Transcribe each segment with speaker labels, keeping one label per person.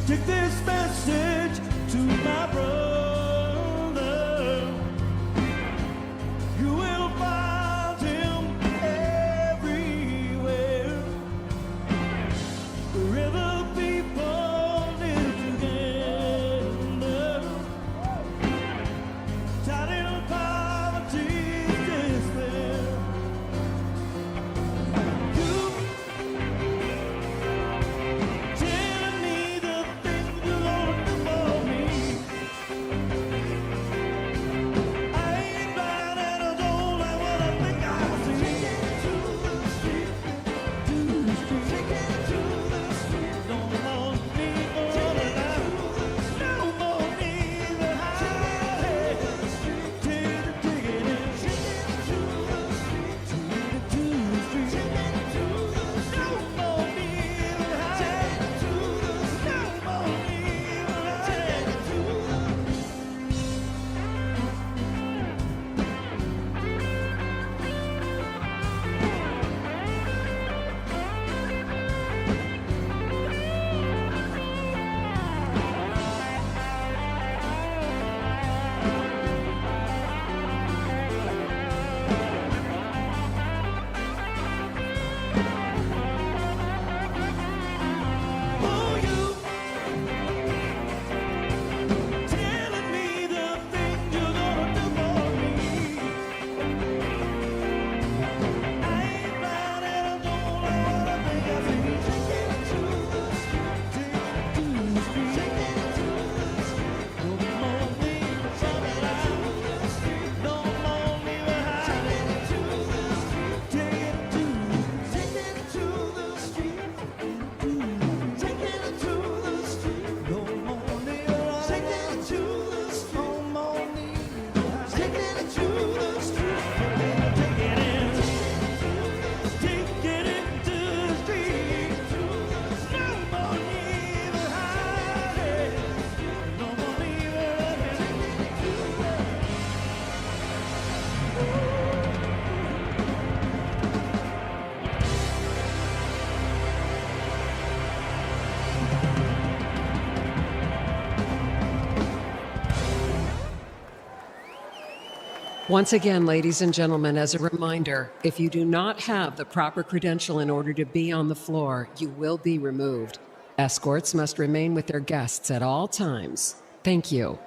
Speaker 1: Take this message to my brother. You will find him everywhere. Wherever people live together. Tied in poverty, despair. You telling me the things you're gonna do for me. I ain't blind and I don't like what I think I see. Take it to the street, to the street. Take it to the street. No more need for the lie. No more need to hide. Take it in. Take it to the street. Take it to the street. Take it to the street. No more need to hide. Take it to the street. No more need to hide. Take it to the Oh, you telling me the things you're gonna do for me. I ain't blind and I don't like what I think I see. Take it to the street. Take it to the street. Take it to the street. No more need for the lie. No more need to hide. Take it to the street. Take it to the street. Take it to the street. No more need to hide. Take it to the street. No more need to hide. Take it to the street. Take it in. Take it into the street. No more need to hide. No more need to hide.
Speaker 2: Once again, ladies and gentlemen, as a reminder, if you do not have the proper credential in order to be on the floor, you will be removed. Escorts must remain with their guests at all times. Thank you.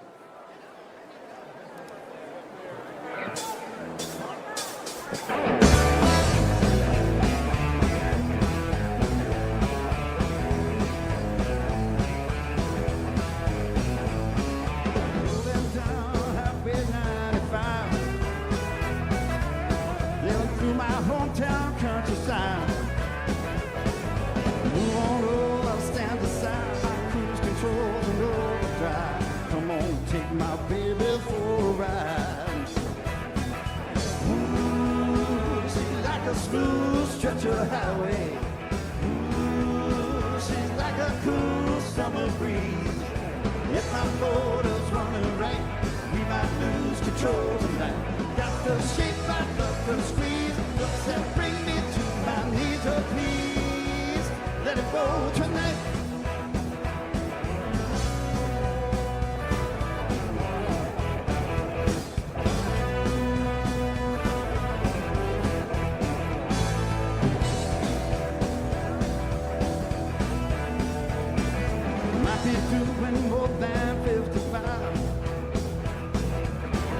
Speaker 1: Moving down Highway 95, living through my hometown countryside. Move on over, stand aside, my cruise control's an overdrive. Come on, take my baby for a ride. Ooh, she's like a smooth stretch of highway. Ooh, she's like a cool summer breeze. If my motor's running right, we might lose control tonight. Got the shape, I love the squeeze. Looks that bring me to my knees. Oh, please, let it go tonight. Might be doing more than 55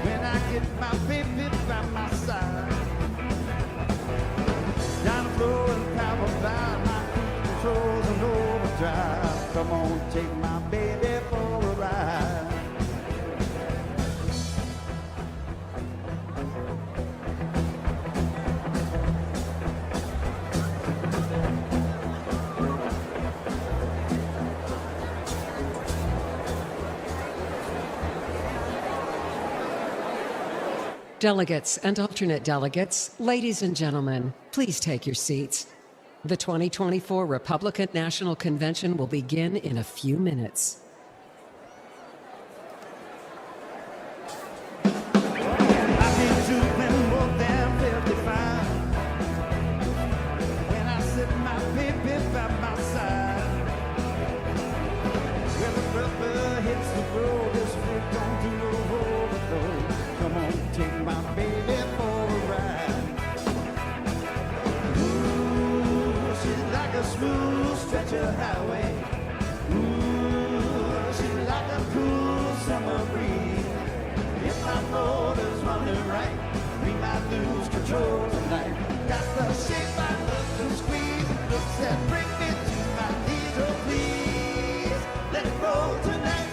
Speaker 1: when I get my baby by my side. Down the floor and power by my cruise controls and overdrive. Come on, take my baby for a ride.
Speaker 2: Delegates and alternate delegates, ladies and gentlemen, please take your seats. The 2024 Republican National Convention will begin in a few minutes.
Speaker 1: I've been doing more than 55 when I sit my baby by my side. summer breeze. If my motor's running right, we might lose control tonight. Got the shape I love to squeeze. Looks that bring me to my knees. Oh please, let it roll tonight.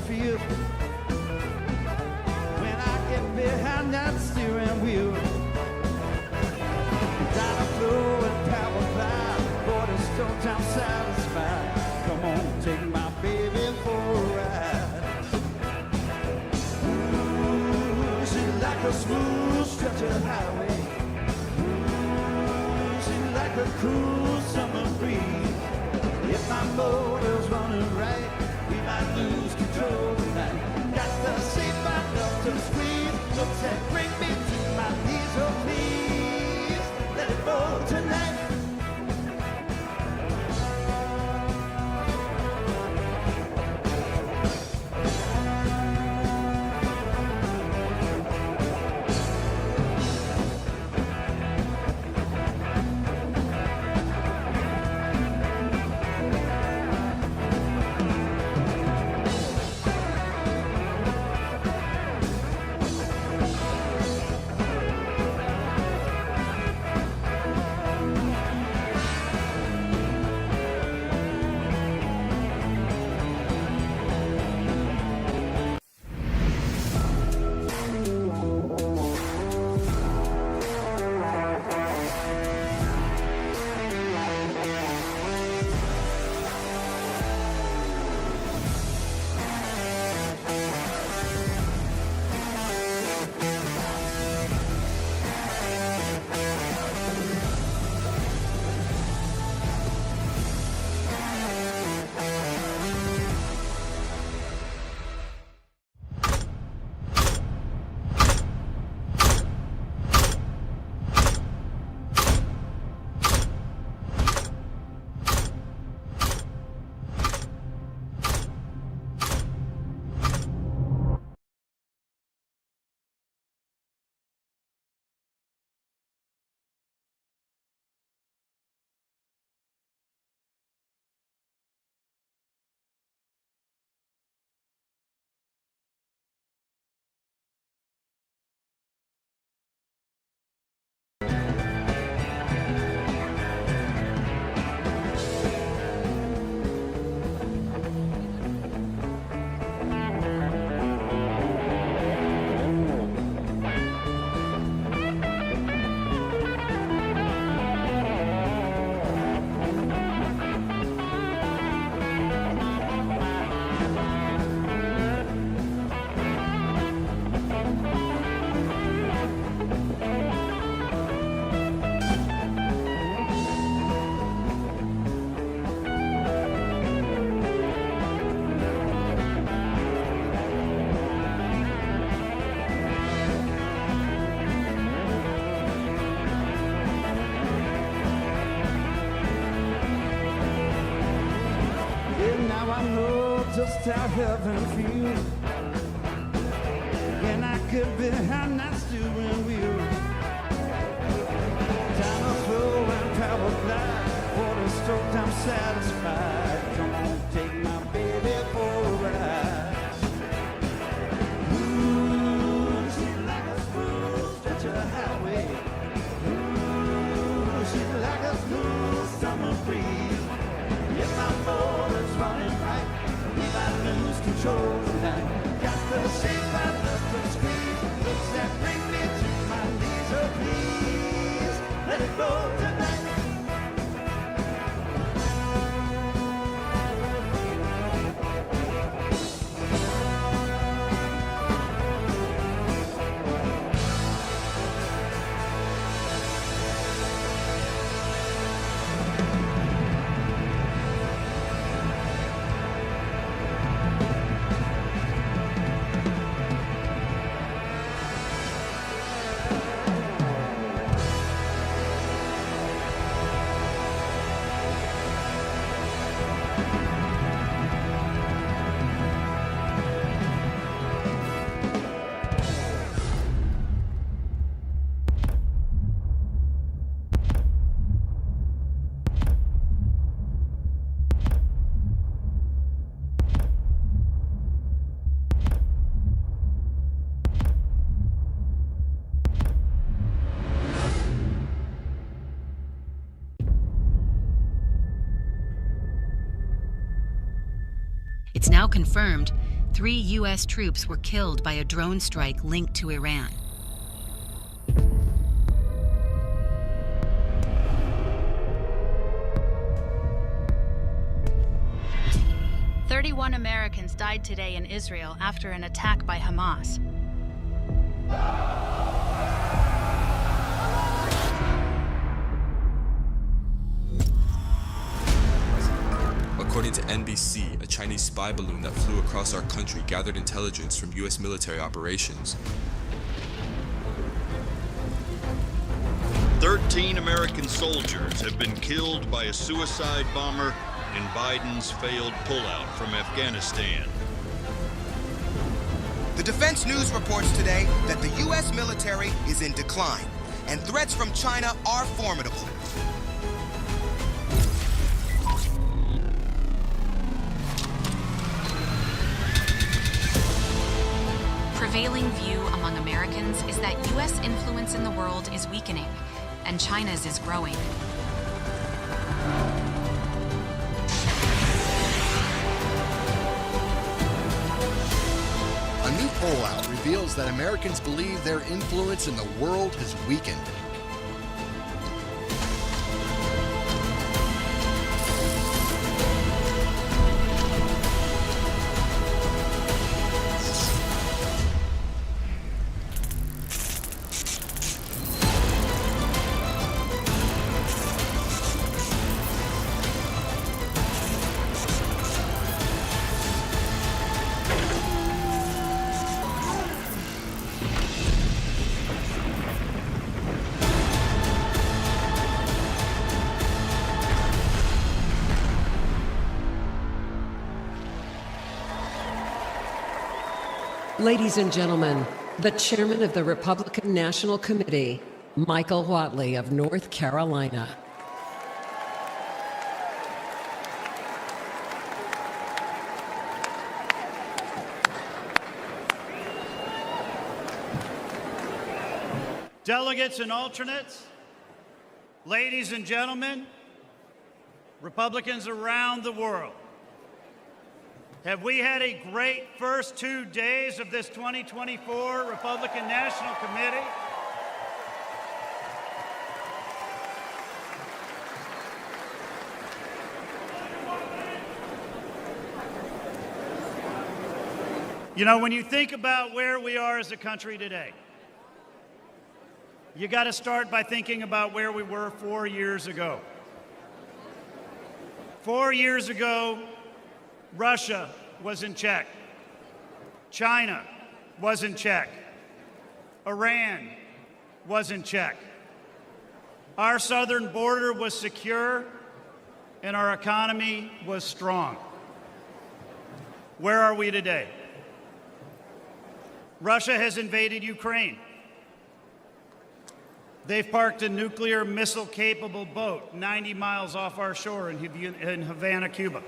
Speaker 1: Feel when I get behind that steering wheel. Down a flow and power fly, border stoked, I'm satisfied. Come on, take my baby for a ride. Ooh, she's like a smooth stretch of highway. Ooh, she's like a cool summer breeze. If my motor's running right, we might lose control tonight. Got the shape I love to squeeze. Looks that bring me to my knees. Oh please, let it roll tonight. Just how heaven feels when I get behind that steering wheel. Down a flow and power fly, water stroked, I'm satisfied. Come on, take my baby for a ride. Ooh, she's like a smooth stretch of highway. Ooh, she's like a smooth summer breeze. If my motor's running right, we might lose control.
Speaker 3: It's now confirmed 3 U.S. troops were killed by a drone strike linked to Iran.
Speaker 4: "31 Americans died today in Israel after an attack by Hamas.
Speaker 5: According to NBC, a Chinese spy balloon that flew across our country gathered intelligence from U.S. military operations.
Speaker 6: 13 American soldiers have been killed by a suicide bomber in Biden's failed pullout from Afghanistan.
Speaker 7: The Defense News reports today that the U.S. military is in decline, and threats from China are formidable.
Speaker 3: Prevailing view among Americans is that U.S. influence in the world is weakening, and China's is growing.
Speaker 8: A new poll out reveals that Americans believe their influence in the world has weakened.
Speaker 2: Ladies and gentlemen, the chairman of the Republican National Committee, Michael Whatley of North Carolina.
Speaker 1: Delegates and alternates, ladies and gentlemen, Republicans around the world, have we had a great first 2 days of this 2024 Republican National Committee? You know, when you think about where we are as a country today, you got to start by thinking about where we were 4 years ago. 4 years ago, Russia was in check. China was in check. Iran was in check. Our southern border was secure, and our economy was strong. Where are we today? Russia has invaded Ukraine. They've parked a nuclear missile-capable boat 90 miles off our shore in Havana, Cuba.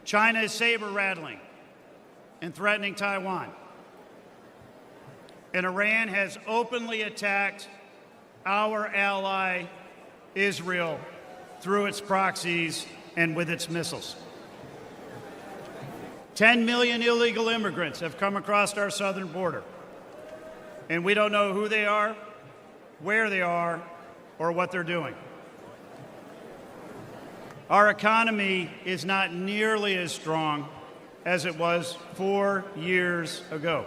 Speaker 1: China is saber-rattling and threatening Taiwan. And Iran has openly attacked our ally, Israel, through its proxies and with its missiles. 10 million illegal immigrants have come across our southern border, and we don't know who they are, where they are, or what they're doing. Our economy is not nearly as strong as it was 4 years ago.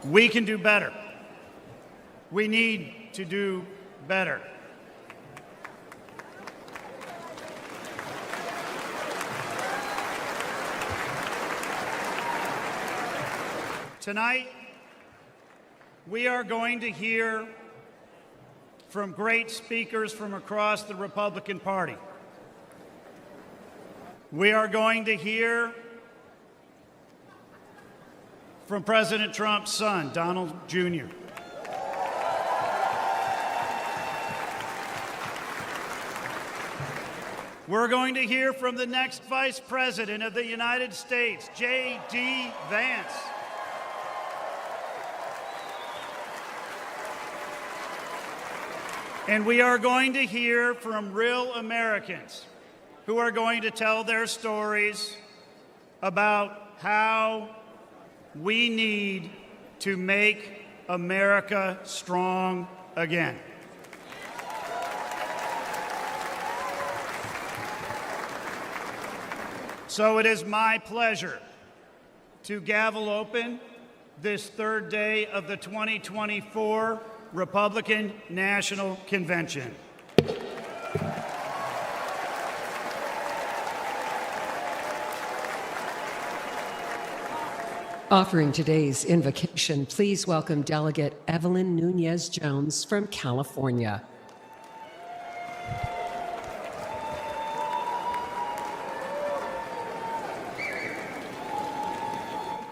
Speaker 1: We can do better. We need to do better. Tonight, we are going to hear from great speakers from across the Republican Party. We are going to hear from President Trump's son, Donald Jr. We're going to hear from the next Vice President of the United States, J.D. Vance.
Speaker 9: And we are going to hear from real Americans who are going to tell their stories about how we need to make America strong again. So it is my pleasure to gavel open this third day of the 2024 Republican National Convention.
Speaker 2: Offering today's invocation, please welcome Delegate Evelyn Nunez-Jones from California.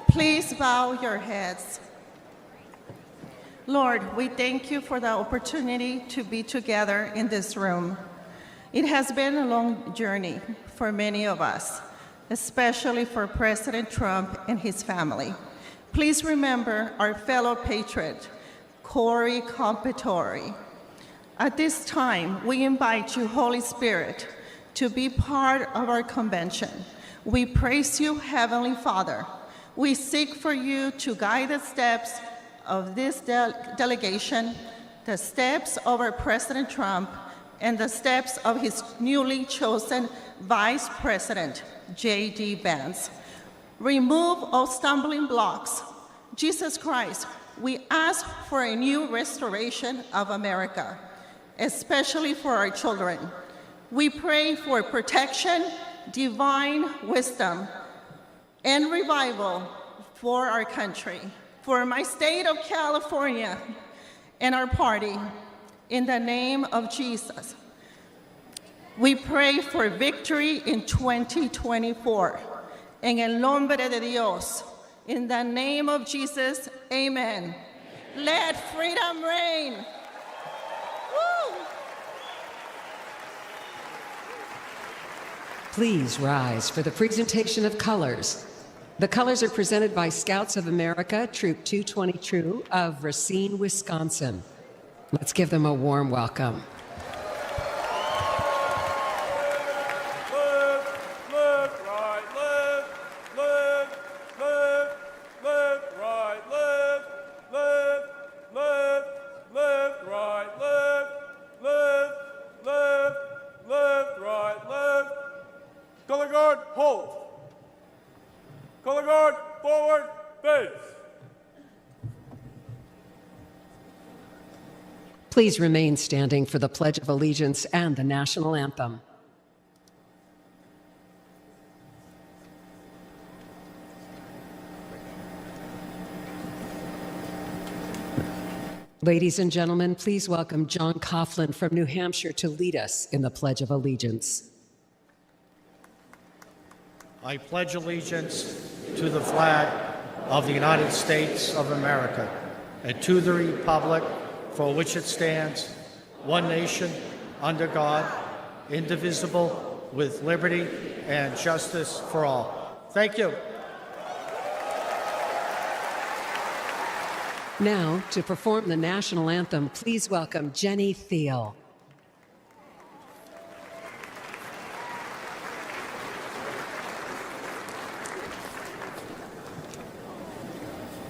Speaker 10: Please bow your heads. Lord, we thank you for the opportunity to be together in this room. It has been a long journey for many of us, especially for President Trump and his family. Please remember our fellow patriot, Corey Competore. At this time, we invite you, Holy Spirit, to be part of our convention. We praise you, Heavenly Father. We seek for you to guide the steps of this delegation, the steps of our President Trump, and the steps of his newly chosen Vice President, J.D. Vance. Remove all stumbling blocks. Jesus Christ, we ask for a new restoration of America, especially for our children. We pray for protection, divine wisdom, and revival for our country, for my state of California and our party. In the name of Jesus, we pray for victory in 2024. En el nombre de Dios, in the name of Jesus, amen. Let freedom reign. Woo!
Speaker 2: Please rise for the presentation of colors. The colors are presented by Scouts of America, Troop 222 of Racine, Wisconsin. Let's give them a warm welcome.
Speaker 11: Color guard, hold. Color guard, forward, face.
Speaker 2: Please remain standing for the Pledge of Allegiance and the National Anthem. Ladies and gentlemen, please welcome John Coughlin from New Hampshire to lead us in the Pledge of Allegiance.
Speaker 12: I pledge allegiance to the flag of the United States of America and to the republic for which it stands, one nation, under God, indivisible, with liberty and justice for all. Thank you.
Speaker 2: Now, to perform the national anthem, please welcome Jenny Thiel.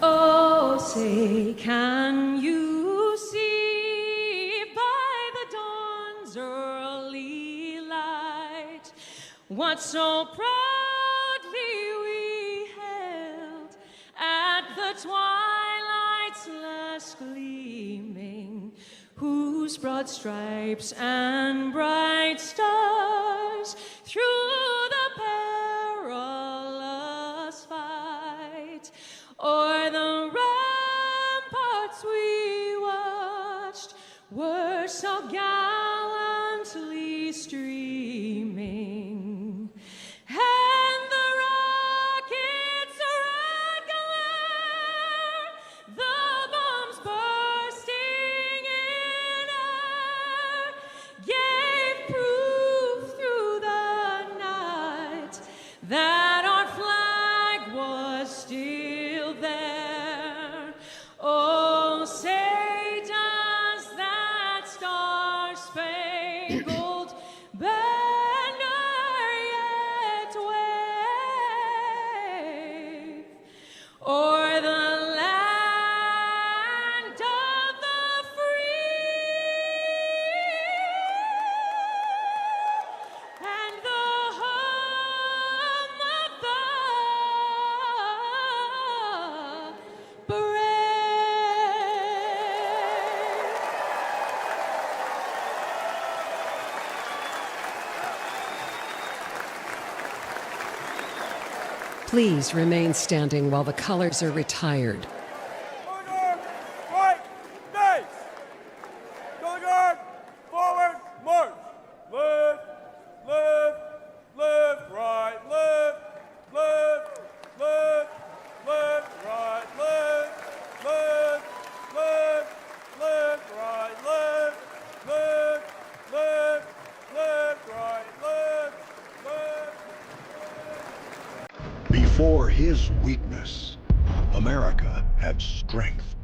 Speaker 13: Oh, say, can you see by the dawn's early light what so proudly we held at the twilight's last gleaming, whose broad stripes and bright stars through the perilous fight o'er the ramparts we watched were so gallantly streaming, and the rockets' red glare, the bombs bursting in air, gave proof through the night star-spangled banner yet wave o'er the land of the free and the home of the brave.
Speaker 2: Please remain standing while the colors are retired.
Speaker 11: Color guard, right, base. Color guard, forward, march. Left, left, left, right, left, left, left, left, right, left, left, left, left, right, left, left, left, left, right, left, left.
Speaker 14: Before his weakness, America had strength.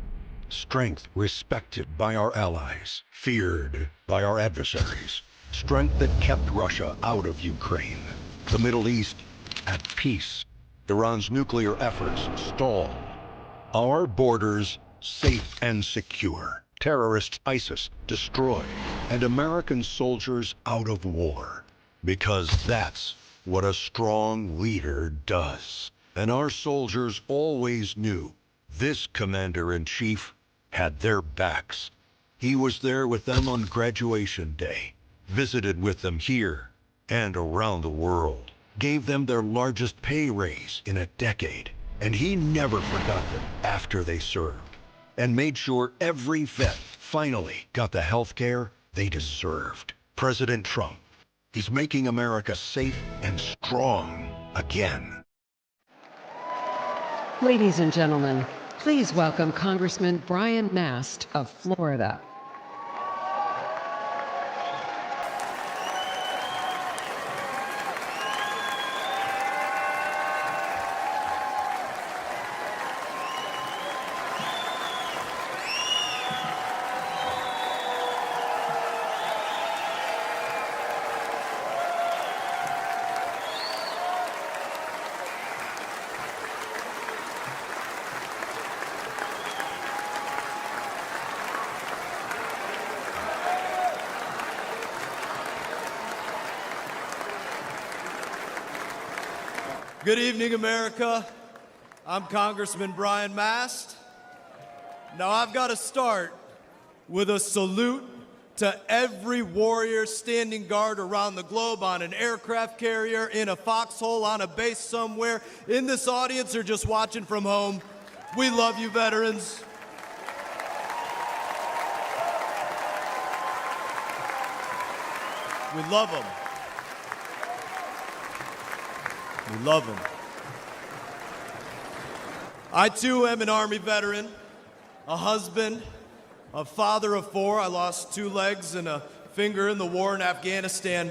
Speaker 14: Strength respected by our allies, feared by our adversaries. Strength that kept Russia out of Ukraine. The Middle East at peace. Iran's nuclear efforts stalled. Our borders safe and secure. Terrorist ISIS destroyed. And American soldiers out of war. Because that's what a strong leader does. And our soldiers always knew this commander-in-chief had their backs. He was there with them on graduation day, visited with them here and around the world, gave them their largest pay raise in a decade, and he never forgot them after they served, and made sure every vet finally got the health care they deserved. President Trump, he's making America safe and strong again.
Speaker 2: Ladies and gentlemen, please welcome Congressman Brian Mast of Florida.
Speaker 15: Good evening, America. I'm Congressman Brian Mast. Now, I've got to start with a salute to every warrior standing guard around the globe on an aircraft carrier, in a foxhole, on a base somewhere, in this audience, or just watching from home. We love you, veterans. We love them. We love them. I too am an Army veteran, a husband, a father of 4. I lost 2 legs and a finger in the war in Afghanistan,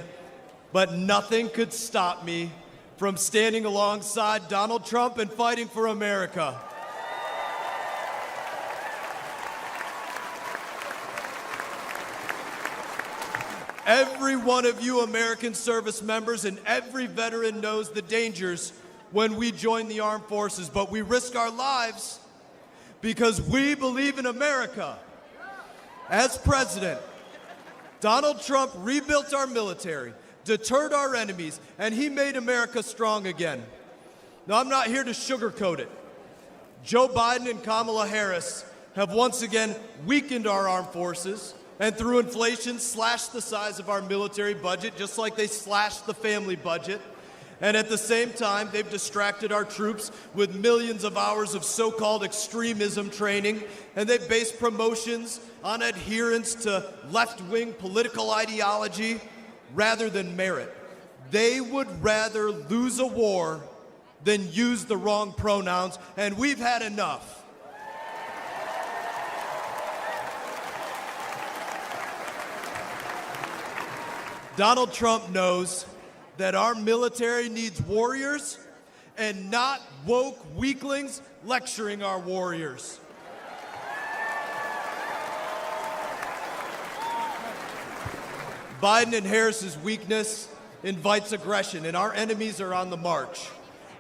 Speaker 15: but nothing could stop me from standing alongside Donald Trump and fighting for America. Every one of you American service members and every veteran knows the dangers when we join the armed forces, but we risk our lives because we believe in America. As president, Donald Trump rebuilt our military, deterred our enemies, and he made America strong again. Now, I'm not here to sugarcoat it. Joe Biden and Kamala Harris have once again weakened our armed forces, and through inflation slashed the size of our military budget, just like they slashed the family budget. And at the same time, they've distracted our troops with millions of hours of so-called extremism training, and they've based promotions on adherence to left-wing political ideology rather than merit. They would rather lose a war than use the wrong pronouns, and we've had enough. Donald Trump knows that our military needs warriors and not woke weaklings lecturing our warriors. Biden and Harris's weakness invites aggression, and our enemies are on the march.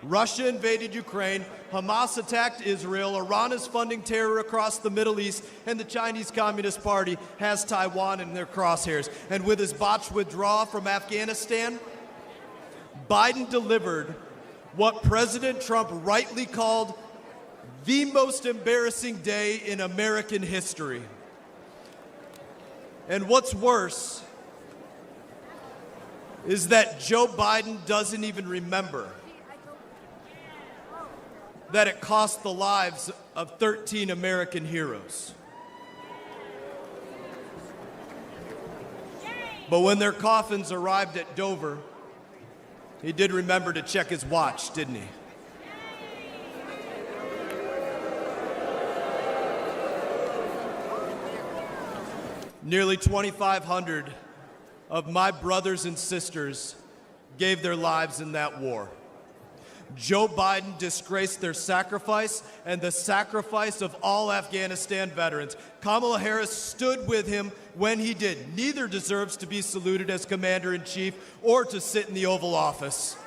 Speaker 15: Russia invaded Ukraine, Hamas attacked Israel, Iran is funding terror across the Middle East, and the Chinese Communist Party has Taiwan in their crosshairs. And with his botched withdrawal from Afghanistan, Biden delivered what President Trump rightly called the most embarrassing day in American history. And what's worse is that Joe Biden doesn't even remember that it cost the lives of 13 American heroes. But when their coffins arrived at Dover, he did remember to check his watch, didn't he? Nearly 2,500 of my brothers and sisters gave their lives in that war. Joe Biden disgraced their sacrifice and the sacrifice of all Afghanistan veterans. Kamala Harris stood with him when he did. Neither deserves to be saluted as commander-in-chief or to sit in the Oval Office.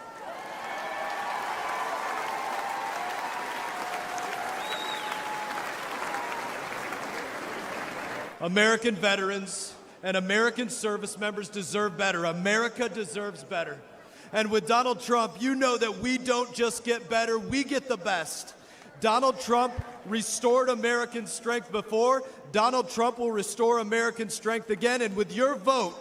Speaker 15: American veterans and American service members deserve better. America deserves better. And with Donald Trump, you know that we don't just get better, we get the best. Donald Trump restored American strength before. Donald Trump will restore American strength again. And with your vote,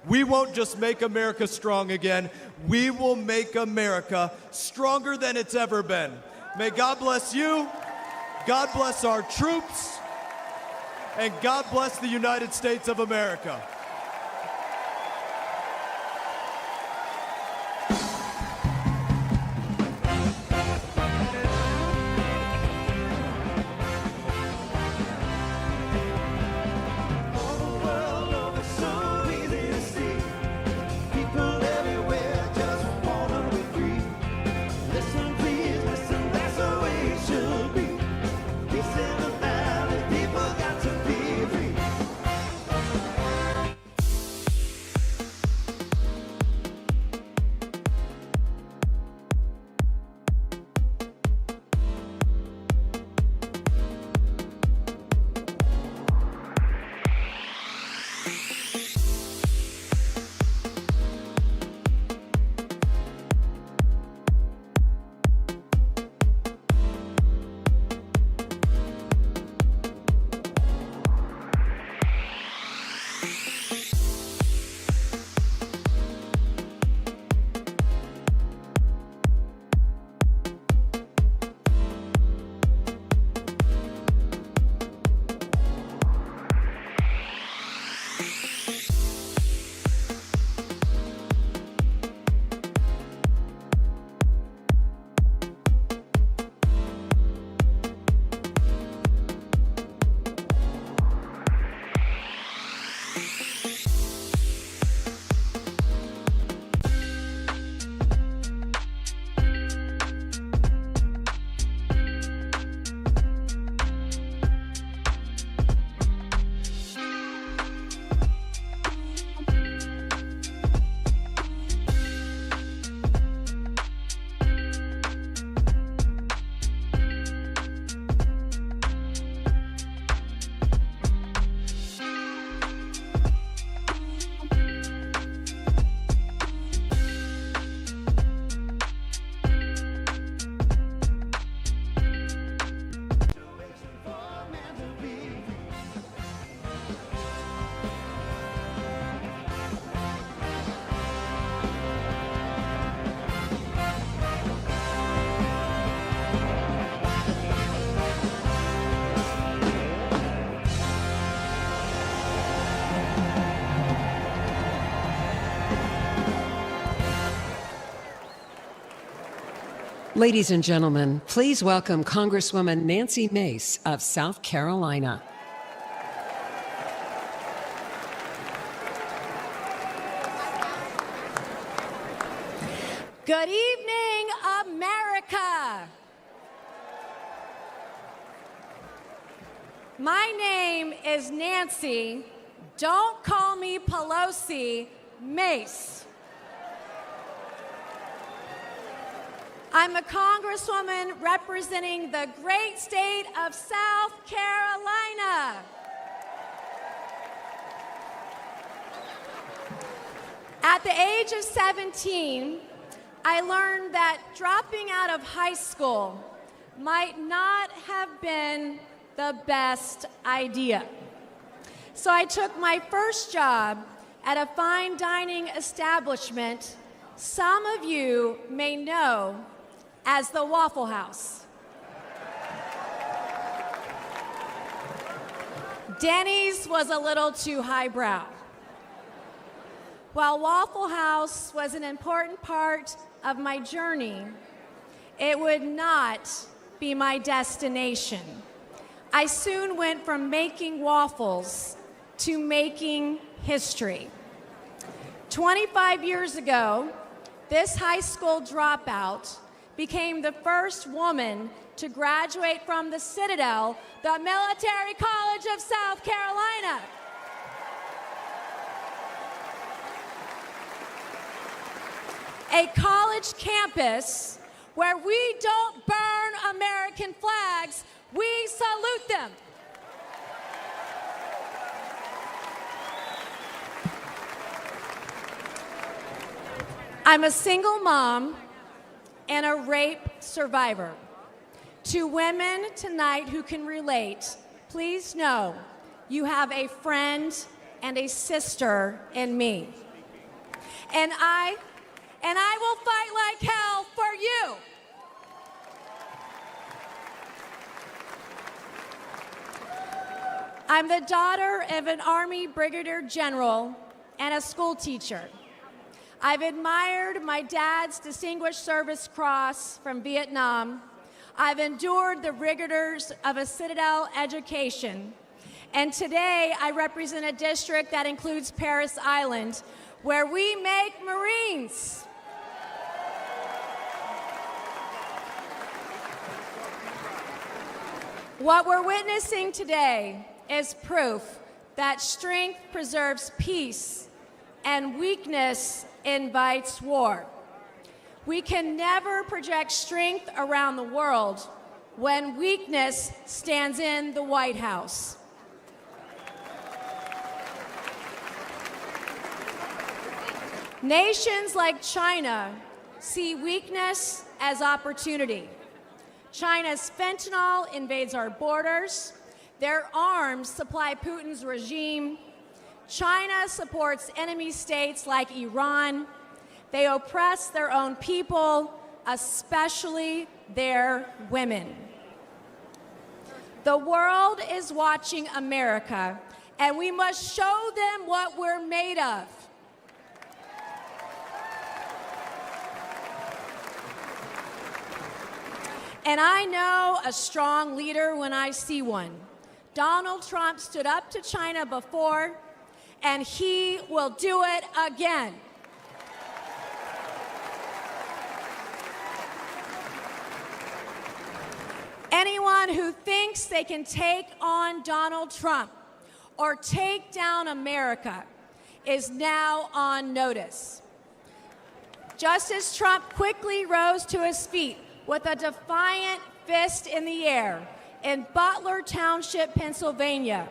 Speaker 15: we won't just make America strong again. We will make America stronger than it's ever been. May God bless you. God bless our troops. And God bless the United States of America.
Speaker 2: Ladies and gentlemen, please welcome Congresswoman Nancy Mace of South Carolina.
Speaker 13: Good evening, America. My name is Nancy. Don't call me Pelosi. Josie Mace. I'm a congresswoman representing the great state of South Carolina. At the age of 17, I learned that dropping out of high school might not have been the best idea. So I took my first job at a fine dining establishment some of you may know as the Waffle House. Denny's was a little too highbrow. While Waffle House was an important part of my journey, it would not be my destination. I soon went from making waffles to making history. 25 years ago, this high school dropout became the first woman to graduate from the Citadel, the Military College of South Carolina. A college campus where we don't burn American flags, we salute them. I'm a single mom and a rape survivor. To women tonight who can relate, please know you have a friend and a sister in me. And I will fight like hell for you. I'm the daughter of an Army Brigadier General and a school teacher. I've admired my dad's Distinguished Service Cross from Vietnam. I've endured the rigors of a Citadel education. And today I represent a district that includes Parris Island, where we make Marines. What we're witnessing today is proof that strength preserves peace and weakness invites war. We can never project strength around the world when weakness stands in the White House. Nations like China see weakness as opportunity. China's fentanyl invades our borders. Their arms supply Putin's regime. China supports enemy states like Iran. They oppress their own people, especially their women. The world is watching America, and we must show them what we're made of. And I know a strong leader when I see one. Donald Trump stood up to China before, and he will do it again. Anyone who thinks they can take on Donald Trump or take down America is now on notice. Just as Trump quickly rose to his feet with a defiant fist in the air in Butler Township, Pennsylvania,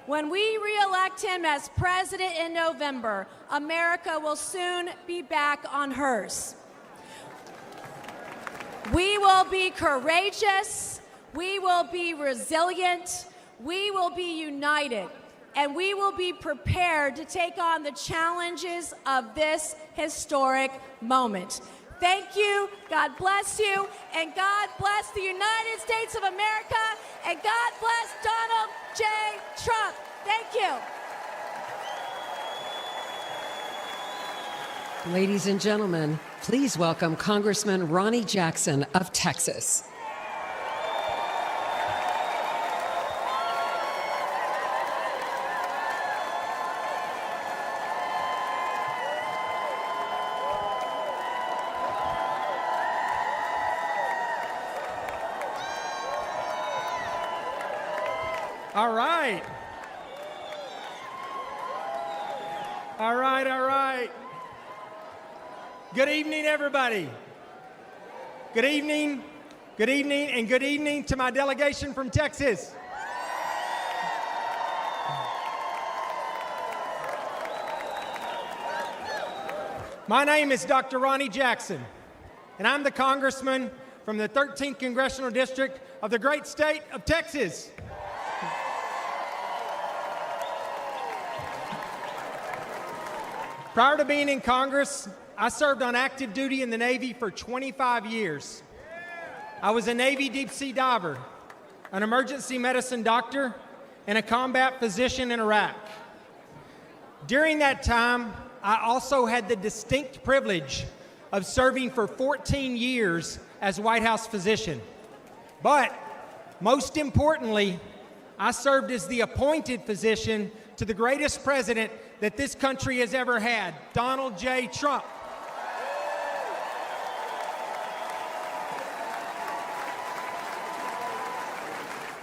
Speaker 13: when we re-elect him as president in November, America will soon be back on hers. We will be courageous, we will be resilient, we will be united, and we will be prepared to take on the challenges of this historic moment. Thank you, God bless you, and God bless the United States of America, and God bless Donald J. Trump. Thank you.
Speaker 2: Ladies and gentlemen, please welcome Congressman Ronnie Jackson of Texas.
Speaker 16: All right. All right, all right. Good evening, everybody. Good evening, and good evening to my delegation from Texas. My name is Dr. Ronnie Jackson, and I'm the congressman from the 13th Congressional District of the great state of Texas. Prior to being in Congress, I served on active duty in the Navy for 25 years. I was a Navy deep sea diver, an emergency medicine doctor, and a combat physician in Iraq. During that time, I also had the distinct privilege of serving for 14 years as White House physician. But most importantly, I served as the appointed physician to the greatest president that this country has ever had, Donald J. Trump.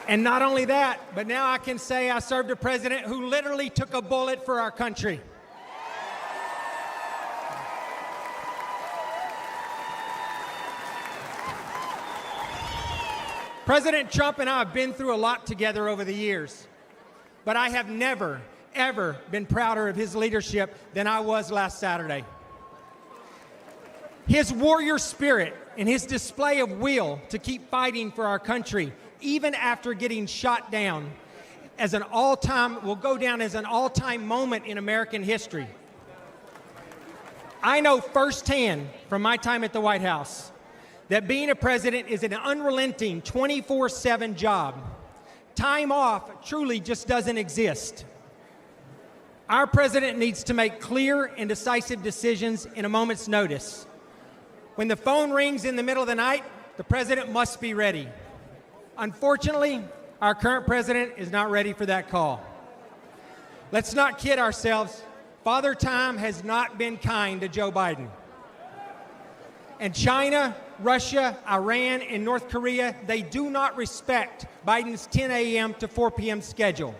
Speaker 16: And not only that, but now I can say I served a president who literally took a bullet for our country. President Trump and I have been through a lot together over the years, but I have never, ever been prouder of his leadership than I was last Saturday. His warrior spirit and his display of will to keep fighting for our country, even after getting shot down, will go down as an all-time moment in American history. I know firsthand from my time at the White House that being a president is an unrelenting 24/7 job. Time off truly just doesn't exist. Our president needs to make clear and decisive decisions in a moment's notice. When the phone rings in the middle of the night, the president must be ready. Unfortunately, our current president is not ready for that call. Let's not kid ourselves. Father Time has not been kind to Joe Biden. And China, Russia, Iran, and North Korea, they do not respect Biden's 10 a.m. to 4 p.m. schedule.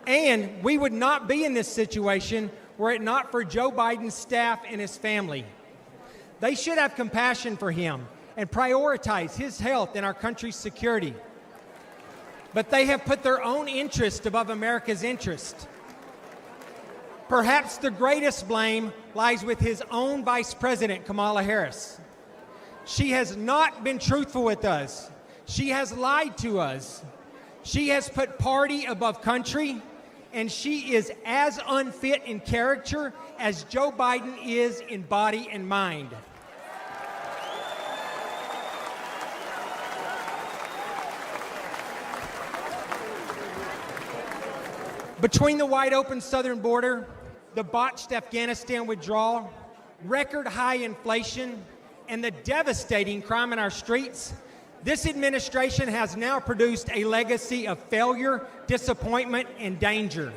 Speaker 16: And we would not be in this situation were it not for Joe Biden's staff and his family. They should have compassion for him and prioritize his health and our country's security. But they have put their own interest above America's interest. Perhaps the greatest blame lies with his own Vice President, Kamala Harris. She has not been truthful with us. She has lied to us. She has put party above country, and she is as unfit in character as Joe Biden is in body and mind. Between the wide open southern border, the botched Afghanistan withdrawal, record high inflation, and the devastating crime in our streets, this administration has now produced a legacy of failure, disappointment, and danger.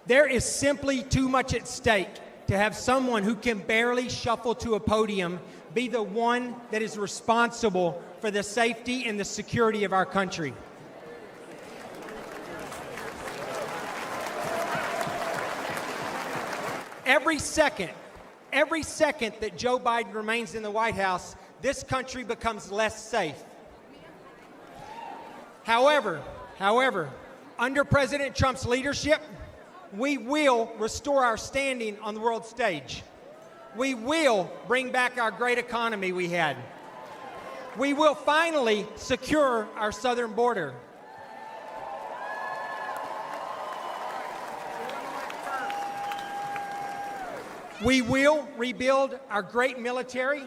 Speaker 16: There is simply too much at stake to have someone who can barely shuffle to a podium be the one that is responsible for the safety and the security of our country. Every second that Joe Biden remains in the White House, this country becomes less safe. However, under President Trump's leadership, we will restore our standing on the world stage. We will bring back our great economy we had. We will finally secure our southern border. We will rebuild our great military.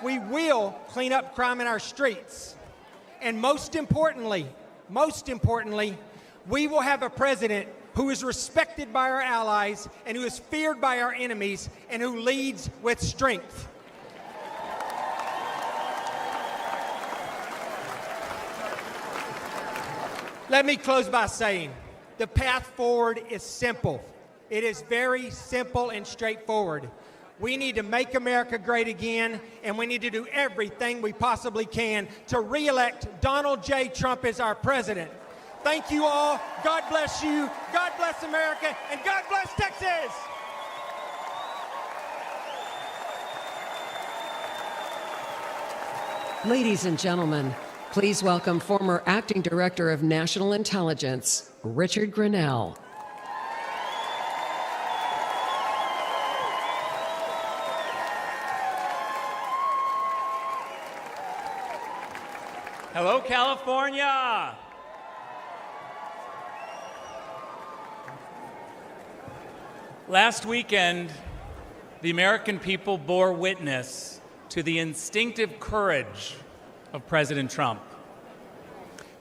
Speaker 16: We will clean up crime in our streets. And most importantly, we will have a president who is respected by our allies and who is feared by our enemies and who leads with strength. Let me close by saying the path forward is simple. It is very simple and straightforward. We need to make America great again, and we need to do everything we possibly can to re-elect Donald J. Trump as our president. Thank you all. God bless you. God bless America. And God bless Texas.
Speaker 2: Ladies and gentlemen, please welcome former Acting Director of National Intelligence, Richard Grenell.
Speaker 17: Hello, California. Last weekend, the American people bore witness to the instinctive courage of President Trump.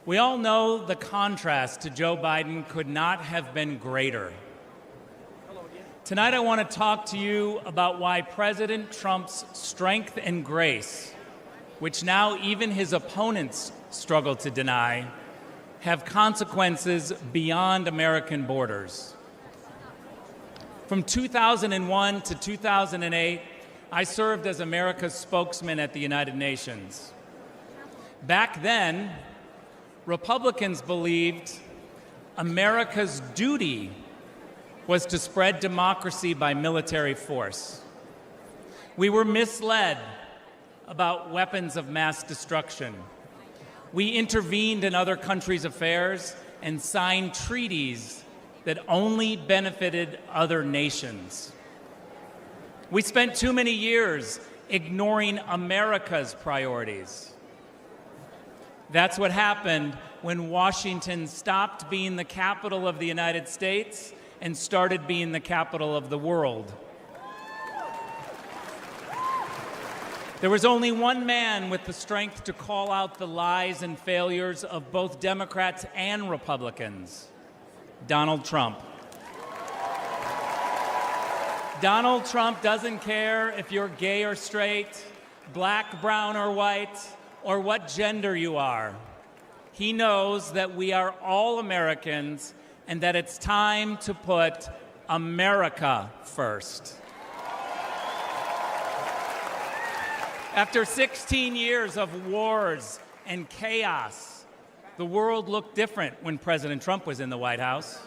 Speaker 17: We all know the contrast to Joe Biden could not have been greater. Tonight, I want to talk to you about why President Trump's strength and grace, which now even his opponents struggle to deny, have consequences beyond American borders. From 2001 to 2008, I served as America's spokesman at the United Nations. Back then, Republicans believed America's duty was to spread democracy by military force. We were misled about weapons of mass destruction. We intervened in other countries' affairs and signed treaties that only benefited other nations. We spent too many years ignoring America's priorities. That's what happened when Washington stopped being the capital of the United States and started being the capital of the world. There was only one man with the strength to call out the lies and failures of both Democrats and Republicans: Donald Trump. Donald Trump doesn't care if you're gay or straight, black, brown, or white, or what gender you are. He knows that we are all Americans and that it's time to put America first. After 16 years of wars and chaos, the world looked different when President Trump was in the White House.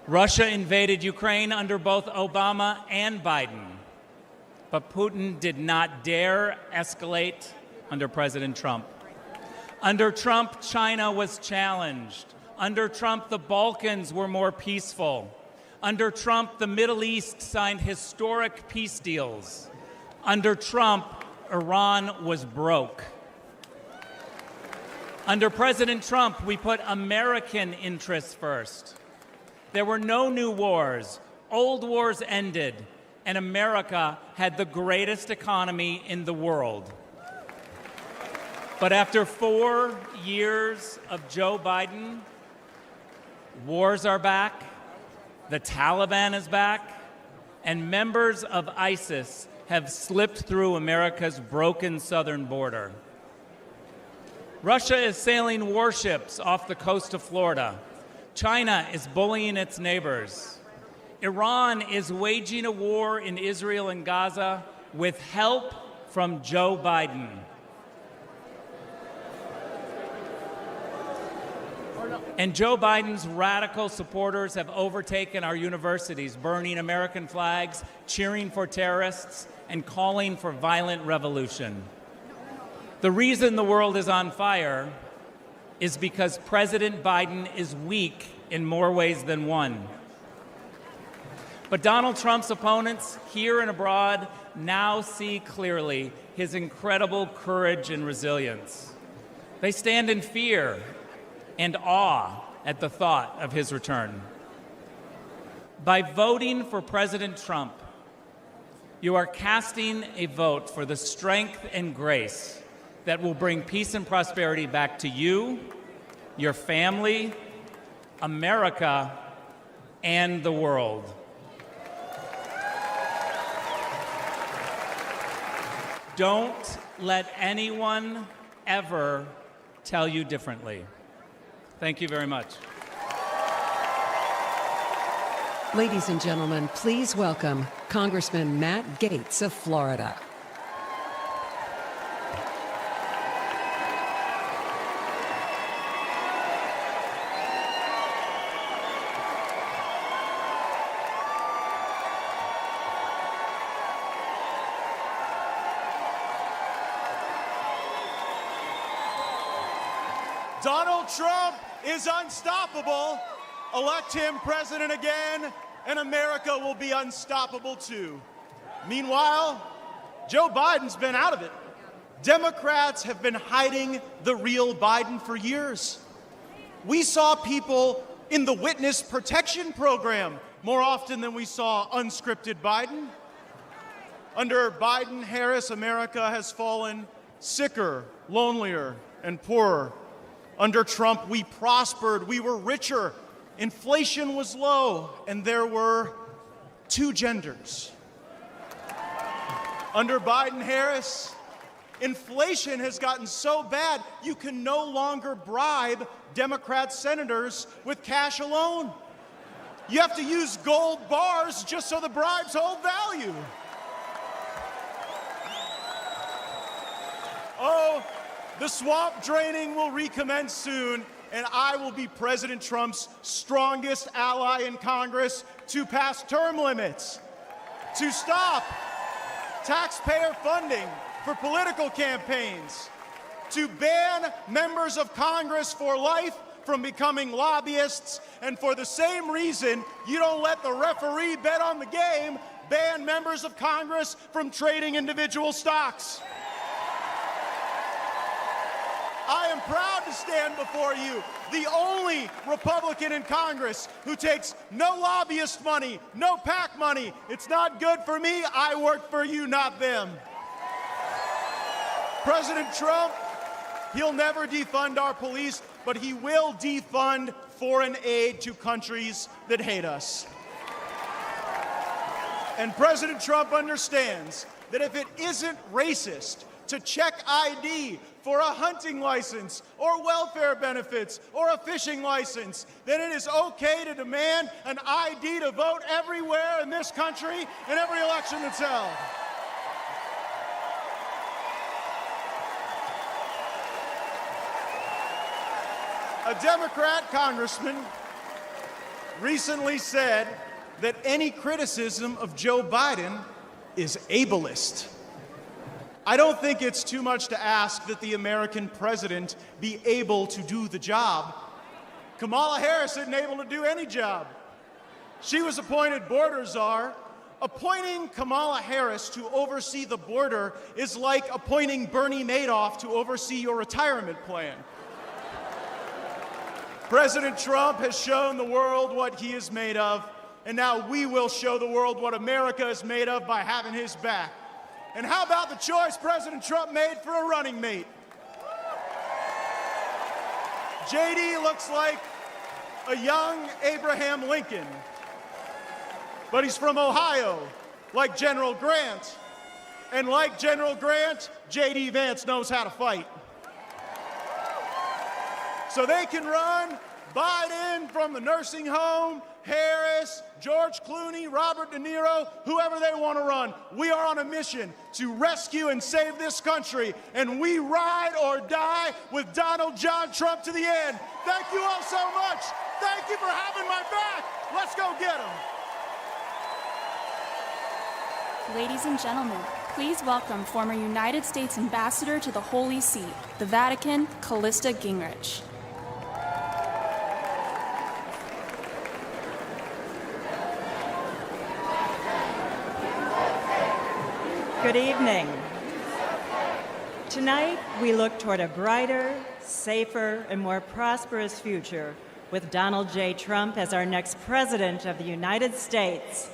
Speaker 17: Russia invaded Ukraine under both Obama and Biden, but Putin did not dare escalate under President Trump. Under Trump, China was challenged. Under Trump, the Balkans were more peaceful. Under Trump, the Middle East signed historic peace deals. Under Trump, Iran was broke. Under President Trump, we put American interests first. There were no new wars. Old wars ended, and America had the greatest economy in the world. But after 4 years of Joe Biden, wars are back, the Taliban is back, and members of ISIS have slipped through America's broken southern border. Russia is sailing warships off the coast of Florida. China is bullying its neighbors. Iran is waging a war in Israel and Gaza with help from Joe Biden. And Joe Biden's radical supporters have overtaken our universities, burning American flags, cheering for terrorists, and calling for violent revolution. The reason the world is on fire is because President Biden is weak in more ways than one. But Donald Trump's opponents here and abroad now see clearly his incredible courage and resilience. They stand in fear and awe at the thought of his return. By voting for President Trump, you are casting a vote for the strength and grace that will bring peace and prosperity back to you, your family, America, and the world. Don't let anyone ever tell you differently. Thank you very much.
Speaker 2: Ladies and gentlemen, please welcome Congressman Matt Gaetz of Florida.
Speaker 18: Donald Trump is unstoppable. Elect him president again, and America will be unstoppable too. Meanwhile, Joe Biden's been out of it. Democrats have been hiding the real Biden for years. We saw people in the witness protection program more often than we saw unscripted Biden. Under Biden-Harris, America has fallen sicker, lonelier, and poorer. Under Trump, we prospered, we were richer, inflation was low, and there were 2 genders. Under Biden-Harris, inflation has gotten so bad you can no longer bribe Democrat senators with cash alone. You have to use gold bars just so the bribes hold value. Oh, the swamp draining will recommence soon, and I will be President Trump's strongest ally in Congress to pass term limits, to stop taxpayer funding for political campaigns, to ban members of Congress for life from becoming lobbyists, and for the same reason you don't let the referee bet on the game, ban members of Congress from trading individual stocks. I am proud to stand before you, the only Republican in Congress who takes no lobbyist money, no PAC money. It's not good for me. I work for you, not them. President Trump, he'll never defund our police, but he will defund foreign aid to countries that hate us. And President Trump understands that if it isn't racist to check ID for a hunting license or welfare benefits or a fishing license, then it is okay to demand an ID to vote everywhere in this country in every election that's held. A Democrat congressman recently said that any criticism of Joe Biden is ableist. I don't think it's too much to ask that the American president be able to do the job. Kamala Harris isn't able to do any job. She was appointed border czar. Appointing Kamala Harris to oversee the border is like appointing Bernie Madoff to oversee your retirement plan. President Trump has shown the world what he is made of, and now we will show the world what America is made of by having his back. And how about the choice President Trump made for a running mate? JD looks like a young Abraham Lincoln, but he's from Ohio, like General Grant. And like General Grant, JD Vance knows how to fight. So they can run Biden from the nursing home, Harris, George Clooney, Robert De Niro, whoever they want to run. We are on a mission to rescue and save this country, and we ride or die with Donald John Trump to the end. Thank you all so much. Thank you for having my back. Let's go get him.
Speaker 19: Ladies and gentlemen, please welcome former United States Ambassador to the Holy See, the Vatican, Callista Gingrich.
Speaker 20: Good evening. Tonight, we look toward a brighter, safer, and more prosperous future with Donald J. Trump as our next President of the United States.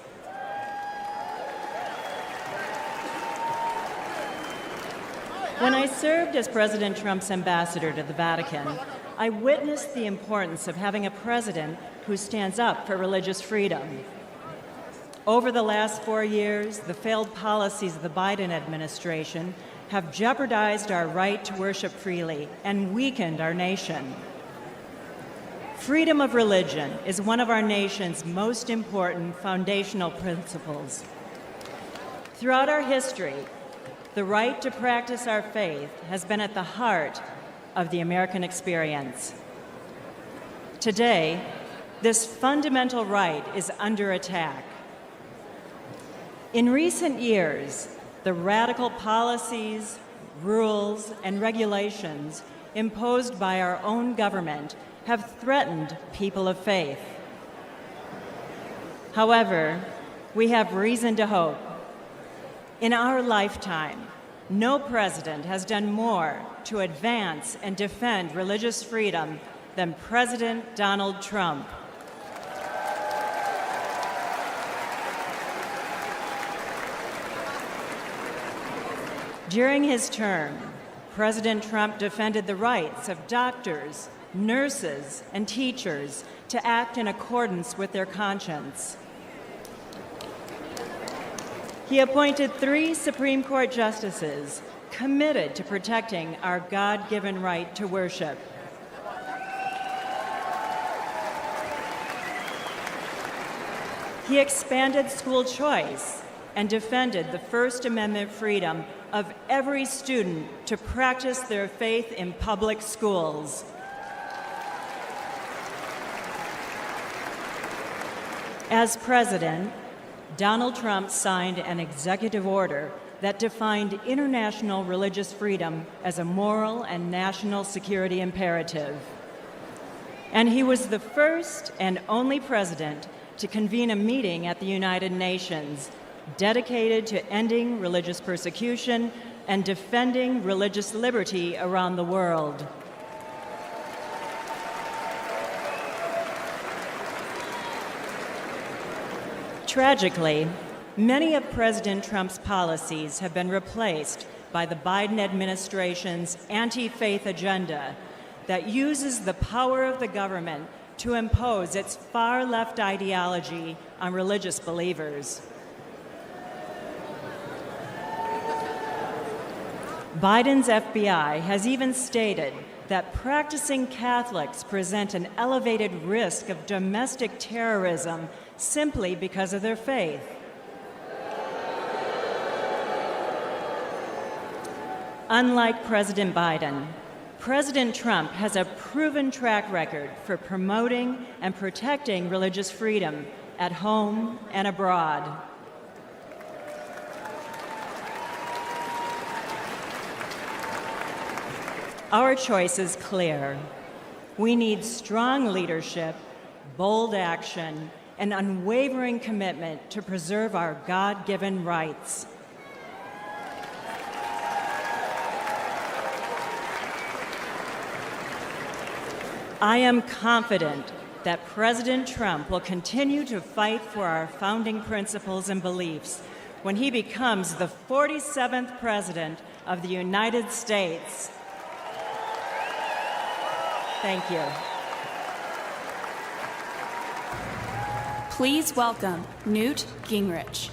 Speaker 20: When I served as President Trump's ambassador to the Vatican, I witnessed the importance of having a president who stands up for religious freedom. Over the last 4 years, the failed policies of the Biden administration have jeopardized our right to worship freely and weakened our nation. Freedom of religion is one of our nation's most important foundational principles. Throughout our history, the right to practice our faith has been at the heart of the American experience. Today, this fundamental right is under attack. In recent years, the radical policies, rules, and regulations imposed by our own government have threatened people of faith. However, we have reason to hope. In our lifetime, no president has done more to advance and defend religious freedom than President Donald Trump. During his term, President Trump defended the rights of doctors, nurses, and teachers to act in accordance with their conscience. He appointed 3 Supreme Court justices committed to protecting our God-given right to worship. He expanded school choice and defended the First Amendment freedom of every student to practice their faith in public schools. As president, Donald Trump signed an executive order that defined international religious freedom as a moral and national security imperative. And he was the first and only president to convene a meeting at the United Nations dedicated to ending religious persecution and defending religious liberty around the world. Tragically, many of President Trump's policies have been replaced by the Biden administration's anti-faith agenda that uses the power of the government to impose its far-left ideology on religious believers. Biden's FBI has even stated that practicing Catholics present an elevated risk of domestic terrorism simply because of their faith. Unlike President Biden, President Trump has a proven track record for promoting and protecting religious freedom at home and abroad. Our choice is clear. We need strong leadership, bold action, and unwavering commitment to preserve our God-given rights. I am confident that President Trump will continue to fight for our founding principles and beliefs when he becomes the 47th President of the United States. Thank you.
Speaker 19: Please welcome Newt Gingrich.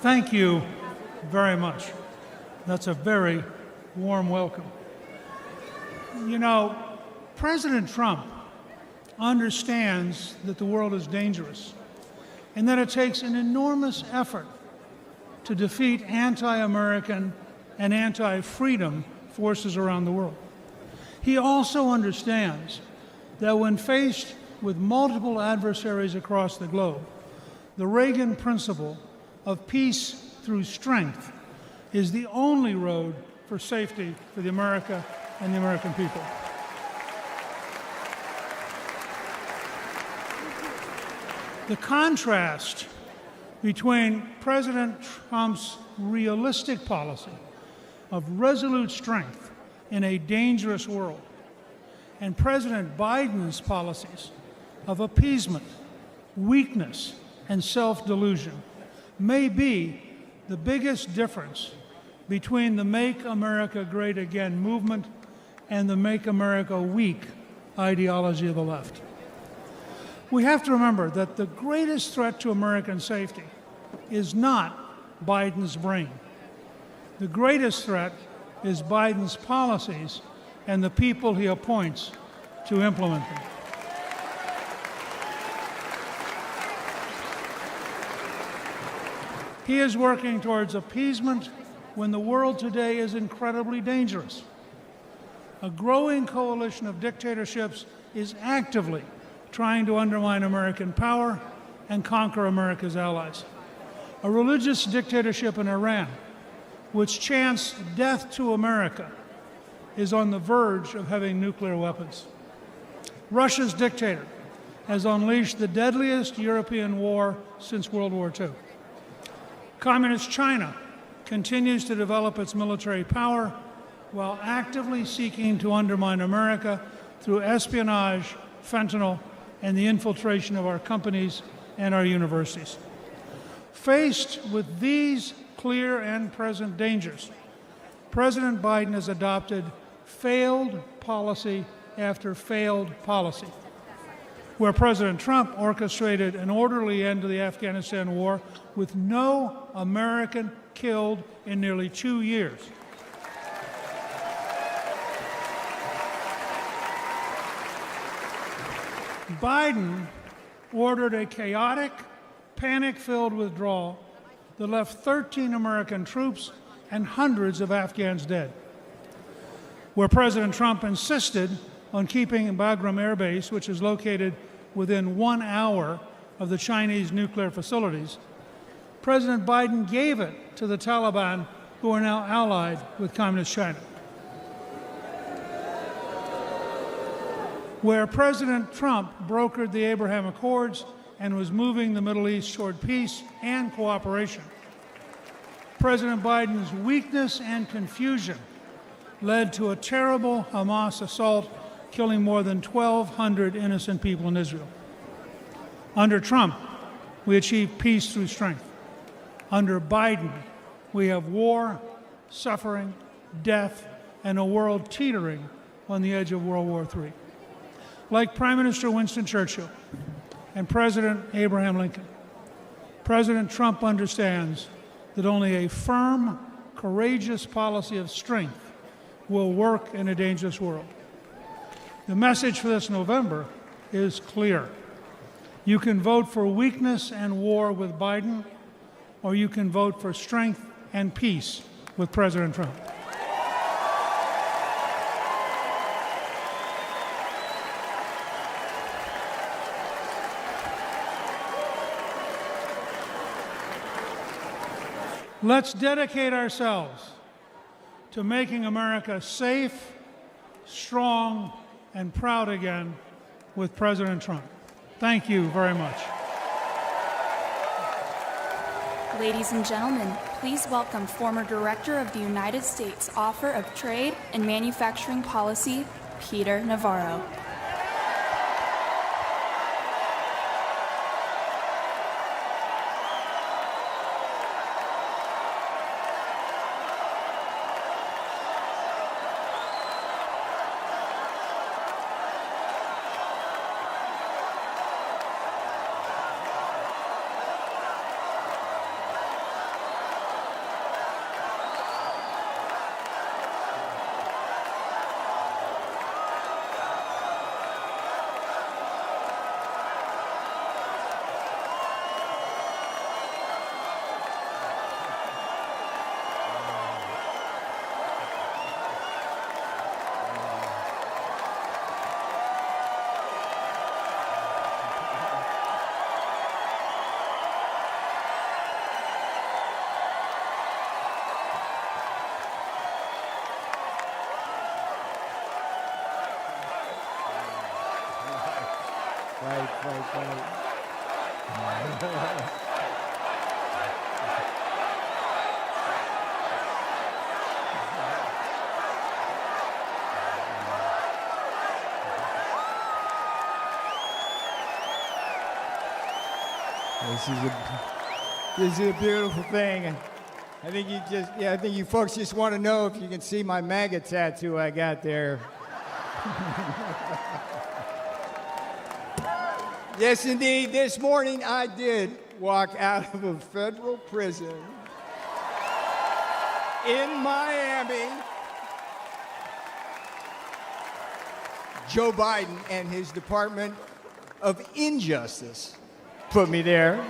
Speaker 21: Thank you very much. That's a very warm welcome. You know, President Trump understands that the world is dangerous and that it takes an enormous effort to defeat anti-American and anti-freedom forces around the world. He also understands that when faced with multiple adversaries across the globe, the Reagan principle of peace through strength is the only road for safety for the America and the American people. The contrast between President Trump's realistic policy of resolute strength in a dangerous world and President Biden's policies of appeasement, weakness, and self-delusion may be the biggest difference between the Make America Great Again movement and the Make America Weak ideology of the left. We have to remember that the greatest threat to American safety is not Biden's brain. The greatest threat is Biden's policies and the people he appoints to implement them. He is working towards appeasement when the world today is incredibly dangerous. A growing coalition of dictatorships is actively trying to undermine American power and conquer America's allies. A religious dictatorship in Iran, which chants death to America, is on the verge of having nuclear weapons. Russia's dictator has unleashed the deadliest European war since World War II. Communist China continues to develop its military power while actively seeking to undermine America through espionage, fentanyl, and the infiltration of our companies and our universities. Faced with these clear and present dangers, President Biden has adopted failed policy after failed policy. Where President Trump orchestrated an orderly end to the Afghanistan war with no American killed in nearly 2 years. Biden ordered a chaotic, panic-filled withdrawal that left 13 American troops and hundreds of Afghans dead. Where President Trump insisted on keeping Bagram Air Base, which is located within 1 hour of the Chinese nuclear facilities, President Biden gave it to the Taliban, who are now allied with Communist China. Where President Trump brokered the Abraham Accords and was moving the Middle East toward peace and cooperation, President Biden's weakness and confusion led to a terrible Hamas assault, killing more than 1,200 innocent people in Israel. Under Trump, we achieved peace through strength. Under Biden, we have war, suffering, death, and a world teetering on the edge of World War III. Like Prime Minister Winston Churchill and President Abraham Lincoln, President Trump understands that only a firm, courageous policy of strength will work in a dangerous world. The message for this November is clear. You can vote for weakness and war with Biden, or you can vote for strength and peace with President Trump. Let's dedicate ourselves to making America safe, strong, and proud again with President Trump. Thank you very much.
Speaker 19: Ladies and gentlemen, please welcome former Director of the United States Office of Trade and Manufacturing Policy, Peter Navarro.
Speaker 4: This is a beautiful thing, and I think you folks just want to know if you can see my MAGA tattoo I got there. Yes, indeed. This morning I did walk out of a federal prison. in Miami. Joe Biden and his Department of Injustice put me there.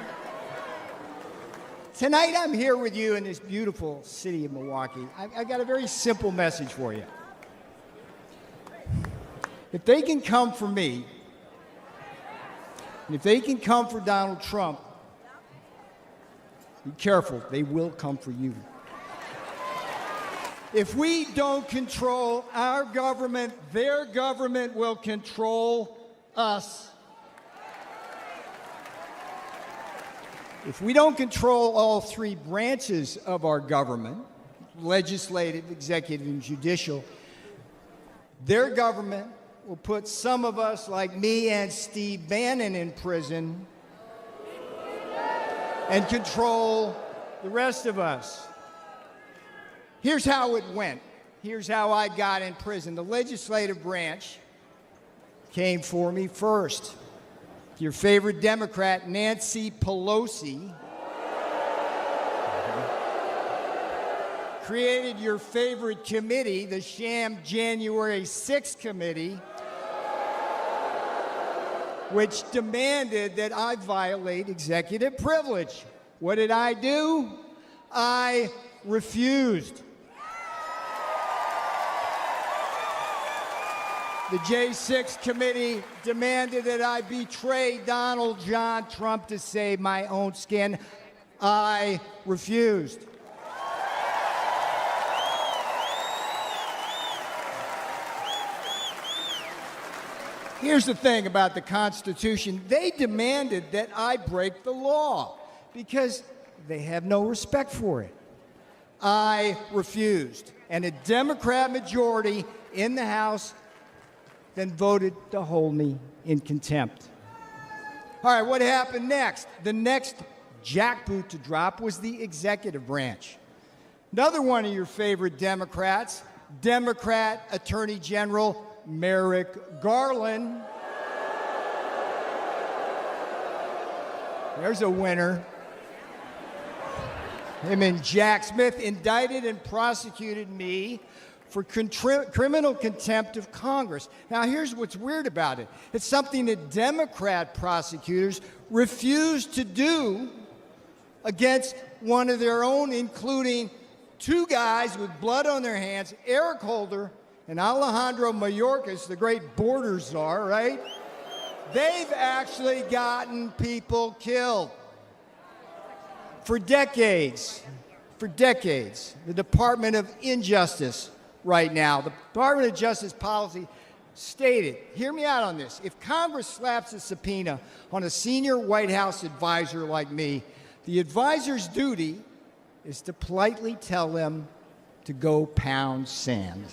Speaker 4: Tonight I'm here with you in this beautiful city of Milwaukee. I've got a very simple message for you. If they can come for me, and if they can come for Donald Trump, be careful, they will come for you. If we don't control our government, their government will control us. If we don't control all three branches of our government, legislative, executive, and judicial, their government will put some of us, like me and Steve Bannon, in prison and control the rest of us. Here's how it went. Here's how I got in prison. The legislative branch came for me first. Your favorite Democrat, Nancy Pelosi, created your favorite committee, the sham January 6th committee, which demanded that I violate executive privilege. What did I do? I refused. The J6 committee demanded that I betray Donald John Trump to save my own skin. I refused. Here's the thing about the Constitution. They demanded that I break the law because they have no respect for it. I refused. And a Democrat majority in the House then voted to hold me in contempt. All right, what happened next? The next jackboot to drop was the executive branch. Another one of your favorite Democrats, Democrat Attorney General Merrick Garland. There's a winner. Him and Jack Smith indicted and prosecuted me for criminal contempt of Congress. Now, here's what's weird about it. It's something that Democrat prosecutors refused to do against one of their own, including two guys with blood on their hands, Eric Holder and Alejandro Mayorkas, the great border czar, right? They've actually gotten people killed. For decades, the Department of Injustice right now, the Department of Justice policy stated, hear me out on this, if Congress slaps a subpoena on a senior White House advisor like me, the advisor's duty is to politely tell them to go pound sand.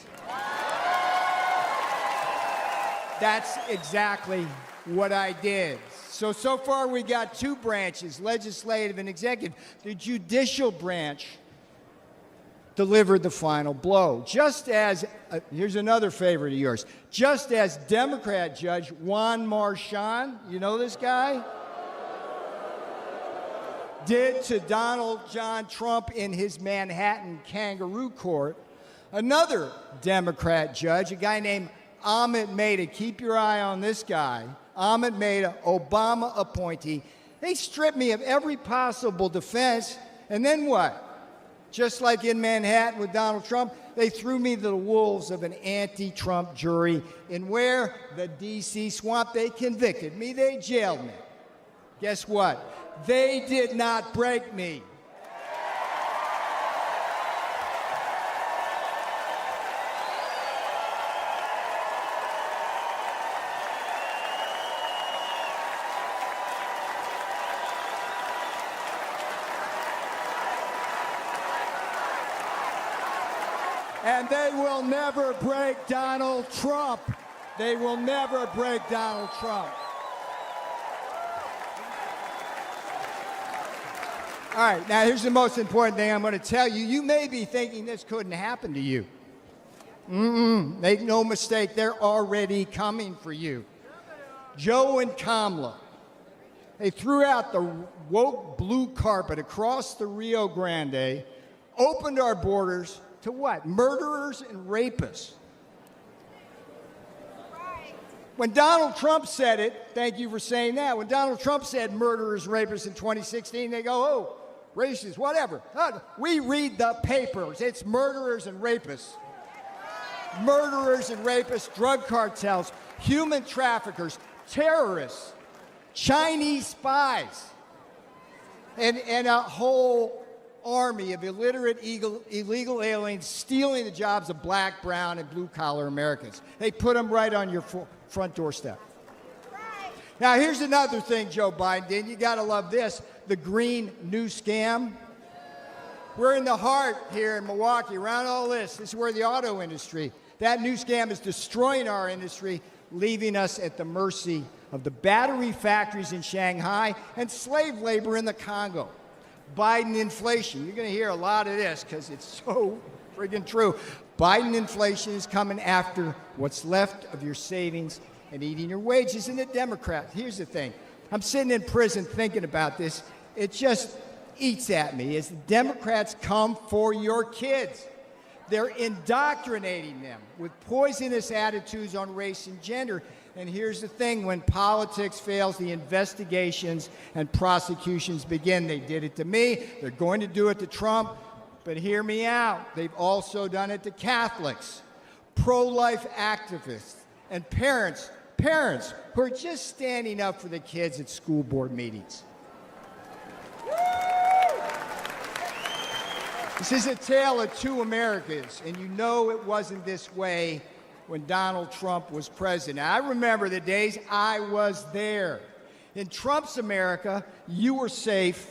Speaker 4: That's exactly what I did. So far we got two branches, legislative and executive. The judicial branch delivered the final blow. Just as, here's another favorite of yours, just as Democrat Judge Juan Marchand, you know this guy? Did to Donald John Trump in his Manhattan kangaroo court, another Democrat judge, a guy named Ahmed Maida, keep your eye on this guy, Ahmed Maida, Obama appointee, they stripped me of every possible defense, and then what? Just like in Manhattan with Donald Trump, they threw me to the wolves of an anti-Trump jury, and where? The D.C. swamp. They convicted me. They jailed me. Guess what? They did not break me. And they will never break Donald Trump. They will never break Donald Trump. All right, now here's the most important thing I'm going to tell you. You may be thinking this couldn't happen to you. Make no mistake, they're already coming for you. Joe and Kamala, they threw out the woke blue carpet across the Rio Grande, opened our borders to what? Murderers and rapists. When Donald Trump said it, thank you for saying that, when Donald Trump said murderers, rapists in 2016, they go, oh, racist, whatever. We read the papers. It's murderers and rapists. Murderers and rapists, drug cartels, human traffickers, terrorists, Chinese spies, and a whole army of illiterate, illegal aliens stealing the jobs of black, brown, and blue-collar Americans. They put them right on your front doorstep. Now, here's another thing Joe Biden did. You got to love this. The green new scam. We're in the heart here in Milwaukee, around all this. This is where the auto industry, that new scam is destroying our industry, leaving us at the mercy of the battery factories in Shanghai and slave labor in the Congo. Biden inflation. You're going to hear a lot of this because it's so friggin' true. Biden inflation is coming after what's left of your savings and eating your wages. And the Democrats, here's the thing. I'm sitting in prison thinking about this. It just eats at me as the Democrats come for your kids. They're indoctrinating them with poisonous attitudes on race and gender. And here's the thing, when politics fails, the investigations and prosecutions begin. They did it to me. They're going to do it to Trump. But hear me out. They've also done it to Catholics, pro-life activists, and parents who are just standing up for the kids at school board meetings. This is a tale of two Americas, and you know it wasn't this way when Donald Trump was president. I remember the days I was there. In Trump's America, you were safe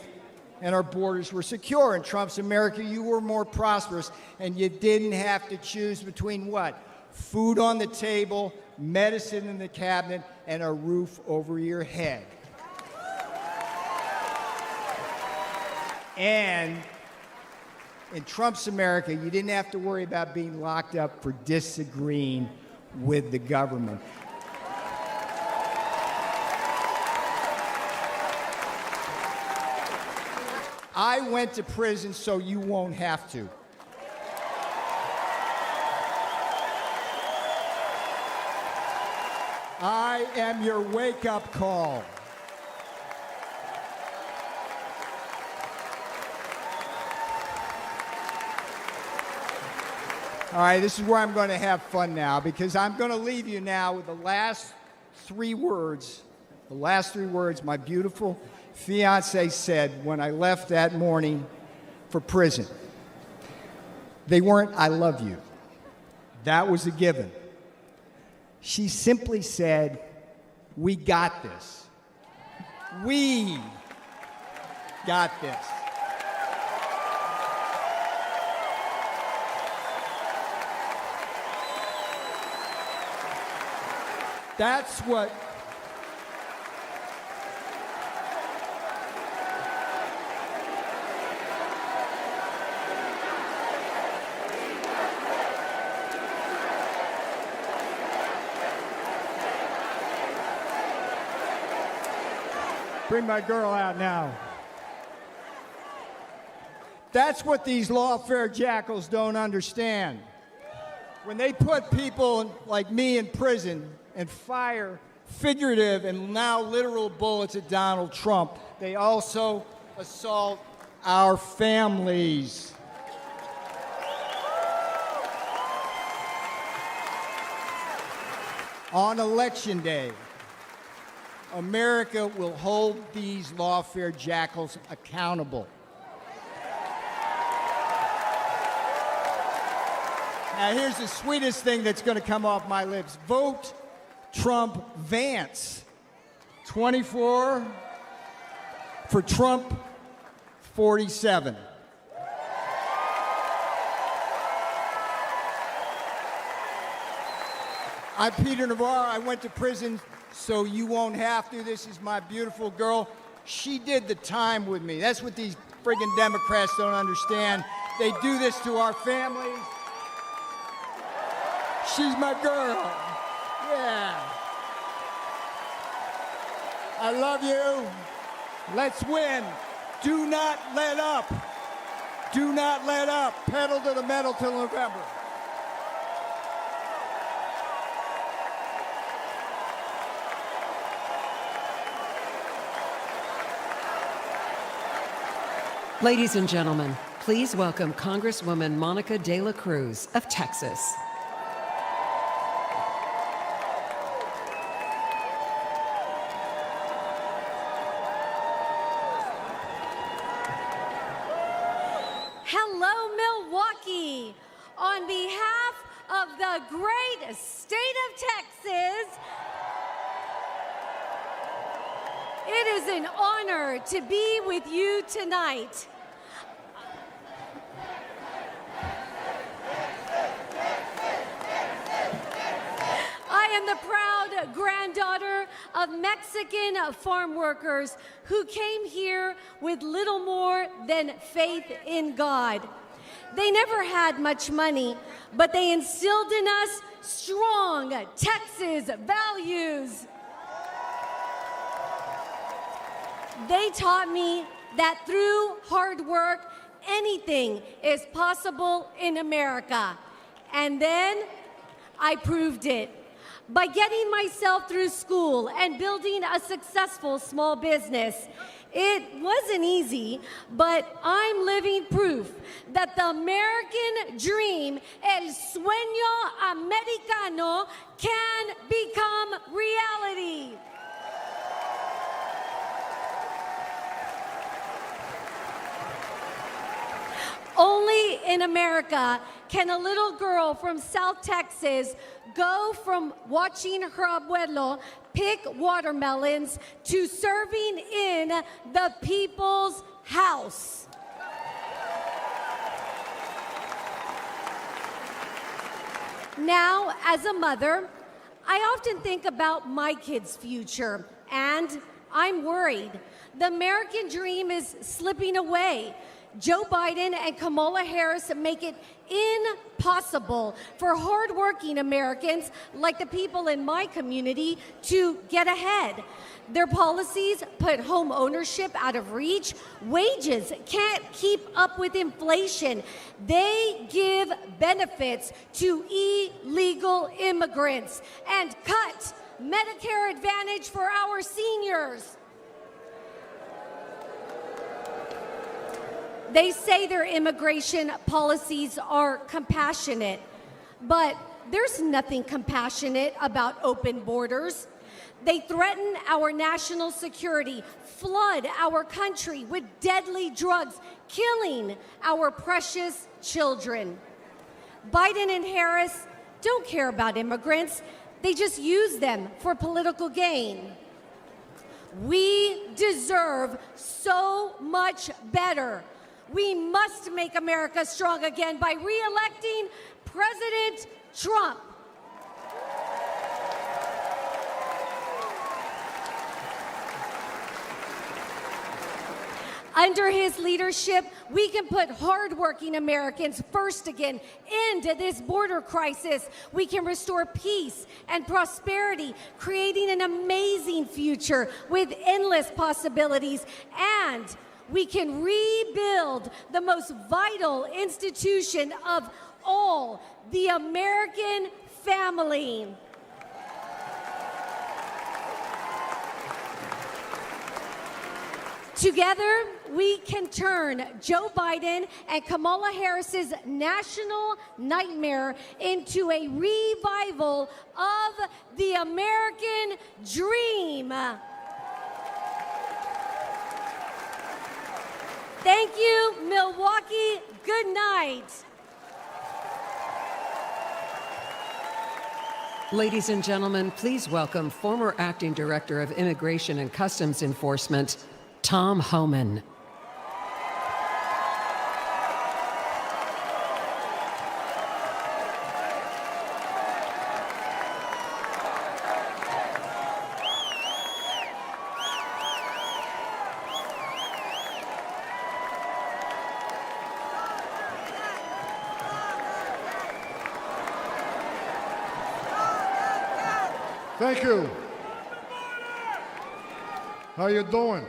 Speaker 4: and our borders were secure. In Trump's America, you were more prosperous, and you didn't have to choose between what? Food on the table, medicine in the cabinet, and a roof over your head. And in Trump's America, you didn't have to worry about being locked up for disagreeing with the government. I went to prison so you won't have to. I am your wake-up call. All right, this is where I'm going to have fun now, because I'm going to leave you now with the last three words. The last three words my beautiful fiancé said when I left that morning for prison. They weren't, "I love you." That was a given. She simply said, "We got this. We got this." That's what bring my girl out now. That's what these lawfare jackals don't understand. When they put people like me in prison and fire figurative and now literal bullets at Donald Trump, they also assault our families. On Election Day, America will hold these lawfare jackals accountable. Now, here's the sweetest thing that's going to come off my lips. Vote Trump Vance. 24 for Trump 47. I'm Peter Navarro. I went to prison so you won't have to. This is my beautiful girl. She did the time with me. That's what these friggin' Democrats don't understand. They do this to our families. She's my girl. Yeah. I love you. Let's win. Do not let up. Do not let up. Pedal to the metal till November.
Speaker 2: Ladies and gentlemen, please welcome Congresswoman Monica De La Cruz of Texas.
Speaker 5: Hello, Milwaukee. On behalf of the great state of Texas, it is an honor to be with you tonight. I am the proud granddaughter of Mexican farm workers who came here with little more than faith in God. They never had much money, but they instilled in us strong Texas values. They taught me that through hard work, anything is possible in America. And then I proved it. By getting myself through school and building a successful small business. It wasn't easy, but I'm living proof that the American dream, el sueño americano, can become reality. Only in America can a little girl from South Texas go from watching her abuelo pick watermelons to serving in the people's house. Now, as a mother, I often think about my kids' future, and I'm worried. The American dream is slipping away. Joe Biden and Kamala Harris make it impossible for hardworking Americans like the people in my community to get ahead. Their policies put home ownership out of reach. Wages can't keep up with inflation. They give benefits to illegal immigrants and cut Medicare Advantage for our seniors. They say their immigration policies are compassionate, but there's nothing compassionate about open borders. They threaten our national security, flood our country with deadly drugs, killing our precious children. Biden and Harris don't care about immigrants. They just use them for political gain. We deserve so much better. We must make America strong again by re-electing President Trump. Under his leadership, we can put hardworking Americans first again, end this border crisis. We can restore peace and prosperity, creating an amazing future with endless possibilities. And we can rebuild the most vital institution of all, the American family. Together, we can turn Joe Biden and Kamala Harris's national nightmare into a revival of the American dream. Thank you, Milwaukee. Good night.
Speaker 2: Ladies and gentlemen, please welcome former Acting Director of Immigration and Customs Enforcement, Tom Homan.
Speaker 22: Thank you. How you doing?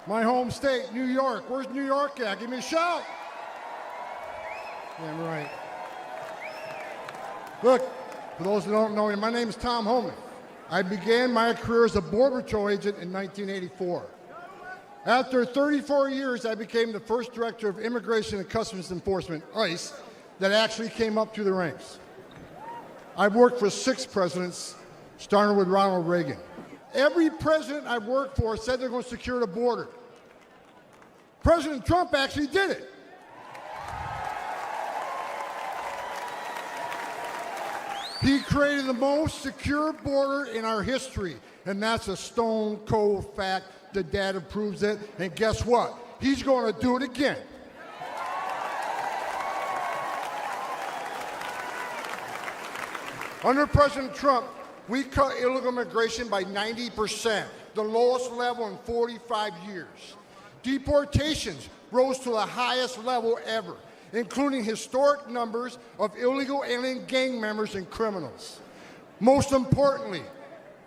Speaker 6: My home state, New York. Where's New York at? Give me a shout. Damn right. Look, for those who don't know me, my name is Tom Homan. I began my career as a Border Patrol agent in 1984. After 34 years, I became the first director of Immigration and Customs Enforcement, ICE, that actually came up through the ranks. I've worked for 6 presidents, starting with Ronald Reagan. Every president I've worked for said they're going to secure the border. President Trump actually did it. He created the most secure border in our history, and that's a stone cold fact. The data proves it, and guess what? He's going to do it again. Under President Trump, we cut illegal immigration by 90%, the lowest level in 45 years. Deportations rose to the highest level ever, including historic numbers of illegal alien gang members and criminals. Most importantly,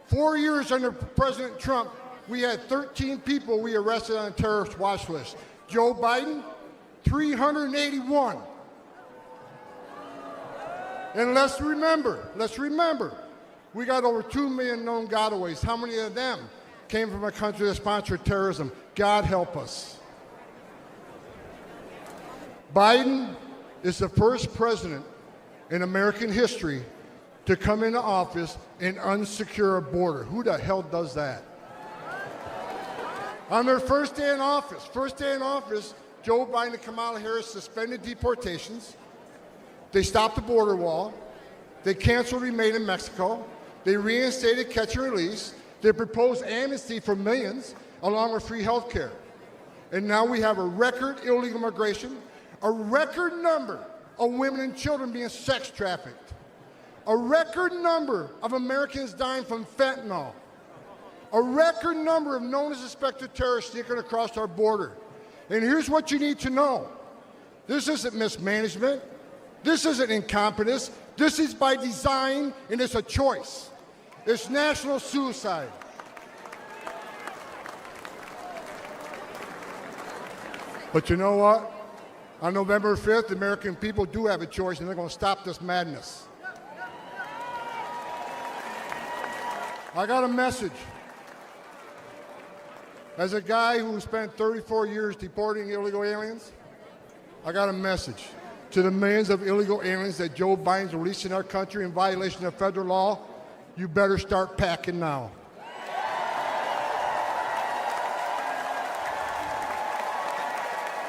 Speaker 6: 4 years under President Trump, we had 13 people we arrested on a terrorist watch list. Joe Biden, 381. And let's remember, we got over 2 million known gotaways. How many of them came from a country that sponsored terrorism? God help us. Biden is the first president in American history to come into office and unsecure a border. Who the hell does that? On their first day in office, Joe Biden and Kamala Harris suspended deportations. They stopped the border wall. They canceled Remain in Mexico. They reinstated catch and release. They proposed amnesty for millions, along with free health care. And now we have a record illegal immigration, a record number of women and children being sex trafficked, a record number of Americans dying from fentanyl, a record number of known as suspected terrorists sneaking across our border. And here's what you need to know. This isn't mismanagement. This isn't incompetence. This is by design, and it's a choice. It's national suicide. But you know what? On November 5th, the American people do have a choice, and they're going to stop this madness. I got a message. As a guy who spent 34 years deporting illegal aliens, I got a message to the millions of illegal aliens that Joe Biden's releasing our country in violation of federal law. You better start packing now.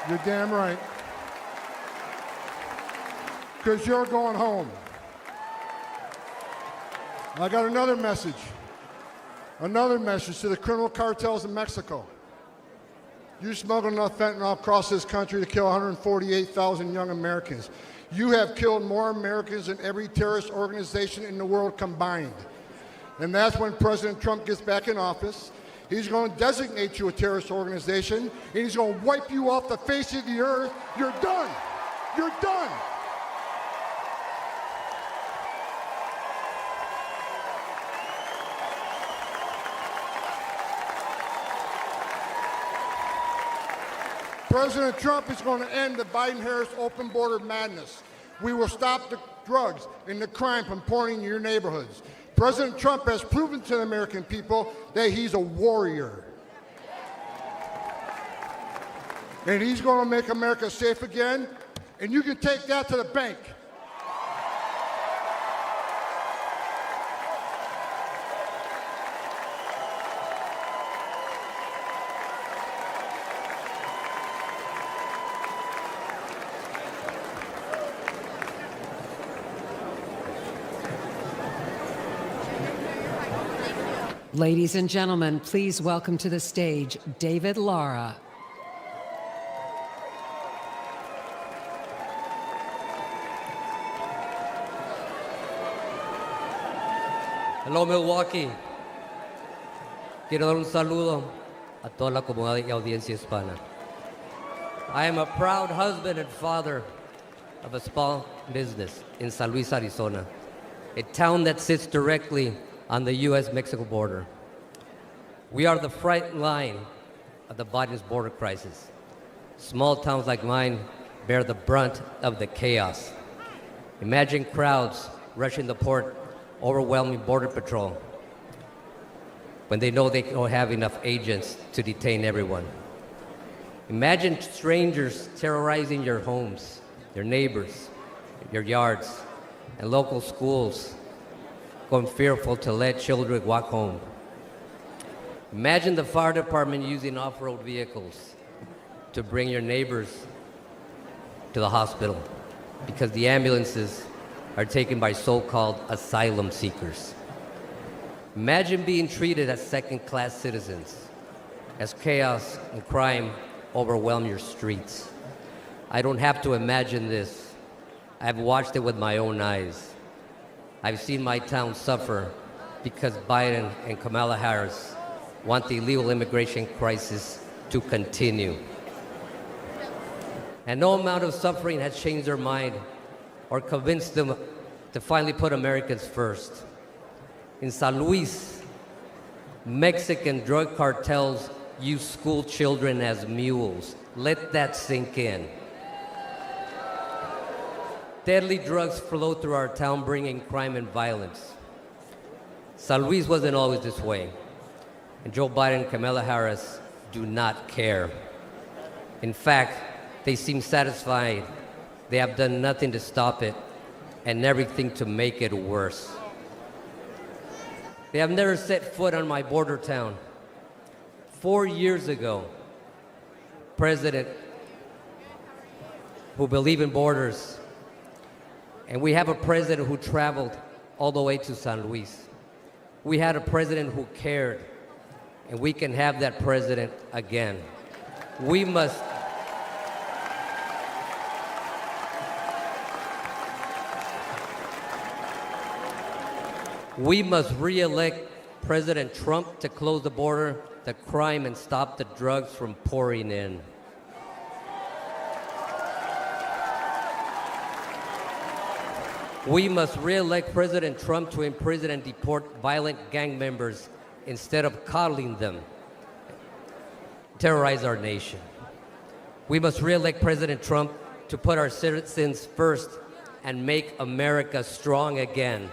Speaker 6: You're damn right. Because you're going home. I got another message to the criminal cartels in Mexico. You smuggled enough fentanyl across this country to kill 148,000 young Americans. You have killed more Americans than every terrorist organization in the world combined. And that's when President Trump gets back in office. He's going to designate you a terrorist organization, and he's going to wipe you off the face of the earth. You're done. You're done. President Trump is going to end the Biden-Harris open border madness. We will stop the drugs and the crime from pouring in your neighborhoods. President Trump has proven to the American people that he's a warrior. And he's going to make America safe again, and you can take that to the bank.
Speaker 2: Ladies and gentlemen, please welcome to the stage David Lara.
Speaker 22: Hello, Milwaukee. Quiero dar un saludo a toda la comunidad y audiencia hispana. I am a proud husband and father of a small business in San Luis, Arizona, a town that sits directly on the U.S.-Mexico border. We are the front line of the Biden's border crisis. Small towns like mine bear the brunt of the chaos. Imagine crowds rushing the port, overwhelming Border Patrol when they know they don't have enough agents to detain everyone. Imagine strangers terrorizing your homes, your neighbors, your yards, and local schools going fearful to let children walk home. Imagine the fire department using off-road vehicles to bring your neighbors to the hospital because the ambulances are taken by so-called asylum seekers. Imagine being treated as second-class citizens, as chaos and crime overwhelm your streets. I don't have to imagine this. I've watched it with my own eyes. I've seen my town suffer because Biden and Kamala Harris want the illegal immigration crisis to continue. And no amount of suffering has changed their mind or convinced them to finally put Americans first. In San Luis, Mexican drug cartels use school children as mules. Let that sink in. Deadly drugs flow through our town, bringing crime and violence. San Luis wasn't always this way, and Joe Biden and Kamala Harris do not care. In fact, they seem satisfied. They have done nothing to stop it and everything to make it worse. They have never set foot on my border town. 4 years ago, president who believed in borders, and we have a president who traveled all the way to San Luis. We had a president who cared, and we can have that president again. We must re-elect President Trump to close the border, the crime, and stop the drugs from pouring in. We must re-elect President Trump to imprison and deport violent gang members instead of coddling them, terrorize our nation. We must re-elect President Trump to put our citizens first and make America strong again.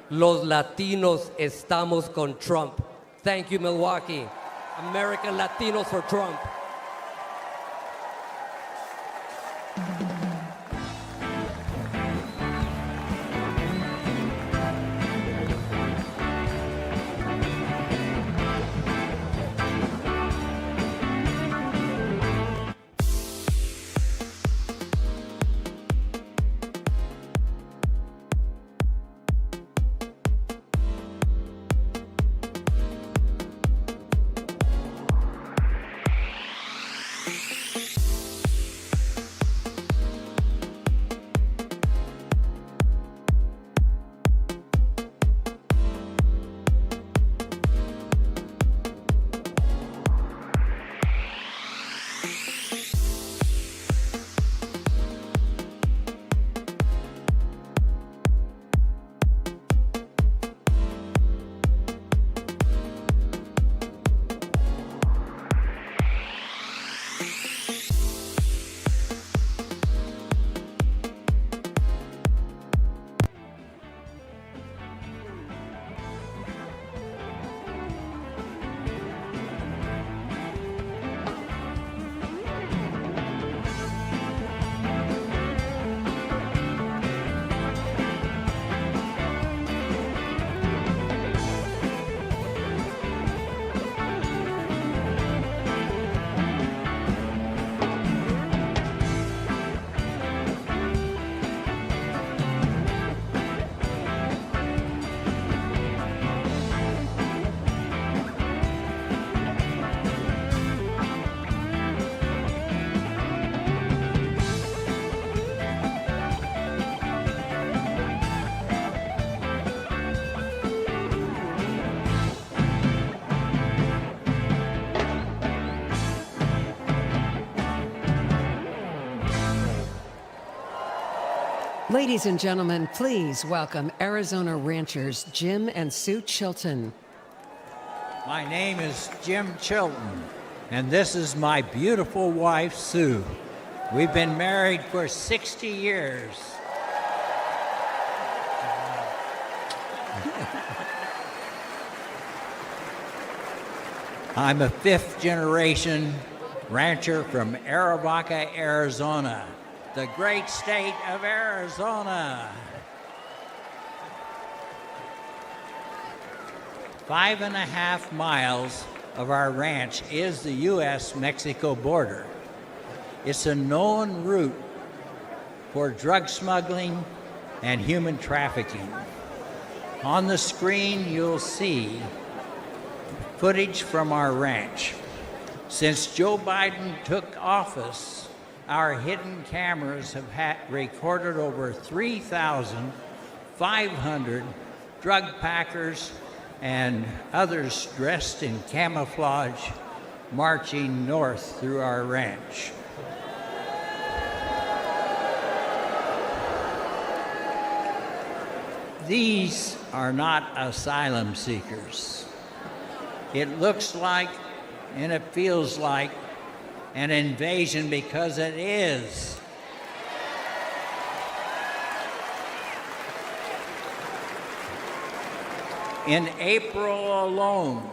Speaker 22: Los Latinos estamos con Trump. Thank you, Milwaukee. American Latinos for Trump.
Speaker 2: Ladies and gentlemen, please welcome Arizona ranchers Jim and Sue Chilton.
Speaker 3: My name is Jim Chilton, and this is my beautiful wife, Sue. We've been married for 60 years. I'm a fifth-generation rancher from Arivaca, Arizona, the great state of Arizona. 5.5 miles of our ranch is the U.S.-Mexico border. It's a known route for drug smuggling and human trafficking. On the screen, you'll see footage from our ranch. Since Joe Biden took office, our hidden cameras have recorded over 3,500 drug packers and others dressed in camouflage marching north through our ranch. These are not asylum seekers. It looks like and it feels like an invasion because it is. In April alone,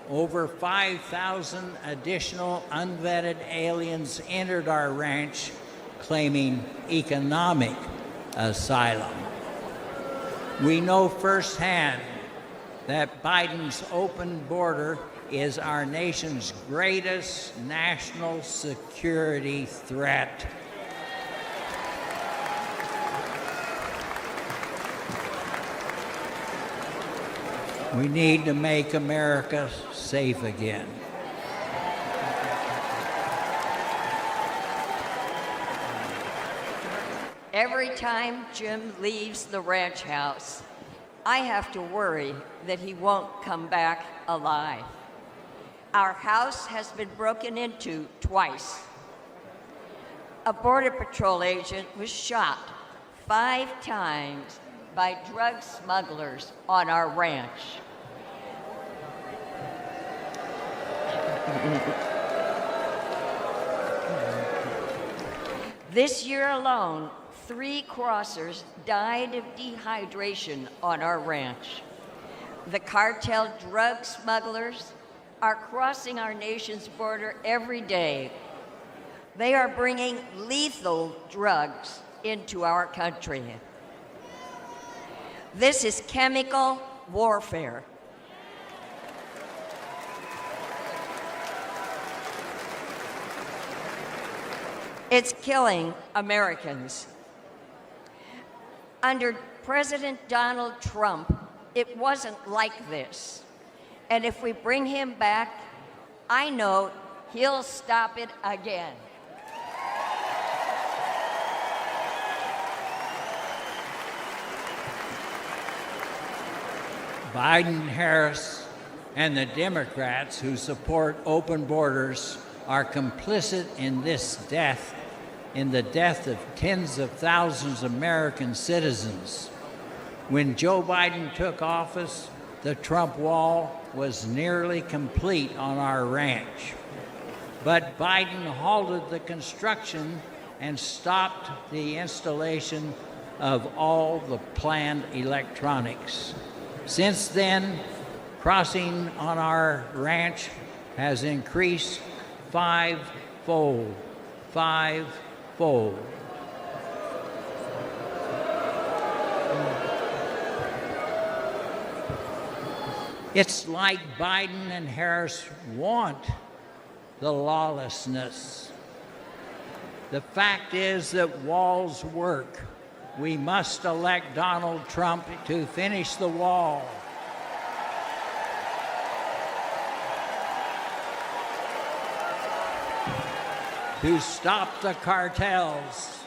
Speaker 3: over 5,000 additional unvetted aliens entered our ranch claiming economic asylum. We know firsthand that Biden's open border is our nation's greatest national security threat. We need to make America safe again.
Speaker 7: Every time Jim leaves the ranch house, I have to worry that he won't come back alive. Our house has been broken into twice. A Border Patrol agent was shot 5 times by drug smugglers on our ranch. This year alone, 3 crossers died of dehydration on our ranch. The cartel drug smugglers are crossing our nation's border every day. They are bringing lethal drugs into our country. This is chemical warfare. It's killing Americans. Under President Donald Trump, it wasn't like this. And if we bring him back, I know he'll stop it again.
Speaker 3: Biden, Harris, and the Democrats who support open borders are complicit in this death, in the death of tens of thousands of American citizens. When Joe Biden took office, the Trump wall was nearly complete on our ranch. But Biden halted the construction and stopped the installation of all the planned electronics. Since then, crossing on our ranch has increased 5-fold. 5-fold. It's like Biden and Harris want the lawlessness. The fact is that walls work. We must elect Donald Trump to finish the wall. To stop the cartels.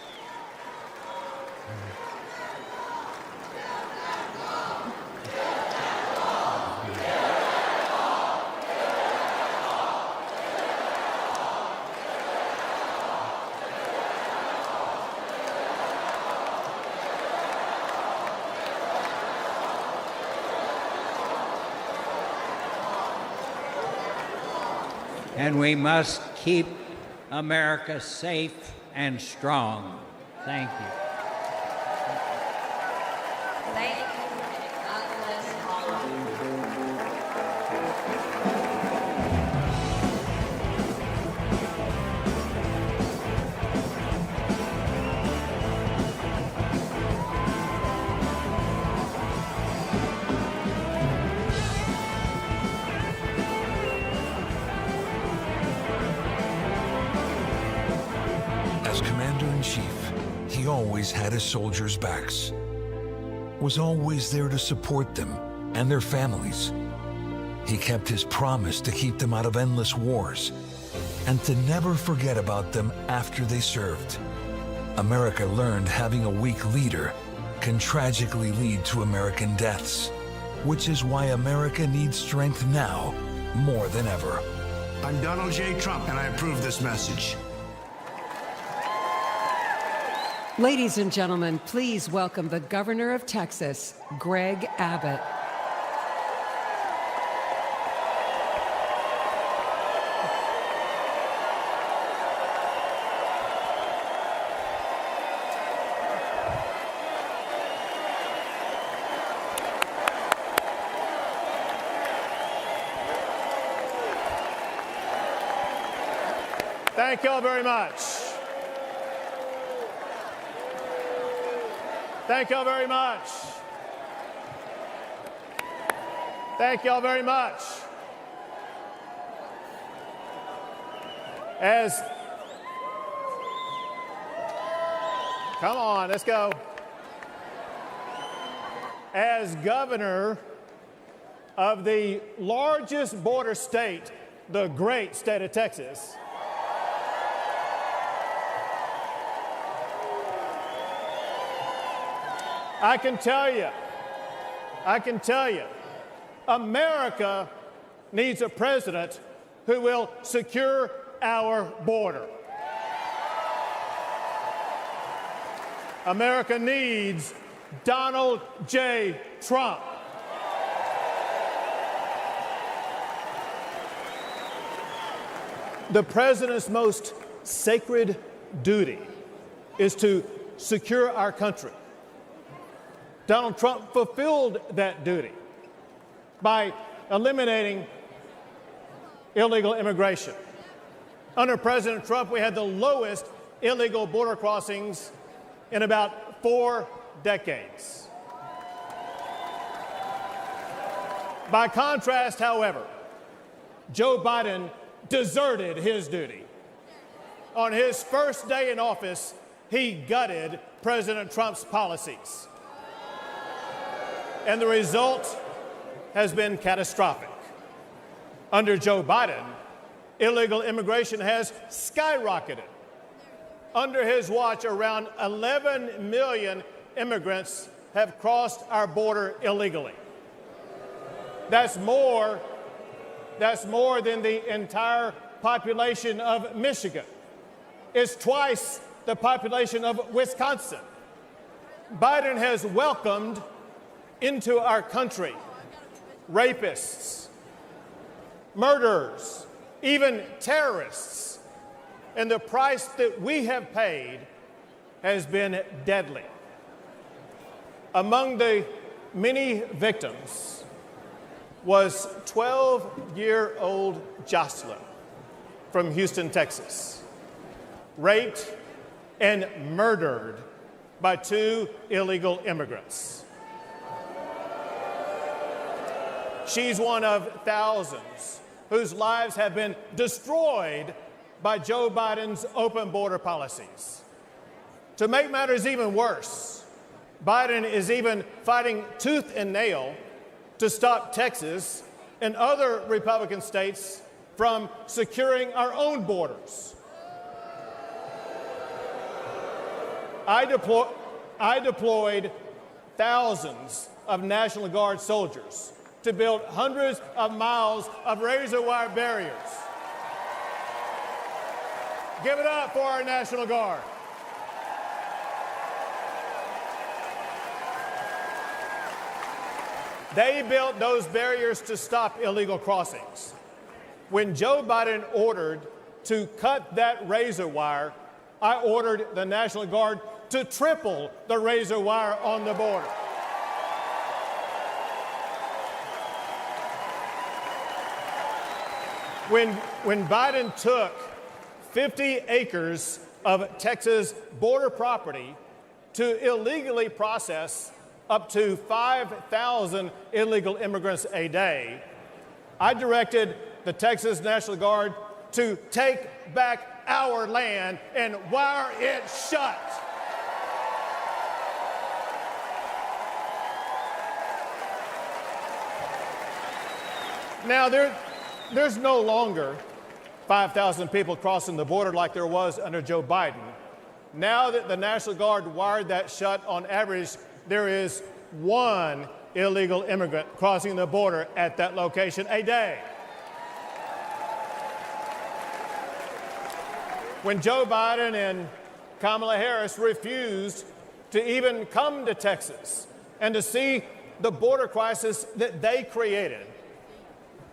Speaker 3: and we must keep America safe and strong. Thank you.
Speaker 7: Thank you. God bless all of you.
Speaker 1: As Commander-in-Chief, he always had his soldiers' backs, was always there to support them and their families. He kept his promise to keep them out of endless wars and to never forget about them after they served. America learned having a weak leader can tragically lead to American deaths, which is why America needs strength now more than ever.
Speaker 8: I'm Donald J. Trump, and I approve this message.
Speaker 2: Ladies and gentlemen, please welcome the Governor of Texas, Greg Abbott.
Speaker 18: Thank you all very much. Thank you all very much. Thank you all very much. Come on, let's go. As governor of the largest border state, the great state of Texas, I can tell you, America needs a president who will secure our border. America needs Donald J. Trump. The president's most sacred duty is to secure our country. Donald Trump fulfilled that duty by eliminating illegal immigration. Under President Trump, we had the lowest illegal border crossings in about 4 decades. By contrast, however, Joe Biden deserted his duty. On his first day in office, he gutted President Trump's policies. And the result has been catastrophic. Under Joe Biden, illegal immigration has skyrocketed. Under his watch, around 11 million immigrants have crossed our border illegally. That's more than the entire population of Michigan. It's twice the population of Wisconsin. Biden has welcomed into our country rapists, murderers, even terrorists, and the price that we have paid has been deadly. Among the many victims was 12-year-old Jocelyn from Houston, Texas, raped and murdered by 2 illegal immigrants. She's one of thousands whose lives have been destroyed by Joe Biden's open border policies. To make matters even worse, Biden is even fighting tooth and nail to stop Texas and other Republican states from securing our own borders. I deployed thousands of National Guard soldiers to build hundreds of miles of razor wire barriers. Give it up for our National Guard. They built those barriers to stop illegal crossings. When Joe Biden ordered to cut that razor wire, I ordered the National Guard to triple the razor wire on the border. When Biden took 50 acres of Texas border property to illegally process up to 5,000 illegal immigrants a day, I directed the Texas National Guard to take back our land and wire it shut. Now, there's no longer 5,000 people crossing the border like there was under Joe Biden. Now that the National Guard wired that shut, on average, there is one illegal immigrant crossing the border at that location a day. When Joe Biden and Kamala Harris refused to even come to Texas and to see the border crisis that they created,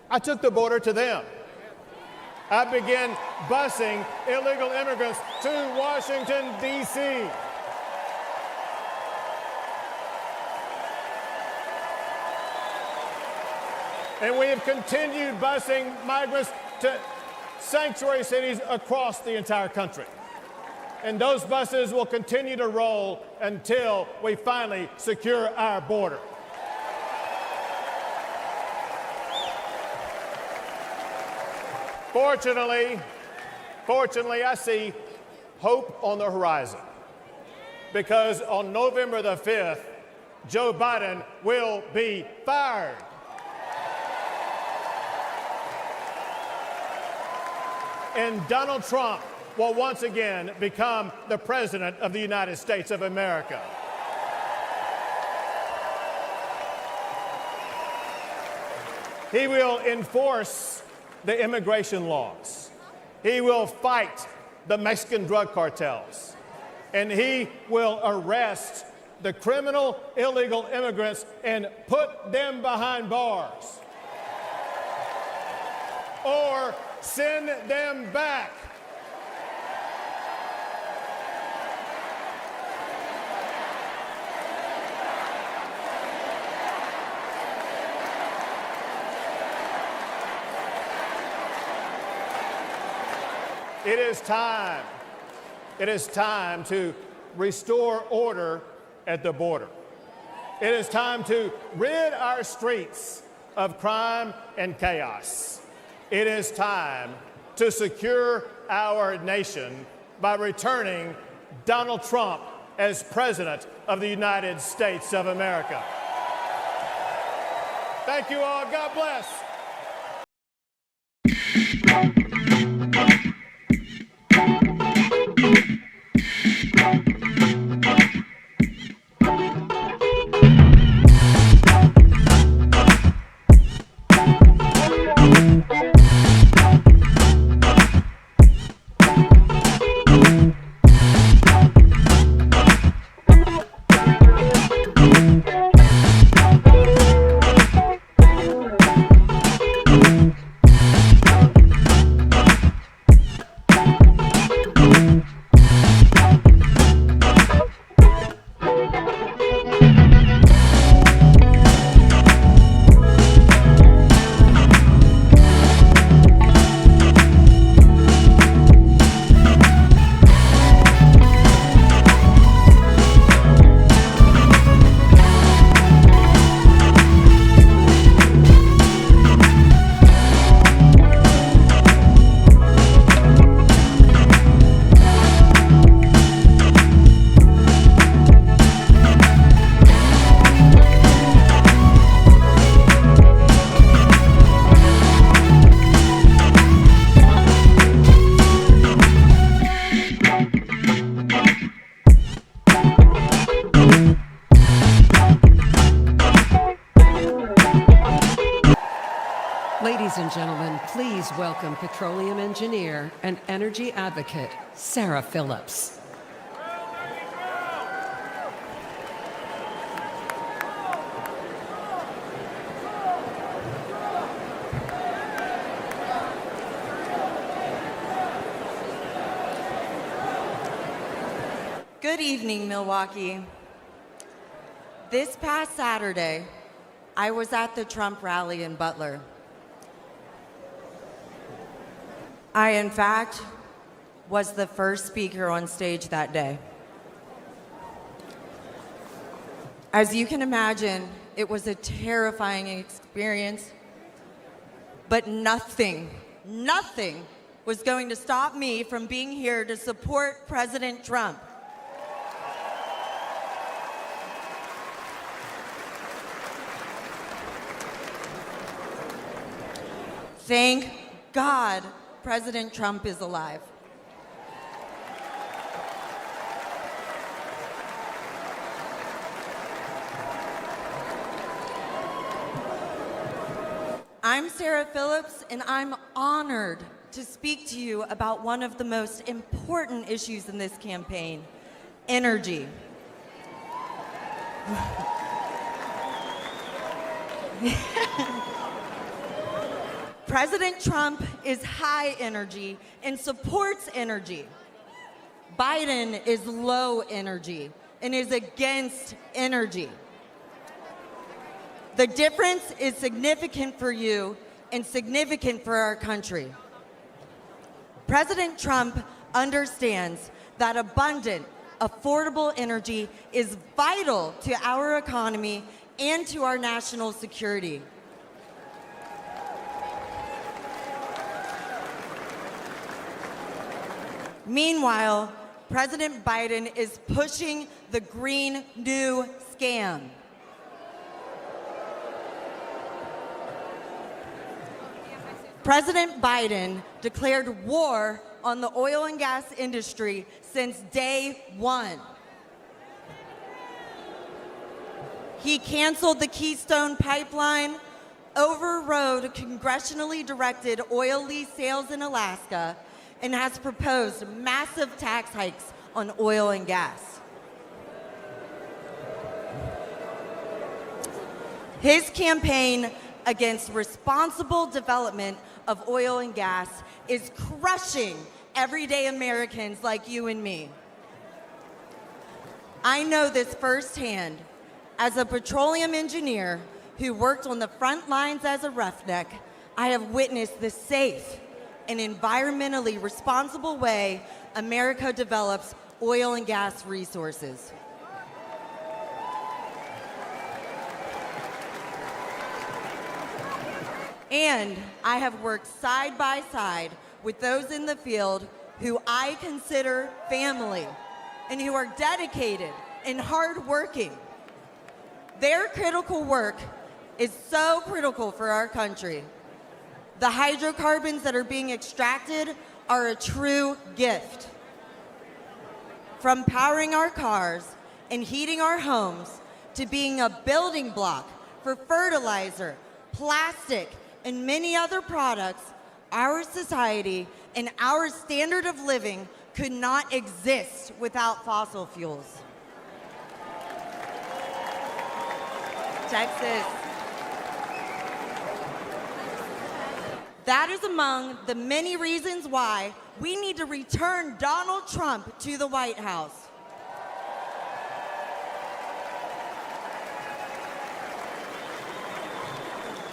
Speaker 18: I took the border to them. I began busing illegal immigrants to Washington, D.C. And we have continued busing migrants to sanctuary cities across the entire country. And those buses will continue to roll until we finally secure our border. Fortunately, I see hope on the horizon, because on November the 5th, Joe Biden will be fired. And Donald Trump will once again become the President of the United States of America. He will enforce the immigration laws. He will fight the Mexican drug cartels. And he will arrest the criminal illegal immigrants and put them behind bars. Or send them back. It is time to restore order at the border. It is time to rid our streets of crime and chaos. It is time to secure our nation by returning Donald Trump as President of the United States of America. Thank you all. God bless.
Speaker 2: Ladies and gentlemen, please welcome petroleum engineer and energy advocate, Sarah Phillips.
Speaker 9: Good evening, Milwaukee. This past Saturday, I was at the Trump rally in Butler. I, in fact, was the first speaker on stage that day. As you can imagine, it was a terrifying experience, but nothing was going to stop me from being here to support President Trump. Thank God President Trump is alive. I'm Sarah Phillips, and I'm honored to speak to you about one of the most important issues in this campaign, energy. President Trump is high energy and supports energy. Biden is low energy and is against energy. The difference is significant for you and significant for our country. President Trump understands that abundant, affordable energy is vital to our economy and to our national security. Meanwhile, President Biden is pushing the Green New scam. President Biden declared war on the oil and gas industry since day one. He canceled the Keystone Pipeline, overrode congressionally directed oil lease sales in Alaska, and has proposed massive tax hikes on oil and gas. His campaign against responsible development of oil and gas is crushing everyday Americans like you and me. I know this firsthand. As a petroleum engineer who worked on the front lines as a roughneck, I have witnessed the safe and environmentally responsible way America develops oil and gas resources. And I have worked side by side with those in the field who I consider family and who are dedicated and hardworking. Their critical work is so critical for our country. The hydrocarbons that are being extracted are a true gift. From powering our cars and heating our homes to being a building block for fertilizer, plastic, and many other products, our society and our standard of living could not exist without fossil fuels. Texas. That is among the many reasons why we need to return Donald Trump to the White House.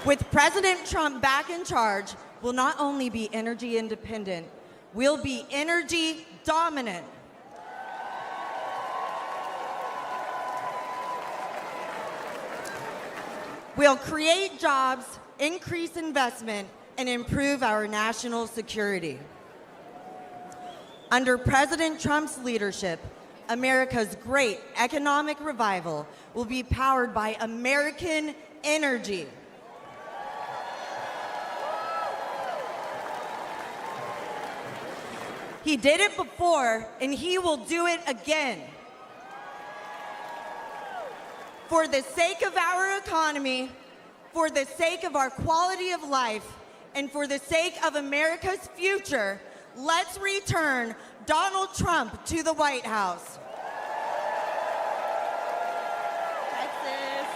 Speaker 9: With President Trump back in charge, we'll not only be energy independent, we'll be energy dominant. We'll create jobs, increase investment, and improve our national security. Under President Trump's leadership, America's great economic revival will be powered by American energy. He did it before, and he will do it again. For the sake of our economy, for the sake of our quality of life, and for the sake of America's future, let's return Donald Trump to the White House. Texas.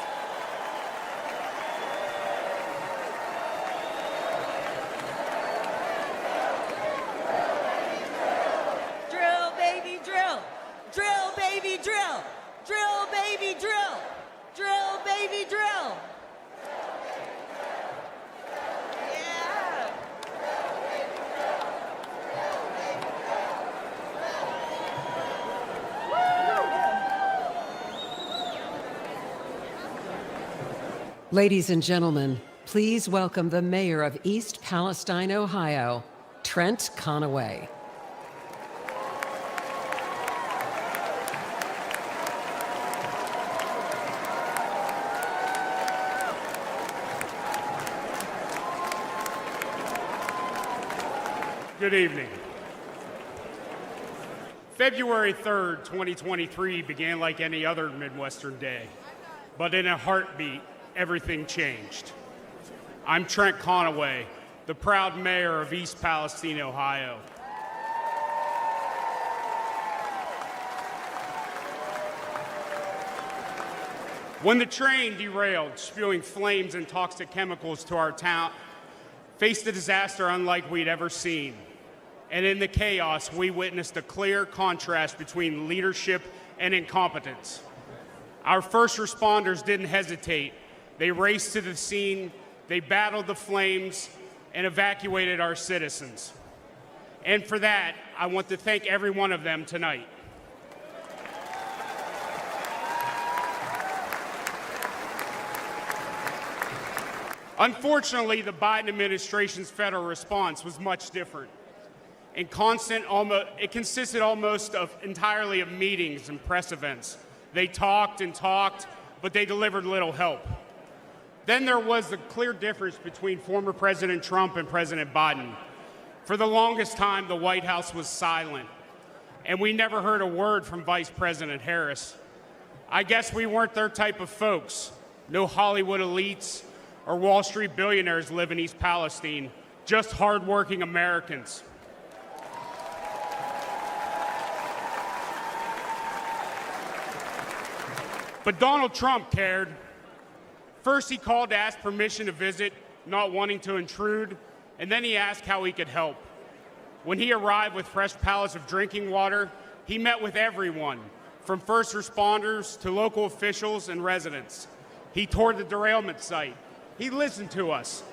Speaker 9: Drill, baby, drill. Drill, baby. baby, drill. Drill, baby, drill. Drill, baby, drill. Yeah.
Speaker 2: Ladies and gentlemen, please welcome the mayor of East Palestine, Ohio, Trent Conaway.
Speaker 10: Good evening. February 3rd, 2023 began like any other Midwestern day, but in a heartbeat, everything changed. I'm Trent Conaway, the proud mayor of East Palestine, Ohio. When the train derailed, spewing flames and toxic chemicals to our town, faced a disaster unlike we'd ever seen. And in the chaos, we witnessed a clear contrast between leadership and incompetence. Our first responders didn't hesitate. They raced to the scene, they battled the flames, and evacuated our citizens. And for that, I want to thank every one of them tonight. Unfortunately, the Biden administration's federal response was much different. It consisted almost entirely of meetings and press events. They talked and talked, but they delivered little help. Then there was the clear difference between former President Trump and President Biden. For the longest time, the White House was silent, and we never heard a word from Vice President Harris. I guess we weren't their type of folks. No Hollywood elites or Wall Street billionaires live in East Palestine, just hardworking Americans. But Donald Trump cared. First, he called to ask permission to visit, not wanting to intrude, and then he asked how he could help. When he arrived with fresh pallets of drinking water, he met with everyone, from first responders to local officials and residents. He toured the derailment site. He listened to us,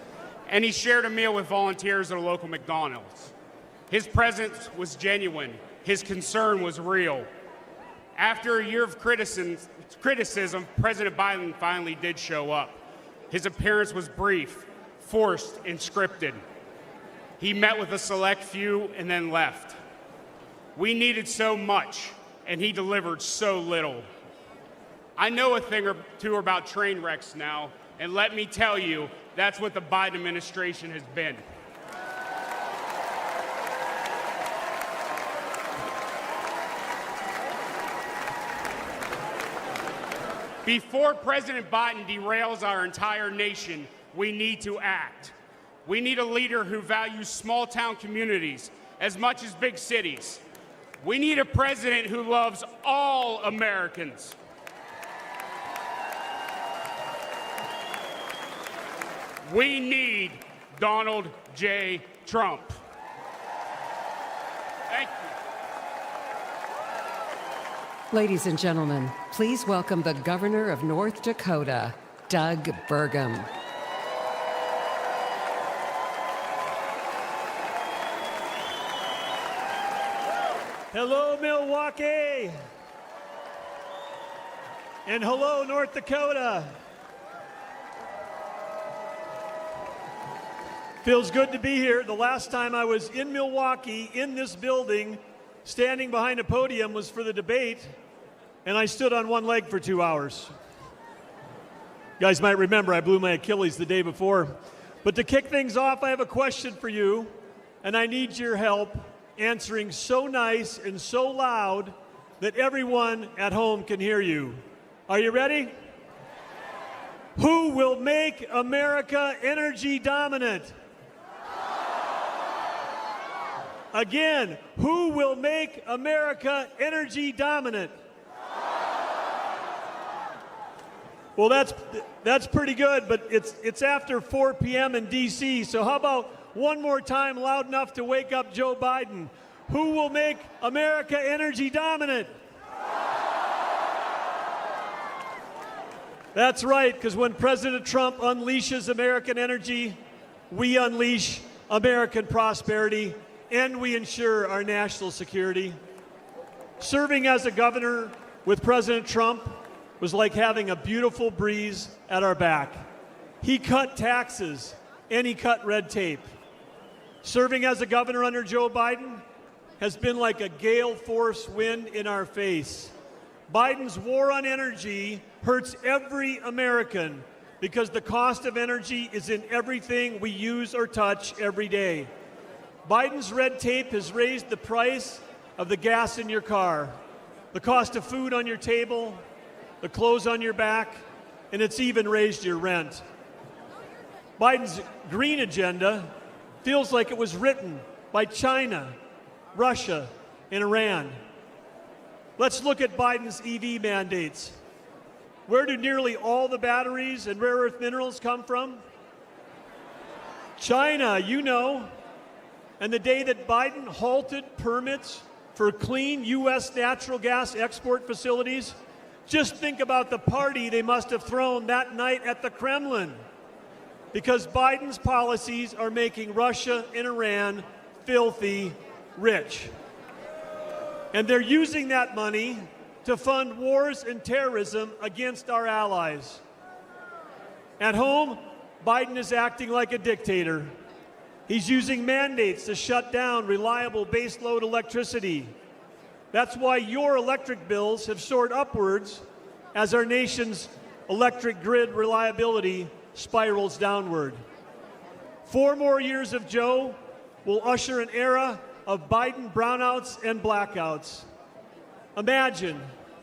Speaker 10: and he shared a meal with volunteers at a local McDonald's. His presence was genuine. His concern was real. After a year of criticism, President Biden finally did show up. His appearance was brief, forced, and scripted. He met with a select few and then left. We needed so much, and he delivered so little. I know a thing or two about train wrecks now, and let me tell you, that's what the Biden administration has been. Before President Biden derails our entire nation, we need to act. We need a leader who values small-town communities as much as big cities. We need a president who loves all Americans. We need Donald J. Trump. Thank you.
Speaker 2: Ladies and gentlemen, please welcome the governor of North Dakota, Doug Burgum.
Speaker 12: Hello, Milwaukee. And hello, North Dakota. Feels good to be here. The last time I was in Milwaukee, in this building, standing behind a podium was for the debate, and I stood on one leg for 2 hours. You guys might remember I blew my Achilles the day before. But to kick things off, I have a question for you, and I need your help answering so nice and so loud that everyone at home can hear you. Are you ready? Who will make America energy dominant? Again, who will make America energy dominant? Well, that's pretty good, but it's after 4 p.m. in D.C., so how about one more time loud enough to wake up Joe Biden? Who will make America energy dominant? That's right, because when President Trump unleashes American energy, we unleash American prosperity, and we ensure our national security. Serving as a governor with President Trump was like having a beautiful breeze at our back. He cut taxes and he cut red tape. Serving as a governor under Joe Biden has been like a gale force wind in our face. Biden's war on energy hurts every American because the cost of energy is in everything we use or touch every day. Biden's red tape has raised the price of the gas in your car, the cost of food on your table, the clothes on your back, and it's even raised your rent. Biden's green agenda feels like it was written by China, Russia, and Iran. Let's look at Biden's EV mandates. Where do nearly all the batteries and rare earth minerals come from? China, you know. And the day that Biden halted permits for clean U.S. natural gas export facilities, just think about the party they must have thrown that night at the Kremlin. Because Biden's policies are making Russia and Iran filthy rich. And they're using that money to fund wars and terrorism against our allies. At home, Biden is acting like a dictator. He's using mandates to shut down reliable baseload electricity. That's why your electric bills have soared upwards as our nation's electric grid reliability spirals downward. 4 more years of Joe will usher an era of Biden brownouts and blackouts. Imagine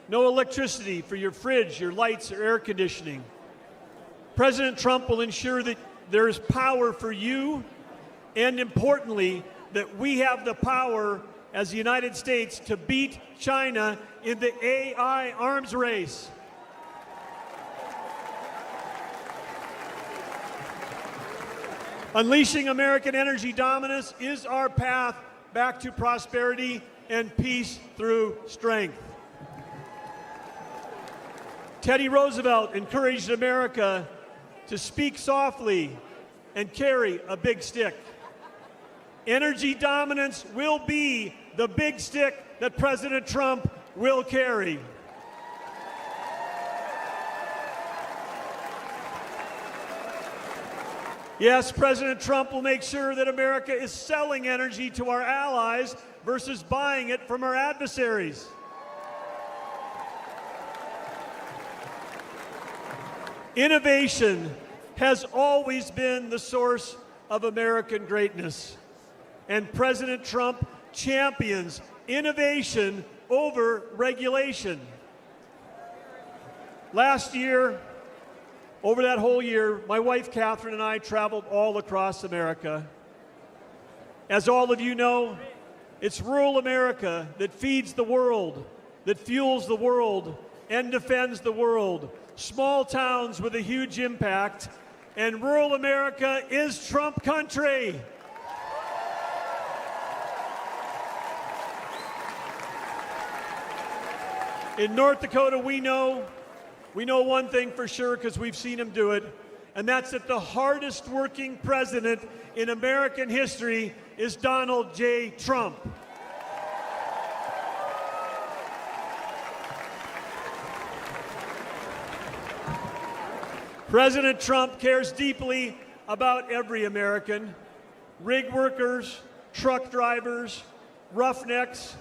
Speaker 12: no electricity for your fridge, your lights, or air conditioning. President Trump will ensure that there is power for you, and importantly, that we have the power as the United States to beat China in the AI arms race. Unleashing American energy dominance is our path back to prosperity and peace through strength. Teddy Roosevelt encouraged America to speak softly and carry a big stick. Energy dominance will be the big stick that President Trump will carry. Yes, President Trump will make sure that America is selling energy to our allies versus buying it from our adversaries. Innovation has always been the source of American greatness, and President Trump champions innovation over regulation. Last year, over that whole year, my wife Catherine and I traveled all across America. As all of you know, it's rural America that feeds the world, that fuels the world, and defends the world. Small towns with a huge impact, and rural America is Trump country. In North Dakota, we know one thing for sure because we've seen him do it, and that's that the hardest working president in American history is Donald J. Trump. President Trump cares deeply about every American, rig workers, truck drivers, roughnecks,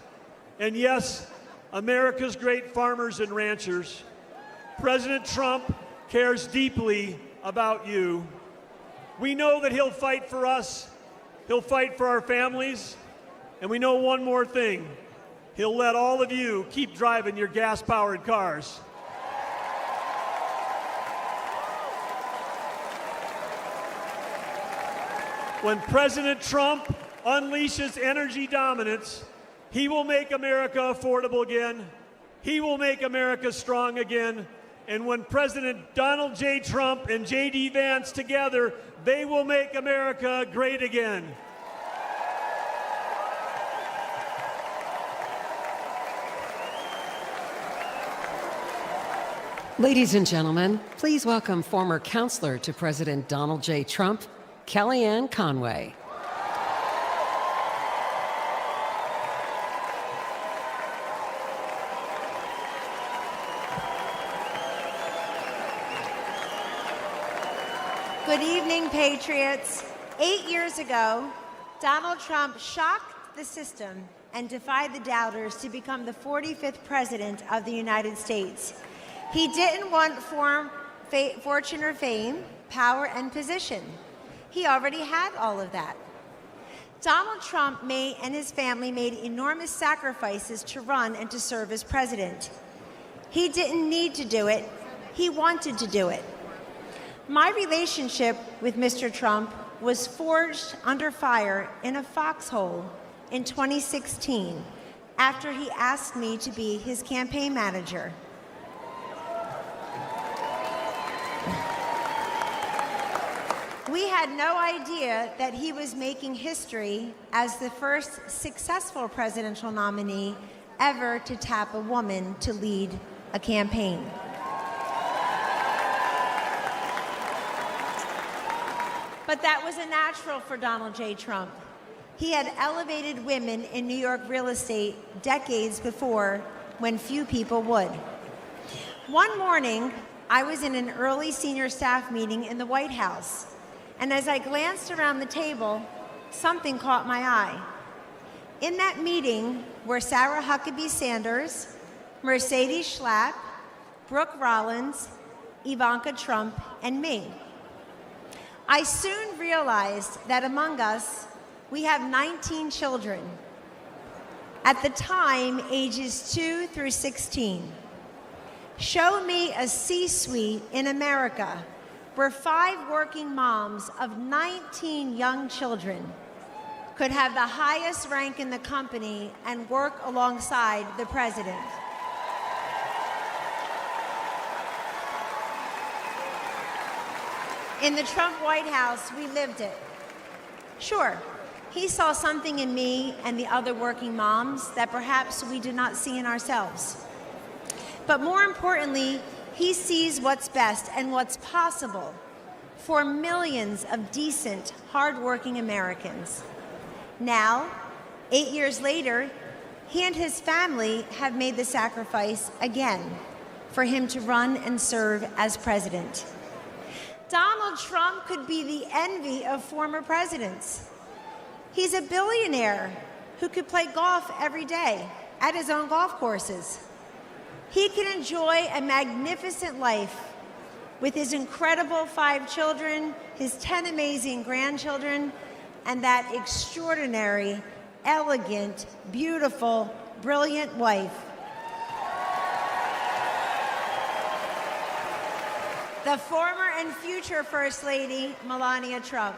Speaker 12: and yes, America's great farmers and ranchers. President Trump cares deeply about you. We know that he'll fight for us, he'll fight for our families, and we know one more thing. He'll let all of you keep driving your gas-powered cars. When President Trump unleashes energy dominance, he will make America affordable again. He will make America strong again. And when President Donald J. Trump and J.D. Vance together, they will make America great again.
Speaker 2: Ladies and gentlemen, please welcome former counselor to President Donald J. Trump, Kellyanne Conway.
Speaker 11: Good evening, Patriots. 8 years ago, Donald Trump shocked the system and defied the doubters to become the 45th president of the United States. He didn't want fortune or fame, power and position. He already had all of that. Donald Trump and his family made enormous sacrifices to run and to serve as president. He didn't need to do it. He wanted to do it. My relationship with Mr. Trump was forged under fire in a foxhole in 2016 after he asked me to be his campaign manager. We had no idea that he was making history as the first successful presidential nominee ever to tap a woman to lead a campaign. But that was a natural for Donald J. Trump. He had elevated women in New York real estate decades before when few people would. One morning, I was in an early senior staff meeting in the White House, and as I glanced around the table, something caught my eye. In that meeting were Sarah Huckabee Sanders, Mercedes Schlapp, Brooke Rollins, Ivanka Trump, and me. I soon realized that among us, we have 19 children. At the time, ages 2 through 16. Show me a C-suite in America where 5 working moms of 19 young children could have the highest rank in the company and work alongside the president. In the Trump White House, we lived it. Sure, he saw something in me and the other working moms that perhaps we did not see in ourselves. But more importantly, he sees what's best and what's possible for millions of decent, hardworking Americans. Now, 8 years later, he and his family have made the sacrifice again for him to run and serve as president. Donald Trump could be the envy of former presidents. He's a billionaire who could play golf every day at his own golf courses. He can enjoy a magnificent life with his incredible 5 children, his 10 amazing grandchildren, and that extraordinary, elegant, beautiful, brilliant wife. The former and future First Lady, Melania Trump.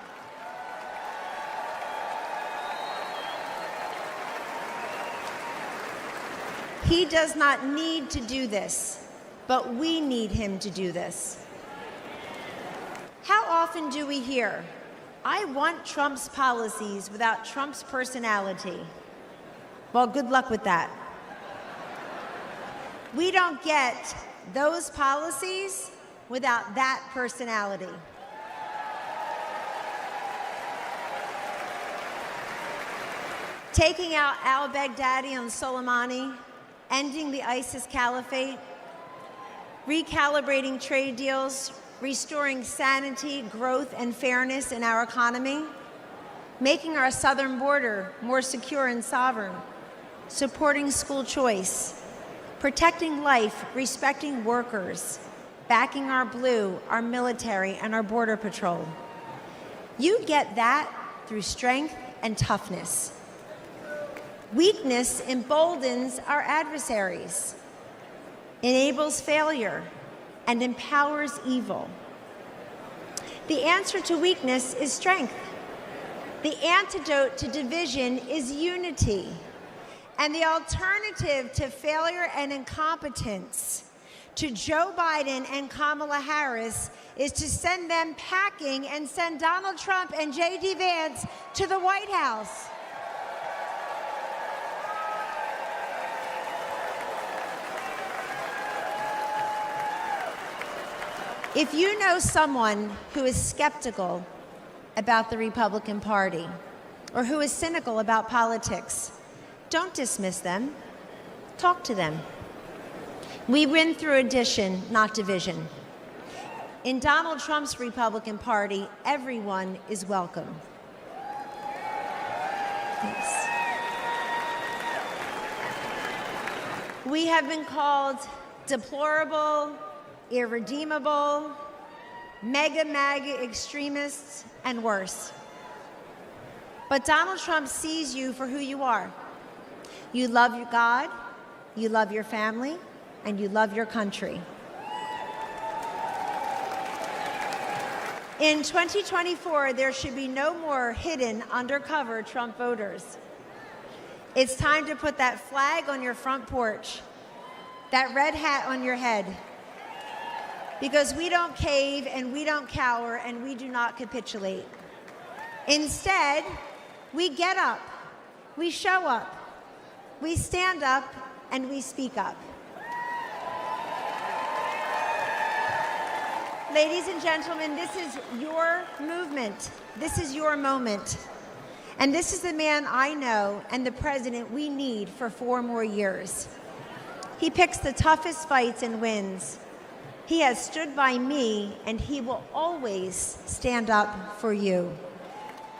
Speaker 11: He does not need to do this, but we need him to do this. How often do we hear, "I want Trump's policies without Trump's personality"? Well, good luck with that. We don't get those policies without that personality. Taking out al-Baghdadi and Soleimani, ending the ISIS caliphate, recalibrating trade deals, restoring sanity, growth, and fairness in our economy, making our southern border more secure and sovereign, supporting school choice, protecting life, respecting workers, backing our blue, our military, and our border patrol. You get that through strength and toughness. Weakness emboldens our adversaries, enables failure, and empowers evil. The answer to weakness is strength. The antidote to division is unity. And the alternative to failure and incompetence, to Joe Biden and Kamala Harris, is to send them packing and send Donald Trump and J.D. Vance to the White House. If you know someone who is skeptical about the Republican Party or who is cynical about politics, don't dismiss them. Talk to them. We win through addition, not division. In Donald Trump's Republican Party, everyone is welcome. Yes. We have been called deplorable, irredeemable, MAGA extremists, and worse. But Donald Trump sees you for who you are. You love your God, you love your family, and you love your country. In 2024, there should be no more hidden, undercover Trump voters. It's time to put that flag on your front porch, that red hat on your head, because we don't cave and we don't cower and we do not capitulate. Instead, we get up, we show up, we stand up, and we speak up. Ladies and gentlemen, this is your movement. This is your moment. And this is the man I know and the president we need for 4 more years. He picks the toughest fights and wins. He has stood by me, and he will always stand up for you.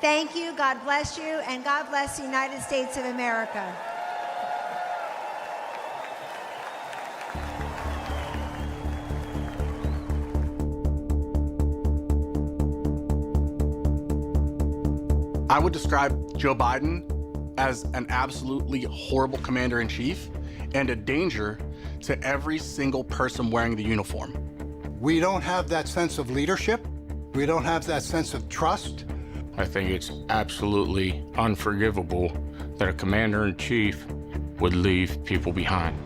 Speaker 11: Thank you, God bless you, and God bless the United States of America.
Speaker 14: I would describe Joe Biden as an absolutely horrible commander-in-chief and a danger to every single person wearing the uniform.
Speaker 8: We don't have that sense of leadership. We don't have that sense of trust.
Speaker 15: I think it's absolutely unforgivable that a commander-in-chief would leave people behind.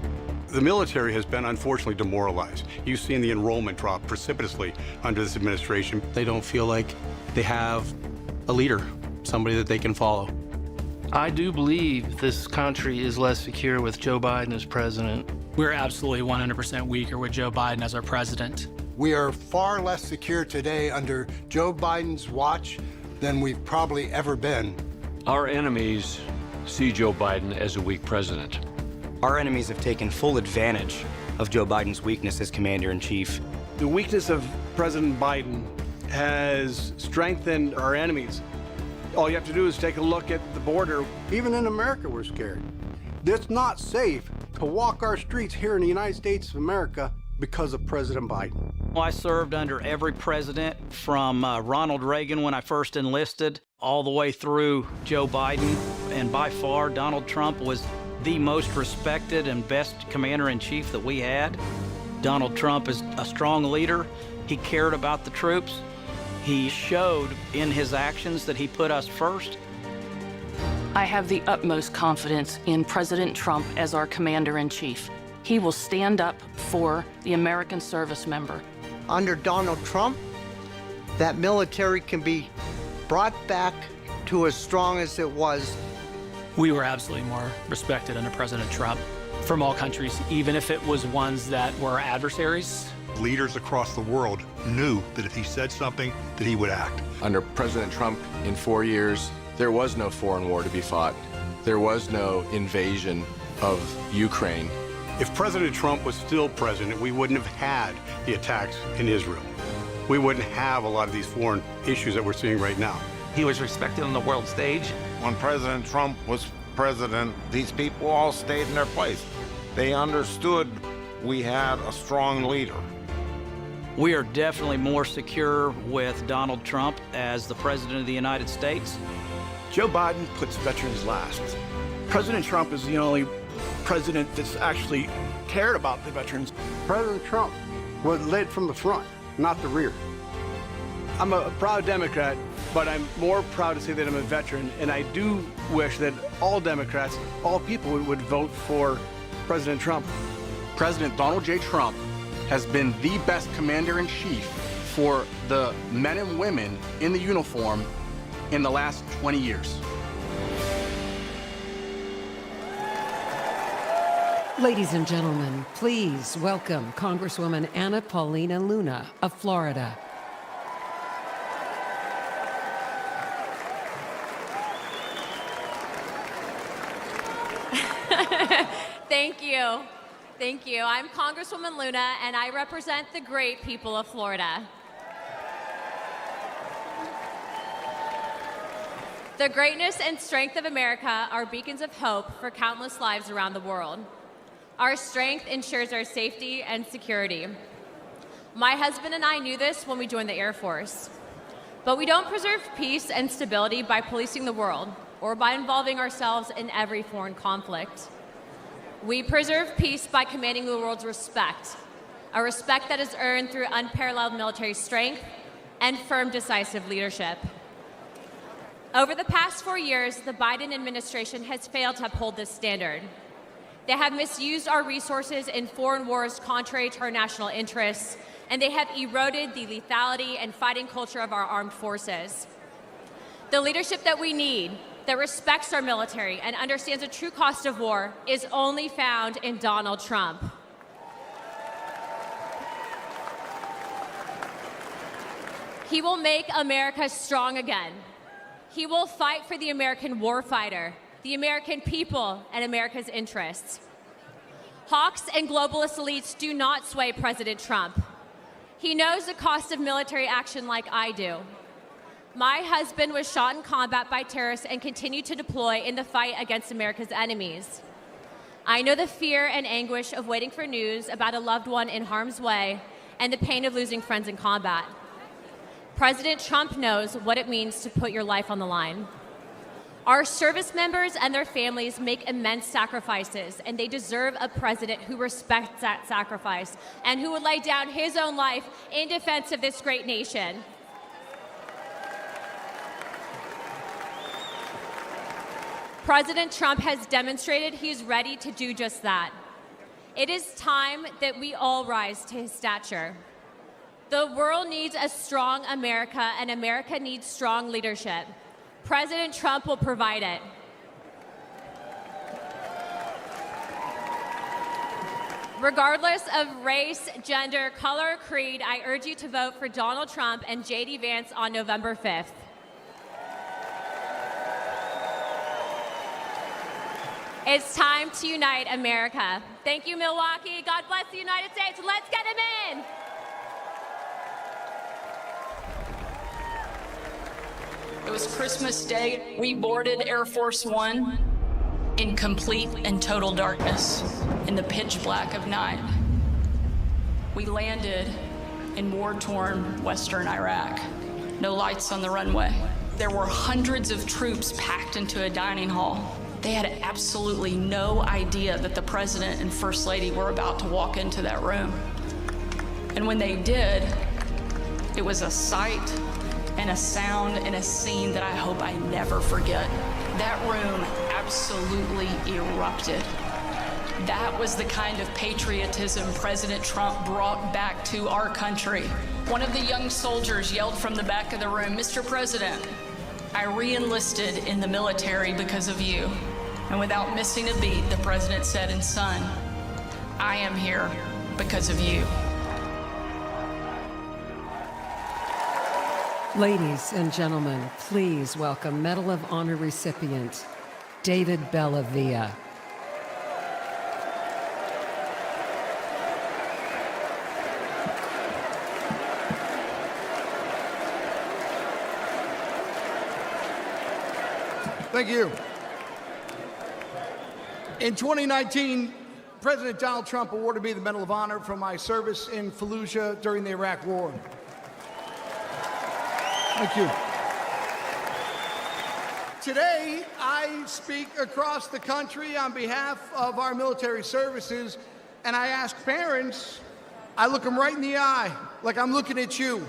Speaker 23: The military has been unfortunately demoralized. You've seen the enrollment drop precipitously under this administration.
Speaker 24: They don't feel like they have a leader, somebody that they can follow.
Speaker 25: I do believe this country is less secure with Joe Biden as president.
Speaker 26: We're absolutely 100% weaker with Joe Biden as our president.
Speaker 8: We are far less secure today under Joe Biden's watch than we've probably ever been.
Speaker 27: Our enemies see Joe Biden as a weak president.
Speaker 28: Our enemies have taken full advantage of Joe Biden's weakness as commander-in-chief.
Speaker 23: The weakness of President Biden has strengthened our enemies. All you have to do is take a look at the border.
Speaker 8: Even in America, we're scared. It's not safe to walk our streets here in the United States of America because of President Biden.
Speaker 29: Well, I served under every president from Ronald Reagan when I first enlisted, all the way through Joe Biden. And by far, Donald Trump was the most respected and best commander-in-chief that we had. Donald Trump is a strong leader. He cared about the troops. He showed in his actions that he put us first.
Speaker 30: I have the utmost confidence in President Trump as our commander-in-chief. He will stand up for the American service member.
Speaker 31: Under Donald Trump, that military can be brought back to as strong as it was.
Speaker 26: We were absolutely more respected under President Trump from all countries, even if it was ones that were adversaries.
Speaker 32: Leaders across the world knew that if he said something, that he would act.
Speaker 33: Under President Trump, in 4 years, there was no foreign war to be fought. There was no invasion of Ukraine.
Speaker 23: If President Trump was still president, we wouldn't have had the attacks in Israel. We wouldn't have a lot of these foreign issues that we're seeing right now.
Speaker 34: He was respected on the world stage.
Speaker 35: When President Trump was president, these people all stayed in their place. They understood we had a strong leader.
Speaker 29: We are definitely more secure with Donald Trump as the President of the United States.
Speaker 23: Joe Biden puts veterans last. President Trump is the only president that's actually cared about the veterans.
Speaker 8: President Trump was led from the front, not the rear.
Speaker 23: I'm a proud Democrat, but I'm more proud to say that I'm a veteran, and I do wish that all Democrats, all people would vote for President Trump.
Speaker 14: President Donald J. Trump has been the best commander-in-chief for the men and women in the uniform in the last 20 years.
Speaker 2: Ladies and gentlemen, please welcome Congresswoman Anna Paulina Luna of Florida.
Speaker 1: Thank you. Thank you. I'm Congresswoman Luna, and I represent the great people of Florida. The greatness and strength of America are beacons of hope for countless lives around the world. Our strength ensures our safety and security. My husband and I knew this when we joined the Air Force. But we don't preserve peace and stability by policing the world or by involving ourselves in every foreign conflict. We preserve peace by commanding the world's respect, a respect that is earned through unparalleled military strength and firm, decisive leadership. Over the past 4 years, the Biden administration has failed to uphold this standard. They have misused our resources in foreign wars contrary to our national interests, and they have eroded the lethality and fighting culture of our armed forces. The leadership that we need, that respects our military and understands the true cost of war, is only found in Donald Trump. He will make America strong again. He will fight for the American warfighter, the American people, and America's interests. Hawks and globalist elites do not sway President Trump. He knows the cost of military action like I do. My husband was shot in combat by terrorists and continued to deploy in the fight against America's enemies. I know the fear and anguish of waiting for news about a loved one in harm's way and the pain of losing friends in combat. President Trump knows what it means to put your life on the line. Our service members and their families make immense sacrifices, and they deserve a president who respects that sacrifice and who would lay down his own life in defense of this great nation. President Trump has demonstrated he's ready to do just that. It is time that we all rise to his stature. The world needs a strong America, and America needs strong leadership. President Trump will provide it. Regardless of race, gender, color, or creed, I urge you to vote for Donald Trump and J.D. Vance on November 5th. It's time to unite America. Thank you, Milwaukee. God bless the United States. Let's get him in.
Speaker 30: It was Christmas Day. We boarded Air Force One in complete and total darkness, in the pitch black of night. We landed in war-torn western Iraq. No lights on the runway. There were hundreds of troops packed into a dining hall. They had absolutely no idea that the president and first lady were about to walk into that room. And when they did, it was a sight and a sound and a scene that I hope I never forget. That room absolutely erupted. That was the kind of patriotism President Trump brought back to our country. One of the young soldiers yelled from the back of the room, "Mr. President, I re-enlisted in the military because of you." And without missing a beat, the president said, "And son, I am here because of you."
Speaker 2: Ladies and gentlemen, please welcome Medal of Honor recipient David Bellavia.
Speaker 3: Thank you. In 2019, President Donald Trump awarded me the Medal of Honor for my service in Fallujah during the Iraq War. Thank you. Today, I speak across the country on behalf of our military services, and I ask parents, I look them right in the eye, like I'm looking at you,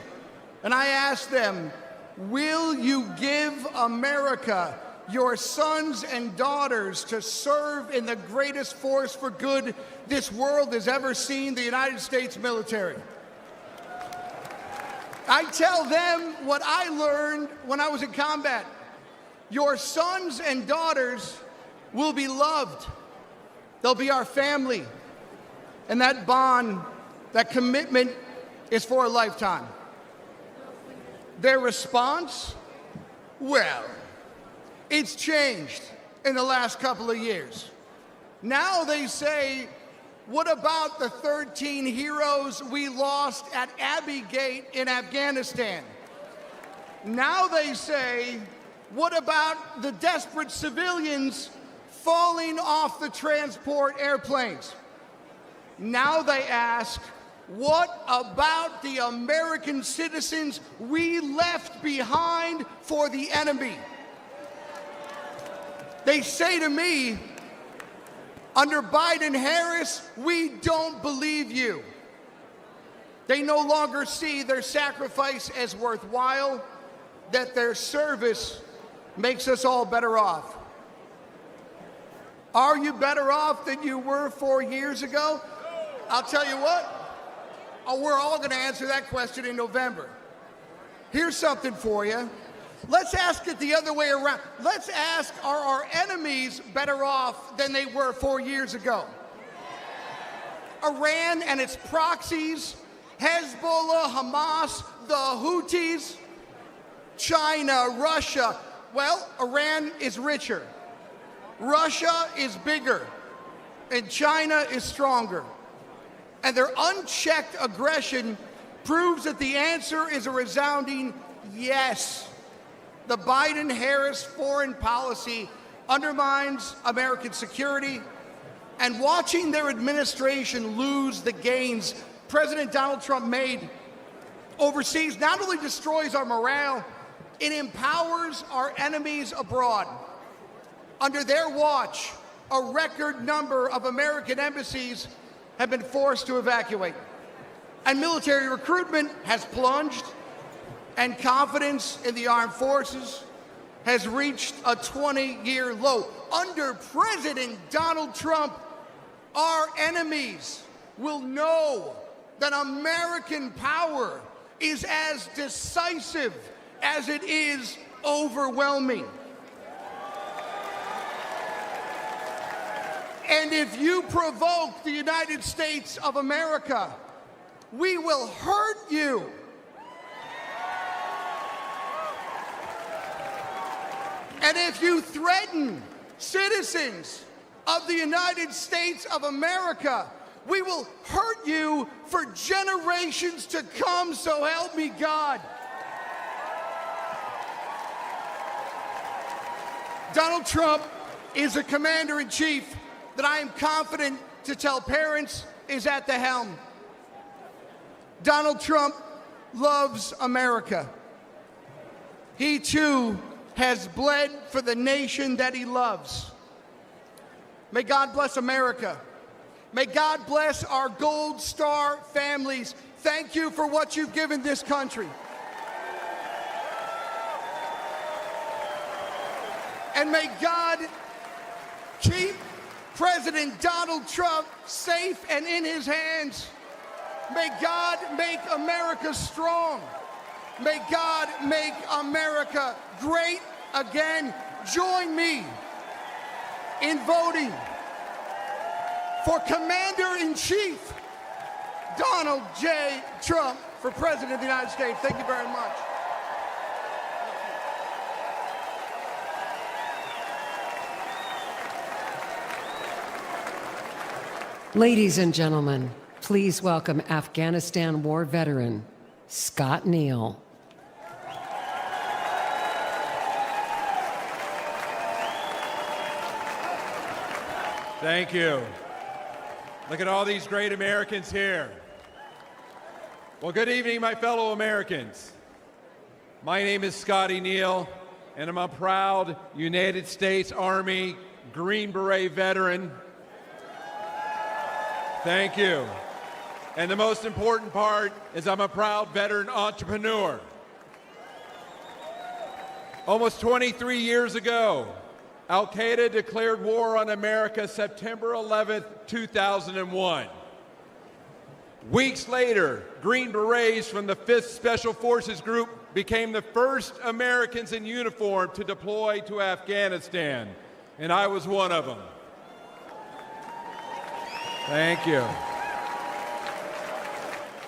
Speaker 3: and I ask them, will you give America your sons and daughters to serve in the greatest force for good this world has ever seen, the United States military? I tell them what I learned when I was in combat. Your sons and daughters will be loved. They'll be our family. And that bond, that commitment is for a lifetime. Their response? Well, it's changed in the last couple of years. Now they say, what about the 13 heroes we lost at Abbey Gate in Afghanistan? Now they say, what about the desperate civilians falling off the transport airplanes? Now they ask, what about the American citizens we left behind for the enemy? They say to me, under Biden-Harris, we don't believe you. They no longer see their sacrifice as worthwhile, that their service makes us all better off. Are you better off than you were 4 years ago? I'll tell you what, we're all going to answer that question in November. Here's something for you. Let's ask it the other way around. Let's ask, are our enemies better off than they were 4 years ago? Iran and its proxies, Hezbollah, Hamas, the Houthis, China, Russia. Well, Iran is richer, Russia is bigger, and China is stronger. And their unchecked aggression proves that the answer is a resounding yes. The Biden-Harris foreign policy undermines American security, and watching their administration lose the gains President Donald Trump made overseas not only destroys our morale, it empowers our enemies abroad. Under their watch, a record number of American embassies have been forced to evacuate, and military recruitment has plunged, and confidence in the armed forces has reached a 20-year low. Under President Donald Trump, our enemies will know that American power is as decisive as it is overwhelming. And if you provoke the United States of America, we will hurt you. And if you threaten citizens of the United States of America, we will hurt you for generations to come, so help me God. Donald Trump is a commander-in-chief that I am confident to tell parents is at the helm. Donald Trump loves America. He too has bled for the nation that he loves. May God bless America. May God bless our Gold Star families. Thank you for what you've given this country. And may God keep President Donald Trump safe and in his hands. May God make America strong. May God make America great again. Join me in voting for Commander-in-Chief Donald J. Trump for President of the United States. Thank you very much.
Speaker 2: Ladies and gentlemen, please welcome Afghanistan war veteran, Scott Neal.
Speaker 4: Thank you. Look at all these great Americans here. Well, good evening, my fellow Americans. My name is Scotty Neal, and I'm a proud United States Army Green Beret veteran. Thank you. And the most important part is I'm a proud veteran entrepreneur. Almost 23 years ago, Al-Qaeda declared war on America September 11th, 2001. Weeks later, Green Berets from the 5th Special Forces Group became the first Americans in uniform to deploy to Afghanistan, and I was one of them. Thank you.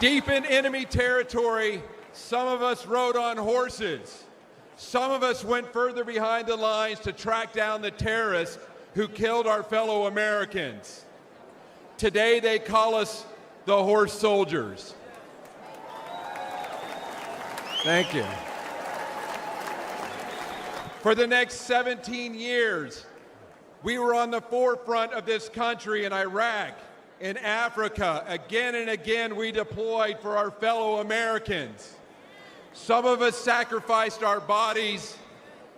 Speaker 4: Deep in enemy territory, some of us rode on horses. Some of us went further behind the lines to track down the terrorists who killed our fellow Americans. Today they call us the horse soldiers. Thank you. For the next 17 years, we were on the forefront of this country in Iraq, in Africa. Again and again, we deployed for our fellow Americans. Some of us sacrificed our bodies.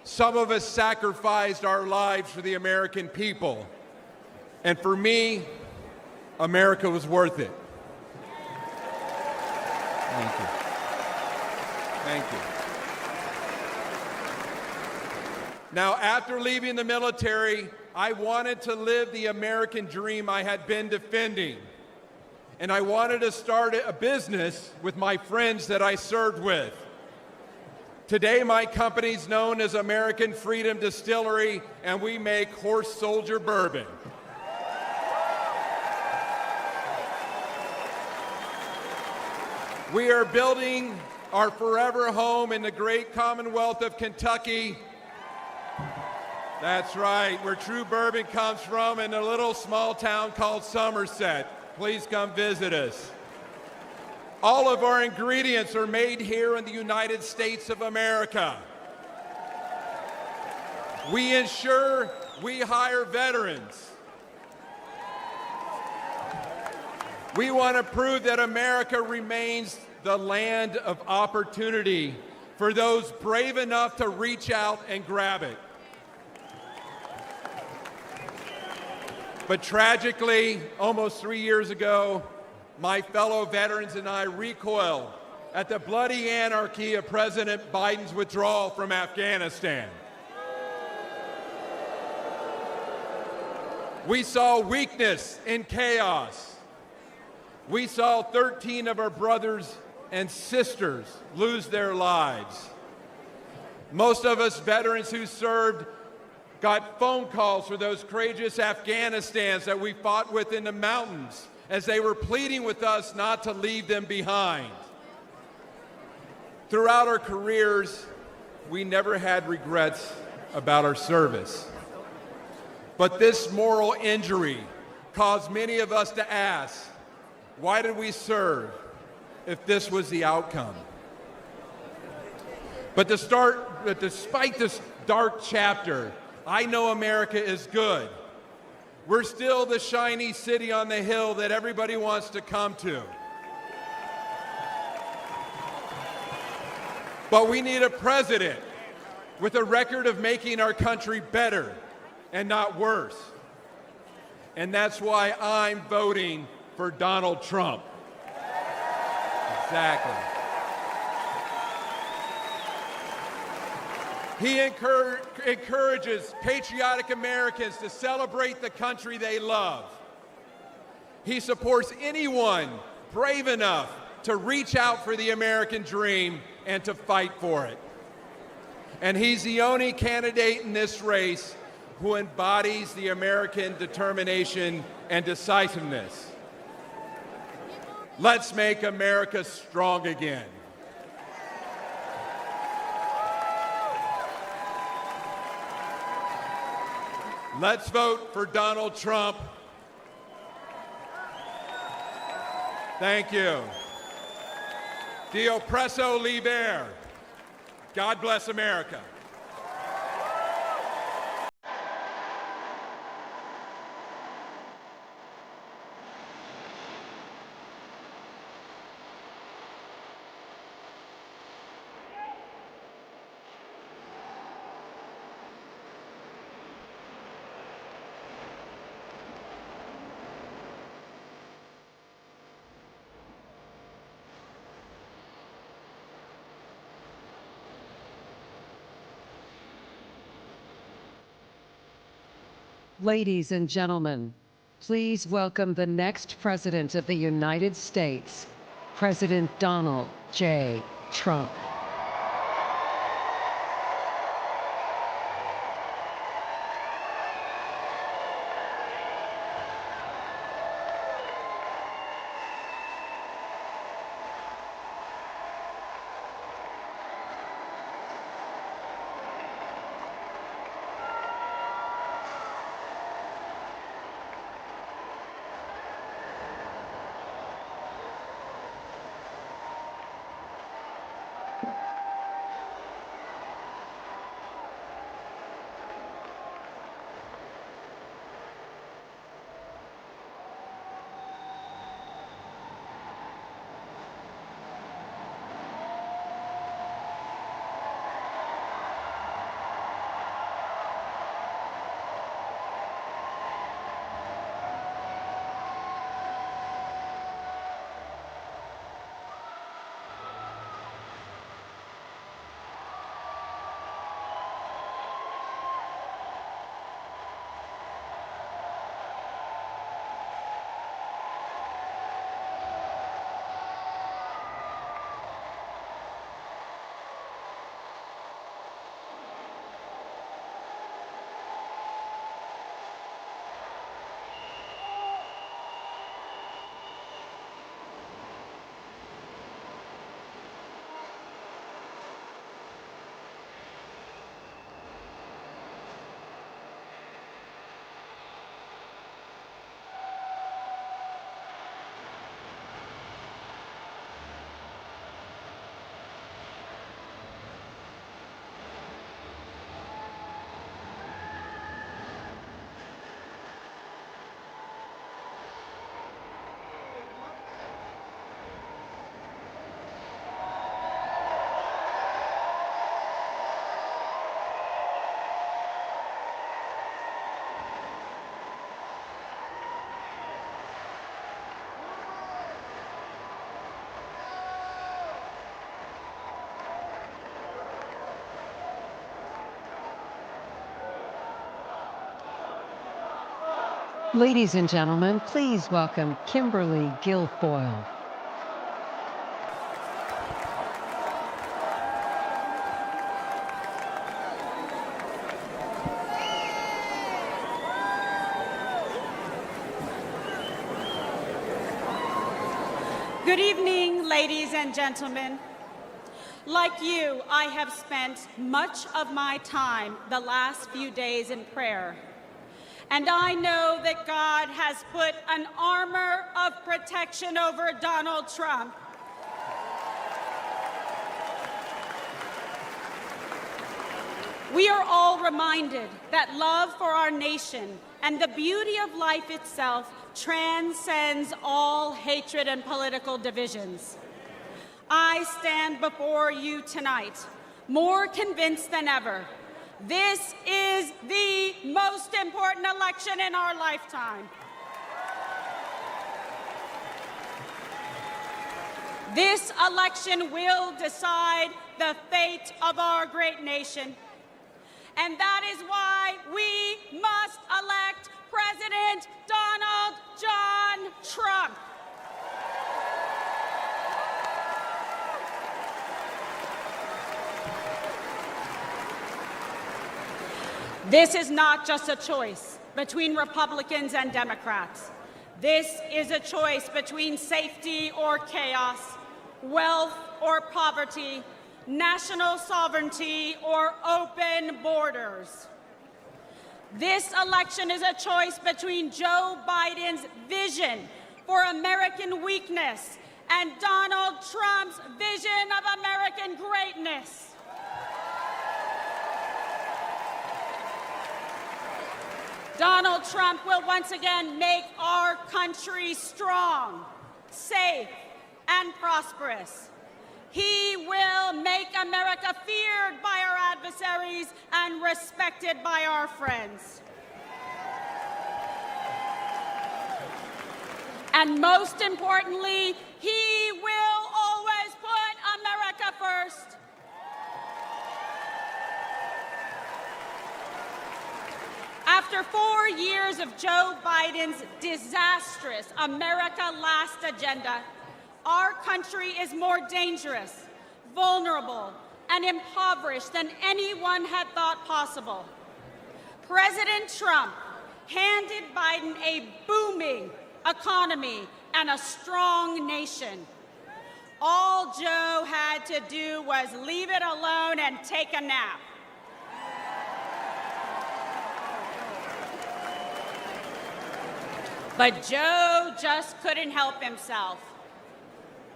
Speaker 4: Some of us sacrificed our lives for the American people. And for me, America was worth it. Thank you. Thank you. Now, after leaving the military, I wanted to live the American dream I had been defending. And I wanted to start a business with my friends that I served with. Today, my company's known as American Freedom Distillery, and we make horse soldier bourbon. We are building our forever home in the great Commonwealth of Kentucky. That's right, where true bourbon comes from, in a little small town called Somerset. Please come visit us. All of our ingredients are made here in the United States of America. We ensure we hire veterans. We want to prove that America remains the land of opportunity for those brave enough to reach out and grab it. But tragically, almost 3 years ago, my fellow veterans and I recoiled at the bloody anarchy of President Biden's withdrawal from Afghanistan. We saw weakness and chaos. We saw 13 of our brothers and sisters lose their lives. Most of us veterans who served got phone calls for those courageous Afghanistans that we fought with in the mountains as they were pleading with us not to leave them behind. Throughout our careers, we never had regrets about our service. But this moral injury caused many of us to ask, why did we serve if this was the outcome? But despite this dark chapter, I know America is good. We're still the shiny city on the hill that everybody wants to come to. But we need a president with a record of making our country better and not worse. And that's why I'm voting for Donald Trump. Exactly. He encourages patriotic Americans to celebrate the country they love. He supports anyone brave enough to reach out for the American dream and to fight for it. And he's the only candidate in this race who embodies the American determination and decisiveness. Let's make America strong again. Let's vote for Donald Trump. Thank you. Dio presso liber. God bless America.
Speaker 2: Ladies and gentlemen, please welcome the next President of the United States, President Donald J. Trump. Ladies and gentlemen, please welcome Kimberly Guilfoyle.
Speaker 5: Good evening, ladies and gentlemen. Like you, I have spent much of my time the last few days in prayer. And I know that God has put an armor of protection over Donald Trump. We are all reminded that love for our nation and the beauty of life itself transcends all hatred and political divisions. I stand before you tonight more convinced than ever. This is the most important election in our lifetime. This election will decide the fate of our great nation. And that is why we must elect President Donald John Trump. This is not just a choice between Republicans and Democrats. This is a choice between safety or chaos, wealth or poverty, national sovereignty or open borders. This election is a choice between Joe Biden's vision for American weakness and Donald Trump's vision of American greatness. Donald Trump will once again make our country strong, safe, and prosperous. He will make America feared by our adversaries and respected by our friends. And most importantly, he will always put America first. After 4 years of Joe Biden's disastrous America Last agenda, our country is more dangerous, vulnerable, and impoverished than anyone had thought possible. President Trump handed Biden a booming economy and a strong nation. All Joe had to do was leave it alone and take a nap. But Joe just couldn't help himself.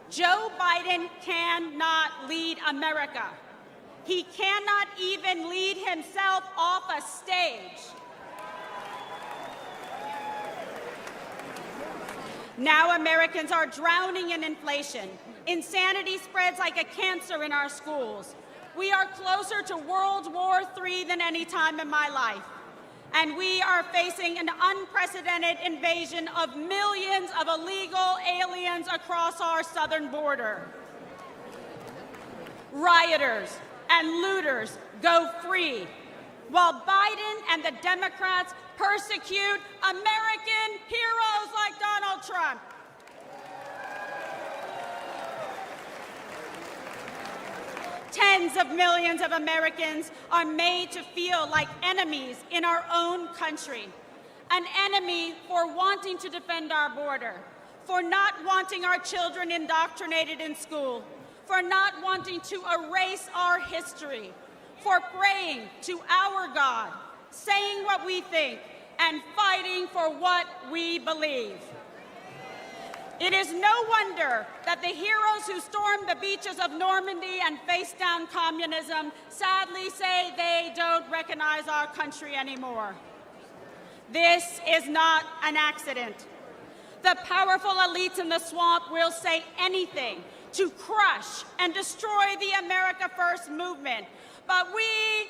Speaker 5: Joe Biden cannot lead America. He cannot even lead himself off a stage. Now Americans are drowning in inflation. Insanity spreads like a cancer in our schools. We are closer to World War III than any time in my life. And we are facing an unprecedented invasion of millions of illegal aliens across our southern border. Rioters and looters go free, while Biden and the Democrats persecute American heroes like Donald Trump. Tens of millions of Americans are made to feel like enemies in our own country. An enemy for wanting to defend our border, for not wanting our children indoctrinated in school, for not wanting to erase our history, for praying to our God, saying what we think, and fighting for what we believe. It is no wonder that the heroes who stormed the beaches of Normandy and faced down communism sadly say they don't recognize our country anymore. This is not an accident. The powerful elites in the swamp will say anything to crush and destroy the America First movement. But we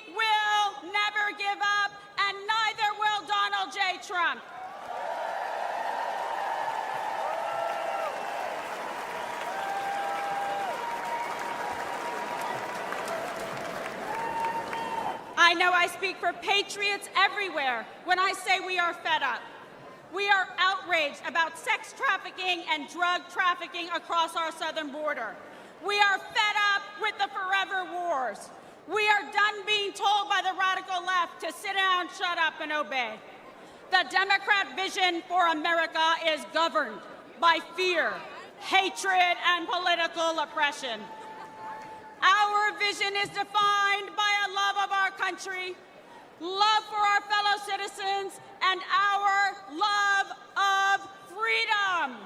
Speaker 5: will never give up, and neither will Donald J. Trump. I know I speak for patriots everywhere when I say we are fed up. we are outraged about sex trafficking and drug trafficking across our southern border. We are fed up with the forever wars. We are done being told by the radical left to sit down, shut up, and obey. The Democrat vision for America is governed by fear, hatred, and political oppression. Our vision is defined by a love of our country, love for our fellow citizens, and our love of freedom.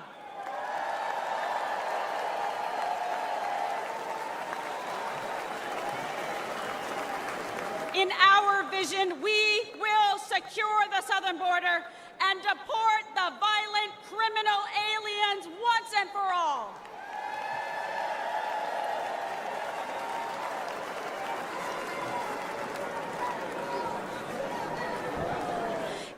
Speaker 5: In our vision, we will secure the southern border and deport the violent criminal aliens once and for all.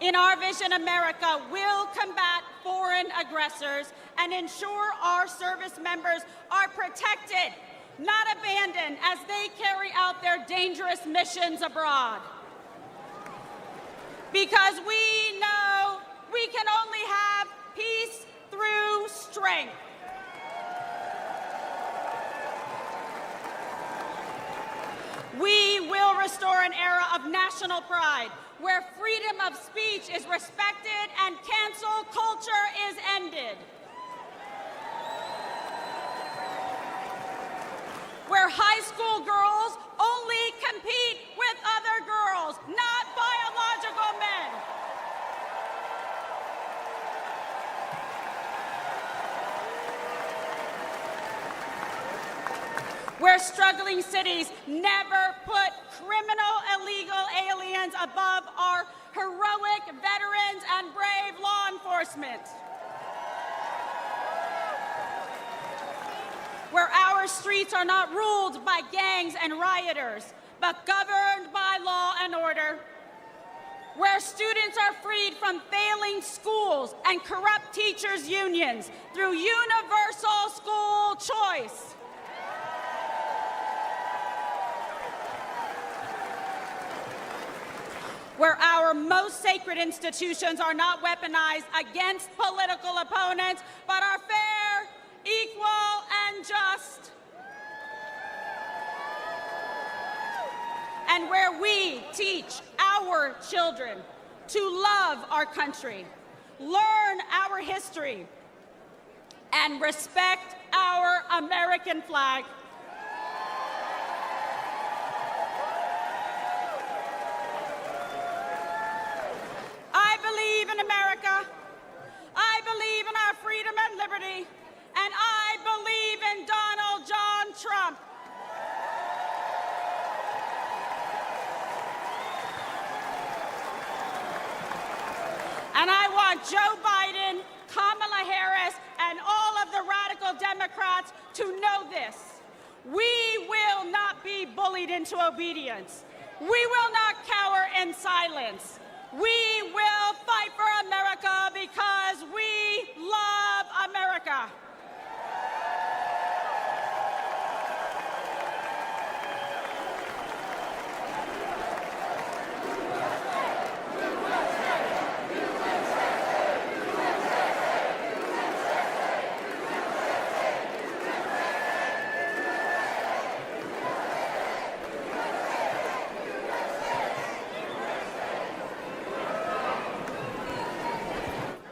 Speaker 5: In our vision, America will combat foreign aggressors and ensure our service members are protected, not abandoned, as they carry out their dangerous missions abroad. Because we know we can only have peace through strength. We will restore an era of national pride where freedom of speech is respected and cancel culture is ended. Where high school girls only compete with other girls, not biological men. Where struggling cities never put criminal illegal aliens above our heroic veterans and brave law enforcement. Where our streets are not ruled by gangs and rioters, but governed by law and order. Where students are freed from failing schools and corrupt teachers' unions through universal school choice. Where our most sacred institutions are not weaponized against political opponents, but are fair, equal, and just. And where we teach our children to love our country, learn our history, and respect our American flag. I believe in America. I believe in our freedom and liberty. And I believe in Donald John Trump. And I want Joe Biden, Kamala Harris, and all of the radical Democrats to know this. We will not be bullied into obedience. We will not cower in silence. We will fight for America because we love America.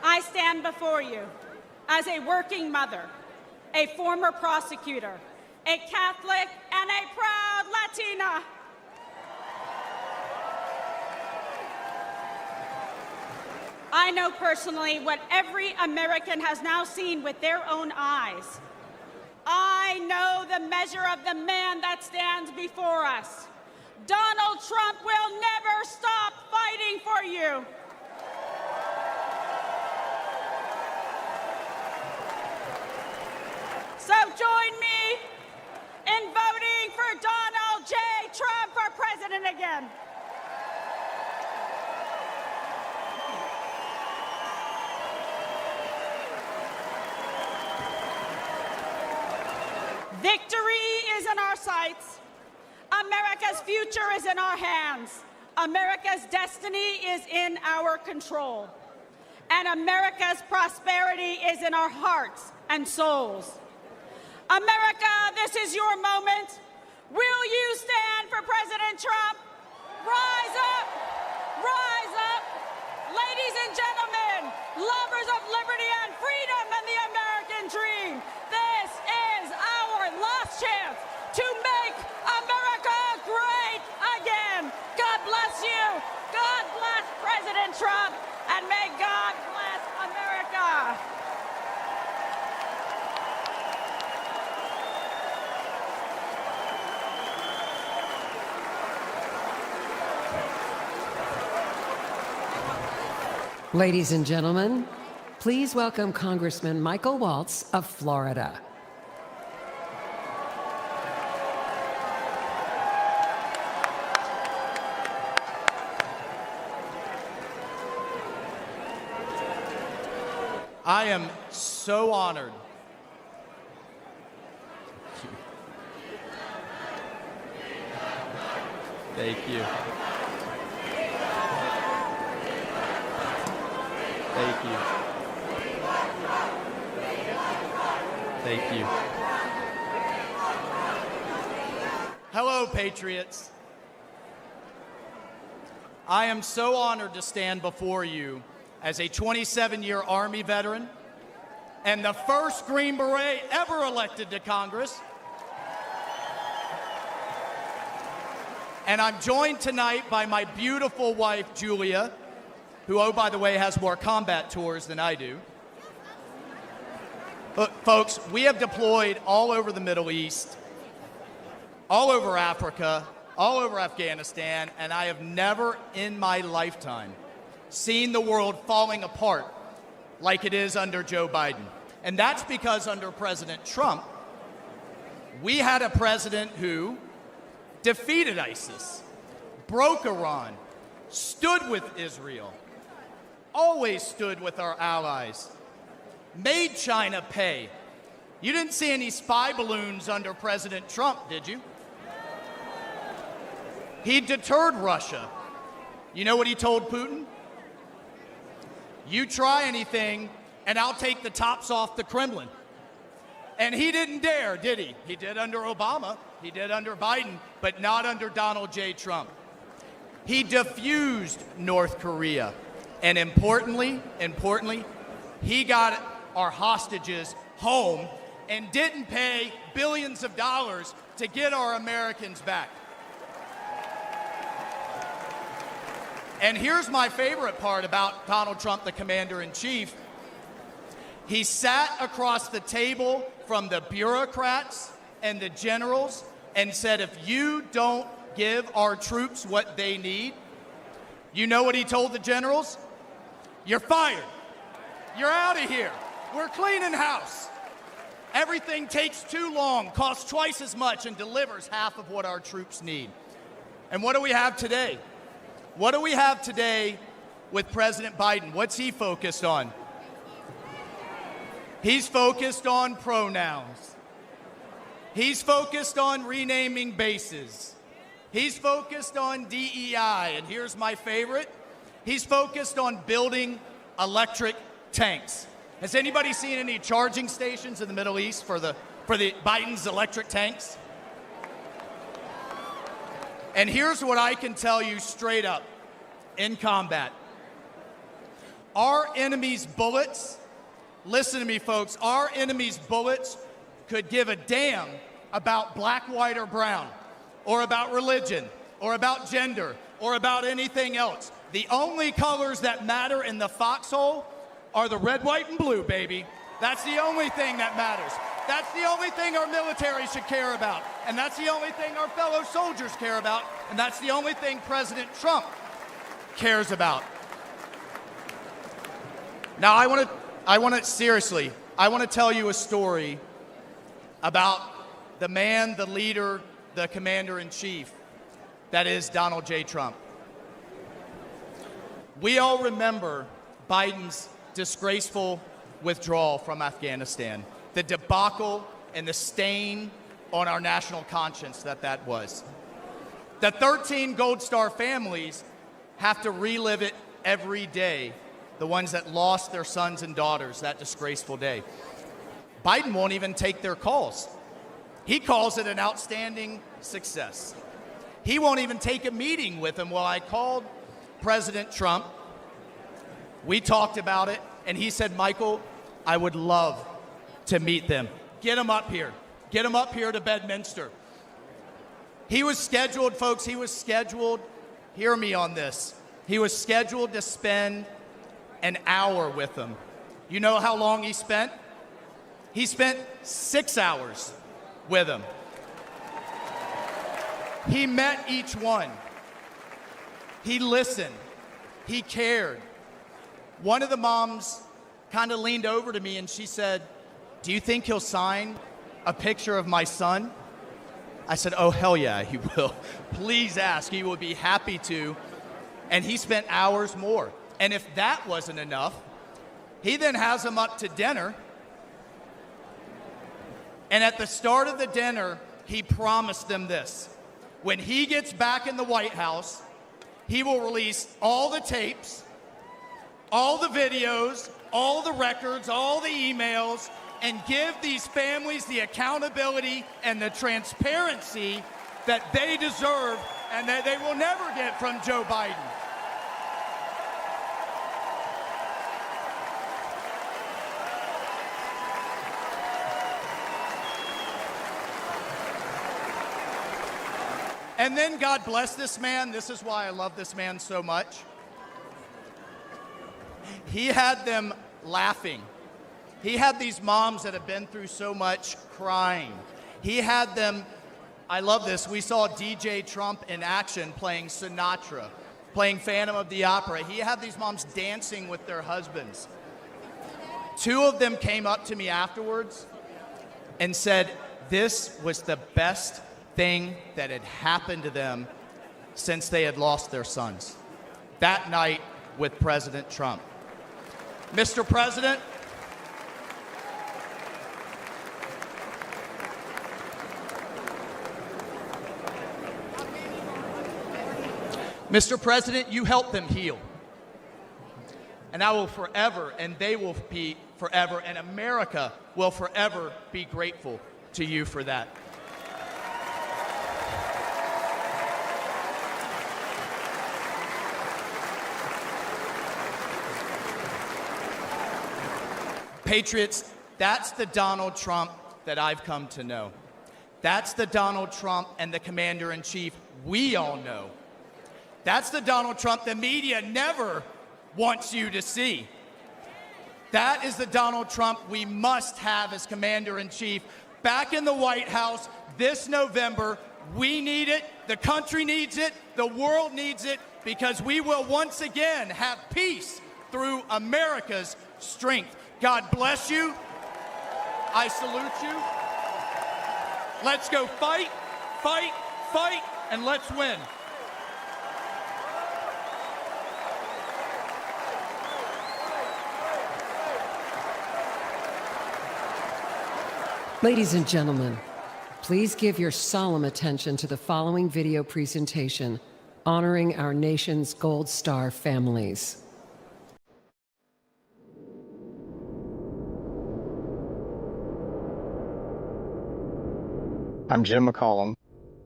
Speaker 5: I stand before you as a working mother, a former prosecutor, a Catholic, and a proud Latina. I know personally what every American has now seen with their own eyes. I know the measure of the man that stands before us. Donald Trump will never stop fighting for you. So join me in voting for Donald J. Trump for president again. Victory is in our sights. America's future is in our hands. America's destiny is in our control. and America's prosperity is in our hearts and souls. America, this is your moment. Will you stand for President Trump? Rise up! Rise up! Ladies and gentlemen, lovers of liberty and freedom and the American dream, this is our last chance to make America great again. God bless you. God bless President Trump, and may God bless America.
Speaker 2: Ladies and gentlemen, please welcome Congressman Michael Waltz of Florida.
Speaker 6: I am so honored. Thank you. Thank you. Thank you. Hello, Patriots. I am so honored to stand before you as a 27-year Army veteran and the first Green Beret ever elected to Congress. And I'm joined tonight by my beautiful wife, Julia, who, oh, by the way, has more combat tours than I do. Look, folks, we have deployed all over the Middle East, all over Africa, all over Afghanistan, and I have never in my lifetime seen the world falling apart like it is under Joe Biden. And that's because under President Trump, we had a president who defeated ISIS, broke Iran, stood with Israel, always stood with our allies, made China pay. You didn't see any spy balloons under President Trump, did you? He deterred Russia. You know what he told Putin? You try anything, and I'll take the tops off the Kremlin. And he didn't dare, did he? He did under Obama, he did under Biden, but not under Donald J. Trump. He diffused North Korea. And importantly, he got our hostages home and didn't pay billions of dollars to get our Americans back. And here's my favorite part about Donald Trump, the commander-in-chief. He sat across the table from the bureaucrats and the generals and said, if you don't give our troops what they need, you know what he told the generals? You're fired. You're out of here. We're cleaning house. Everything takes too long, costs twice as much, and delivers half of what our troops need. And what do we have today? What do we have today with President Biden? What's he focused on? He's focused on pronouns. He's focused on renaming bases. He's focused on DEI, and here's my favorite. He's focused on building electric tanks. Has anybody seen any charging stations in the Middle East for the Biden's electric tanks? And here's what I can tell you straight up in combat. Our enemy's bullets, listen to me folks, our enemy's bullets could give a damn about black, white, or brown, or about religion, or about gender, or about anything else. The only colors that matter in the foxhole are the red, white, and blue, baby. That's the only thing that matters. That's the only thing our military should care about. And that's the only thing our fellow soldiers care about. And that's the only thing President Trump cares about. Now, I want to tell you a story about the man, the leader, the commander-in-chief, that is Donald J. Trump. We all remember Biden's disgraceful withdrawal from Afghanistan, the debacle and the stain on our national conscience that was. The 13 Gold Star families have to relive it every day the ones that lost their sons and daughters that disgraceful day. Biden won't even take their calls. He calls it an outstanding success. He won't even take a meeting with him. Well, I called President Trump. We talked about it, and he said, Michael, I would love to meet them. Get him up here. Get him up here to Bedminster. He was scheduled, folks, hear me on this. He was scheduled to spend an hour with them. You know how long he spent? He spent 6 hours with them. He met each one. He listened. He cared. One of the moms kind of leaned over to me and she said, do you think he'll sign a picture of my son? I said, oh, hell yeah, he will. Please ask. He would be happy to. And he spent hours more. And if that wasn't enough, he then has them up to dinner. And at the start of the dinner, he promised them this. When he gets back in the White House, he will release all the tapes, all the videos, all the records, all the emails, and give these families the accountability and the transparency that they deserve and that they will never get from Joe Biden. And then God bless this man. This is why I love this man so much. He had them laughing. He had these moms that have been through so much crying. He had them, I love this, we saw DJ Trump in action playing Sinatra, playing Phantom of the Opera. He had these moms dancing with their husbands. 2 of them came up to me afterwards and said, this was the best thing that had happened to them since they had lost their sons. That night with President Trump. Mr. President, Mr. President, you helped them heal. And I will forever, and they will be forever, and America will forever be grateful to you for that. Patriots, that's the Donald Trump that I've come to know. That's the Donald Trump and the Commander-in-Chief we all know. That's the Donald Trump the media never wants you to see. That is the Donald Trump we must have as Commander-in-Chief back in the White House this November. We need it, the country needs it, the world needs it, because we will once again have peace through America's strength. God bless you. I salute you. Let's go fight, fight, fight, and let's win.
Speaker 2: Ladies and gentlemen, please give your solemn attention to the following video presentation honoring our nation's Gold Star families.
Speaker 7: I'm Jim McCollum.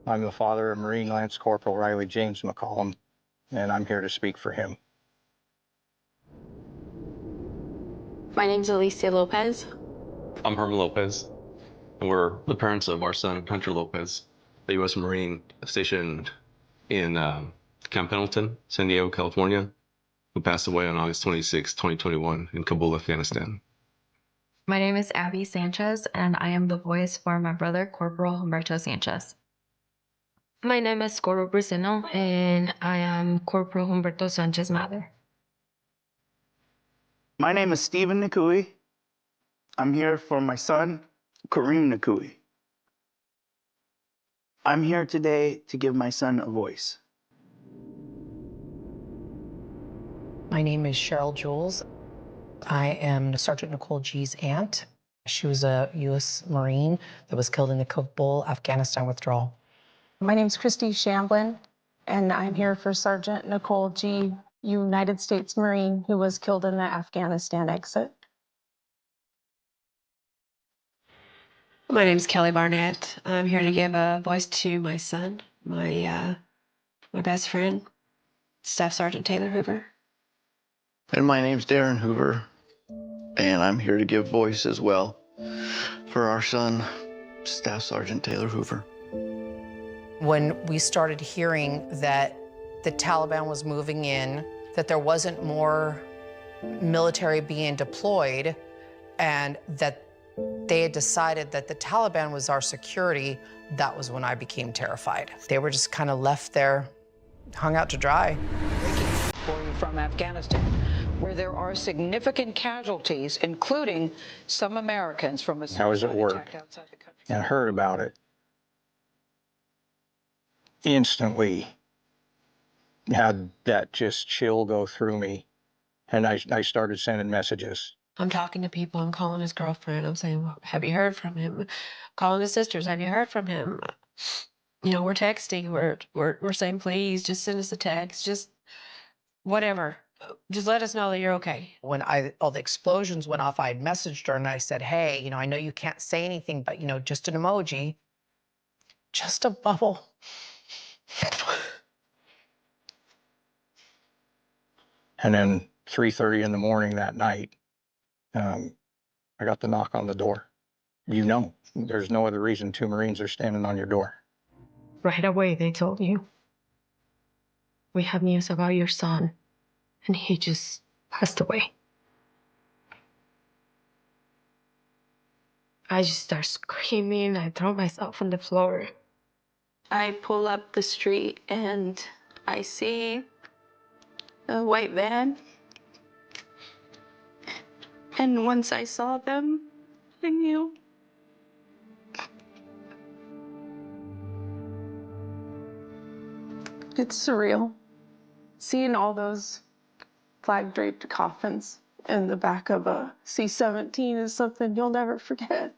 Speaker 7: I'm the father of Marine Lance Corporal Riley James McCollum, and I'm here to speak for him.
Speaker 9: My name's Alicia Lopez.
Speaker 10: I'm Herman Lopez, and we're the parents of our son, Hunter Lopez, a U.S. Marine stationed in Camp Pendleton, San Diego, California, who passed away on August 26, 2021 in Kabul, Afghanistan.
Speaker 9: My name is Abby Sanchez, and I am the voice for my brother, Corporal Humberto Sanchez. My name is Coro Braceno, and I am Corporal Humberto Sanchez's mother.
Speaker 11: My name is Stephen Nakui. I'm here for my son, Kareem Nakui. I'm here today to give my son a voice.
Speaker 12: My name is Cheryl Jules. I am Sergeant Nicole G's aunt. She was a U.S. Marine that was killed in the Kabul, Afghanistan withdrawal.
Speaker 13: My name is Christy Shamblin, and I'm here for Sergeant Nicole G. United States Marine who was killed in the Afghanistan exit.
Speaker 15: My name's Kelly Barnett. I'm here to give a voice to my son, my best friend, Staff Sergeant Taylor Hoover.
Speaker 16: And my name's Darren Hoover, and I'm here to give voice as well for our son, Staff Sergeant Taylor Hoover.
Speaker 12: When we started hearing that the Taliban was moving in, that there wasn't more military being deployed, and that they had decided that the Taliban was our security, that was when I became terrified. They were just kind of left there, hung out to dry.
Speaker 17: For you from Afghanistan, where there are significant casualties, including some Americans from a
Speaker 7: I was at work and heard about it. Instantly had that just chill go through me, and I started sending messages.
Speaker 15: I'm talking to people. I'm calling his girlfriend. I'm saying, well, have you heard from him? Calling his sisters. Have you heard from him? You know, we're texting. We're saying, please, just send us a text. Just whatever. Just let us know that you're okay.
Speaker 12: When all the explosions went off, I messaged her and I said, hey, you know, I know you can't say anything, but, you know, just an emoji, just a bubble.
Speaker 7: And then 3:30 in the morning that night, I got the knock on the door. You know, there's no other reason 2 Marines are standing on your door.
Speaker 15: Right away, they told you, we have news about your son, and he just passed away. I just start screaming. I throw myself on the floor. I pull up the street and I see a white van. And once I saw them, I knew.
Speaker 13: It's surreal. Seeing all those flag-draped coffins in the back of a C-17 is something you'll never forget.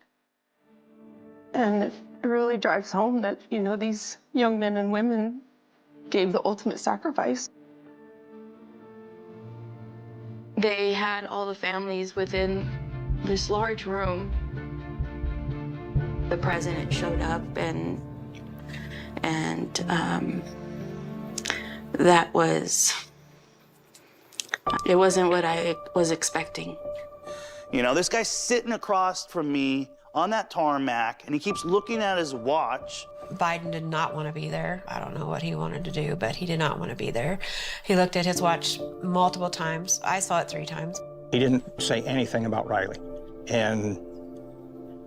Speaker 13: And it really drives home that, you know, these young men and women gave the ultimate sacrifice.
Speaker 15: They had all the families within this large room.
Speaker 18: The president showed up and that was, it wasn't what I was expecting.
Speaker 11: You know, this guy's sitting across from me on that tarmac, and he keeps looking at his watch.
Speaker 15: Biden did not want to be there. I don't know what he wanted to do, but he did not want to be there. He looked at his watch multiple times. I saw it 3 times.
Speaker 7: He didn't say anything about Riley. And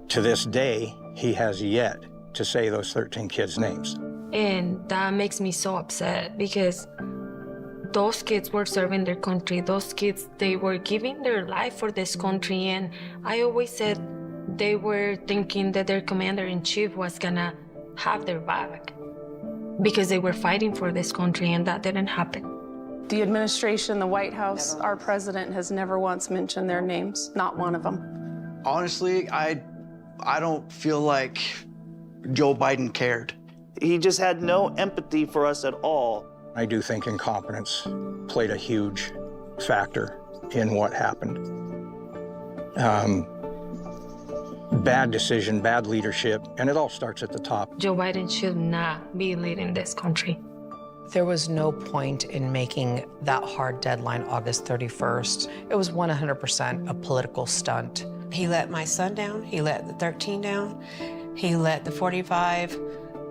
Speaker 7: to this day, he has yet to say those 13 kids' names.
Speaker 15: And that makes me so upset because those kids were serving their country. Those kids, they were giving their life for this country. And I always said they were thinking that their commander-in-chief was gonna have their back because they were fighting for this country, and that didn't happen.
Speaker 13: The administration, the White House, our president has never once mentioned their names, not one of them.
Speaker 23: Honestly, I don't feel like Joe Biden cared.
Speaker 11: He just had no empathy for us at all.
Speaker 7: I do think incompetence played a huge factor in what happened. Bad decision, bad leadership, and it all starts at the top.
Speaker 15: Joe Biden should not be leading this country.
Speaker 12: There was no point in making that hard deadline August 31st. It was 100% a political stunt.
Speaker 15: He let my son down. He let the 13 down. He let the 45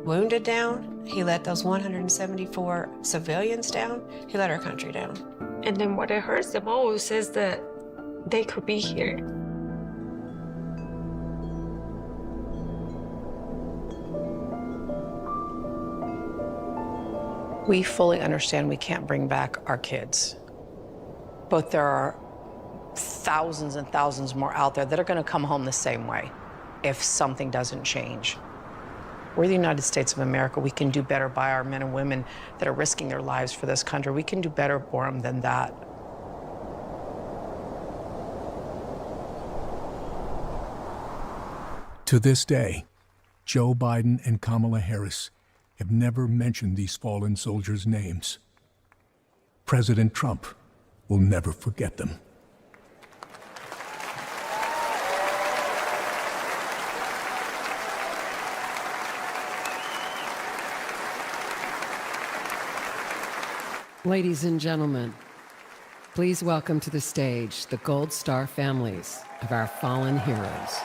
Speaker 15: wounded down. He let those 174 civilians down. He let our country down. And then what it hurts the most is that they could be here.
Speaker 12: We fully understand we can't bring back our kids, but there are thousands and thousands more out there that are going to come home the same way if something doesn't change. We're the United States of America. We can do better by our men and women that are risking their lives for this country. We can do better for them than that.
Speaker 19: To this day, Joe Biden and Kamala Harris have never mentioned these fallen soldiers' names. President Trump will never forget them.
Speaker 2: Ladies and gentlemen, please welcome to the stage the Gold Star families of our fallen heroes.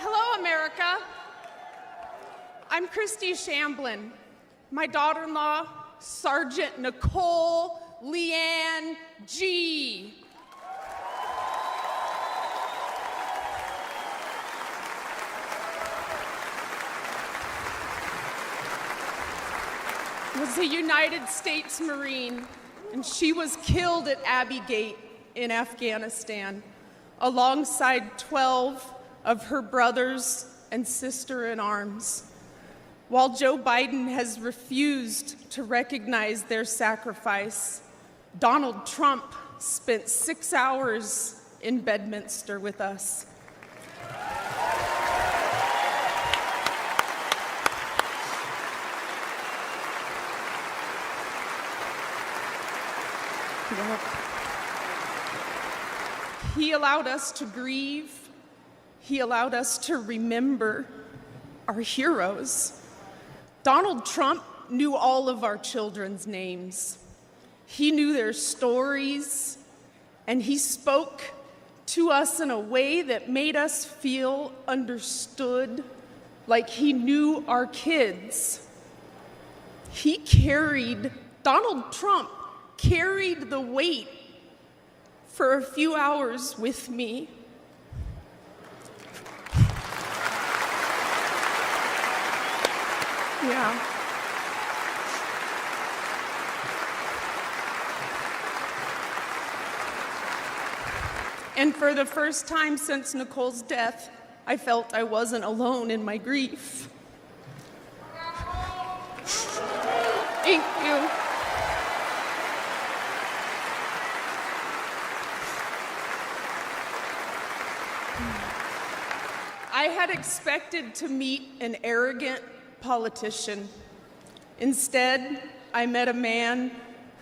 Speaker 8: Hello, America. I'm Christy Shamblin. My daughter-in-law, Sergeant Nicole Leanne G. Was a United States Marine, and she was killed at Abbey Gate in Afghanistan, alongside 12 of her brothers and sister-in-arms. While Joe Biden has refused to recognize their sacrifice, Donald Trump spent 6 hours in Bedminster with us. He allowed us to grieve. He allowed us to remember our heroes. Donald Trump knew all of our children's names. He knew their stories, and he spoke to us in a way that made us feel understood, like he knew our kids. Donald Trump carried the weight for a few hours with me. Yeah. And for the first time since Nicole's death, I felt I wasn't alone in my grief. Thank you. I had expected to meet an arrogant politician. Instead, I met a man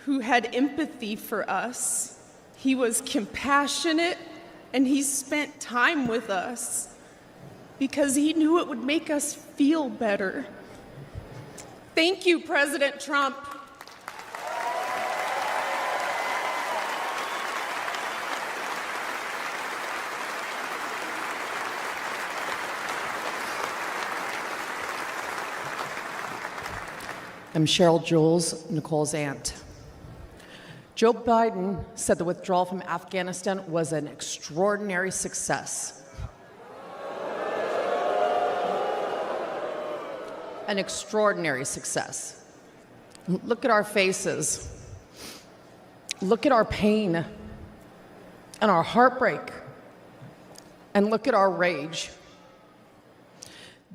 Speaker 8: who had empathy for us. He was compassionate, and he spent time with us because he knew it would make us feel better. Thank you, President Trump.
Speaker 20: I'm Cheryl Jules, Nicole's aunt. Joe Biden said the withdrawal from Afghanistan was an extraordinary success. An extraordinary success. Look at our faces. Look at our pain and our heartbreak. And look at our rage.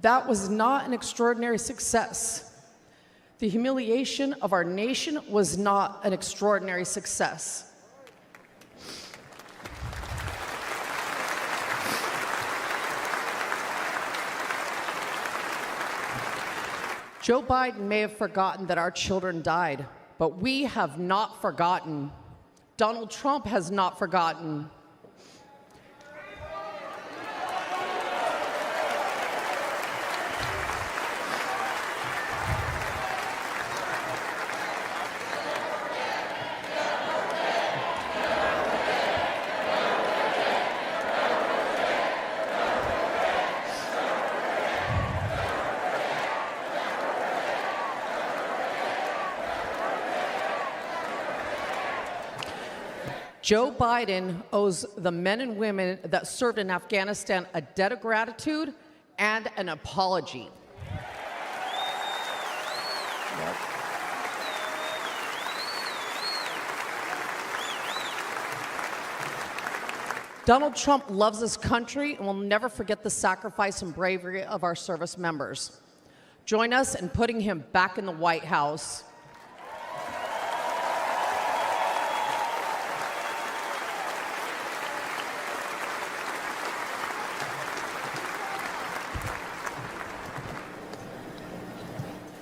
Speaker 20: That was not an extraordinary success. The humiliation of our nation was not an extraordinary success. Joe Biden may have forgotten that our children died, but we have not forgotten. Donald Trump has not forgotten. Joe Biden owes the men and women that served in Afghanistan a debt of gratitude and an apology. Donald Trump loves this country and will never forget the sacrifice and bravery of our service members. Join us in putting him back in the White House.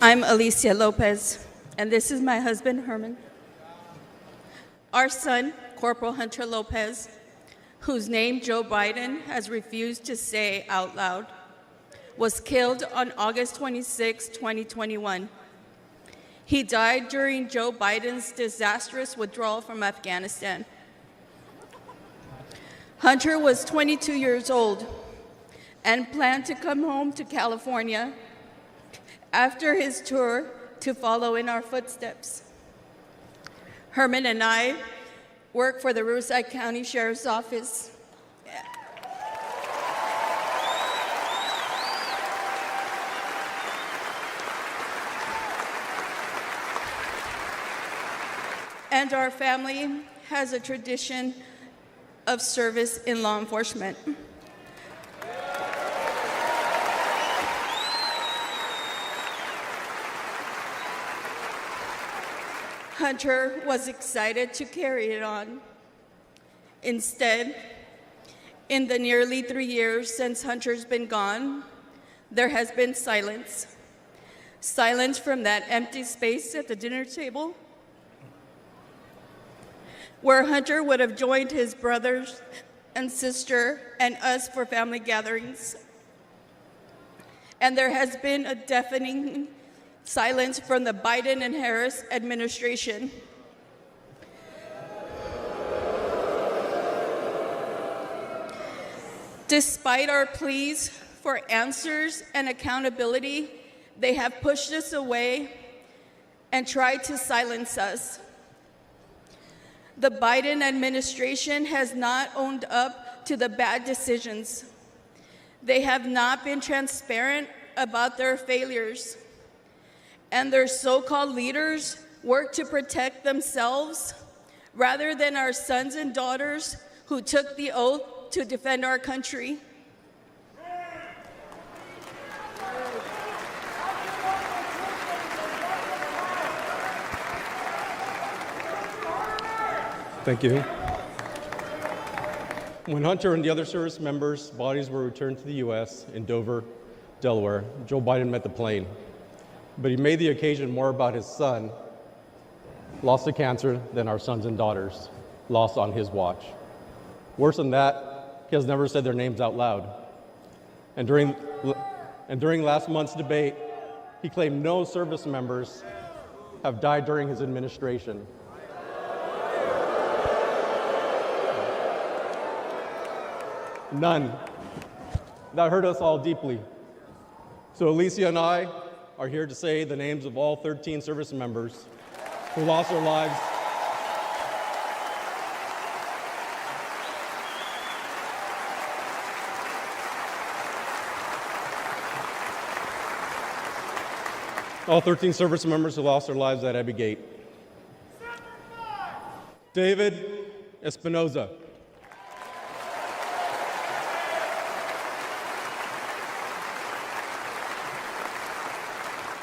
Speaker 1: I'm Alicia Lopez, and this is my husband, Herman. Our son, Corporal Hunter Lopez, whose name Joe Biden has refused to say out loud, was killed on August 26, 2021. He died during Joe Biden's disastrous withdrawal from Afghanistan. Hunter was 22 years old and planned to come home to California after his tour to follow in our footsteps. Herman and I work for the Riverside County Sheriff's Office. And our family has a tradition of service in law enforcement. Hunter was excited to carry it on. Instead, in the nearly 3 years since Hunter's been gone, there has been silence. Silence from that empty space at the dinner table, where Hunter would have joined his brothers and sister and us for family gatherings. And there has been a deafening silence from the Biden and Harris administration. Despite our pleas for answers and accountability, they have pushed us away and tried to silence us. The Biden administration has not owned up to the bad decisions. They have not been transparent about their failures. And their so-called leaders work to protect themselves rather than our sons and daughters who took the oath to defend our country.
Speaker 14: Thank you. When Hunter and the other service members' bodies were returned to the U.S. in Dover, Delaware, Joe Biden met the plane. But he made the occasion more about his son, lost to cancer, than our sons and daughters, lost on his watch. Worse than that, he has never said their names out loud. And during last month's debate, he claimed no service members have died during his administration. None. That hurt us all deeply. So Alicia and I are here to say the names of all 13 service members who lost their lives all 13 service members who lost their lives at Abbey Gate. David Espinoza.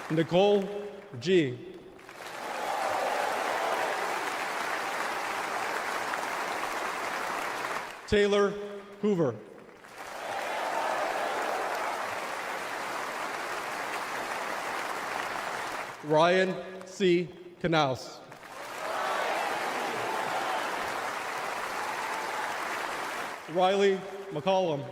Speaker 14: Nicole G. Taylor Hoover. Ryan C. Knaus. Riley McCollum.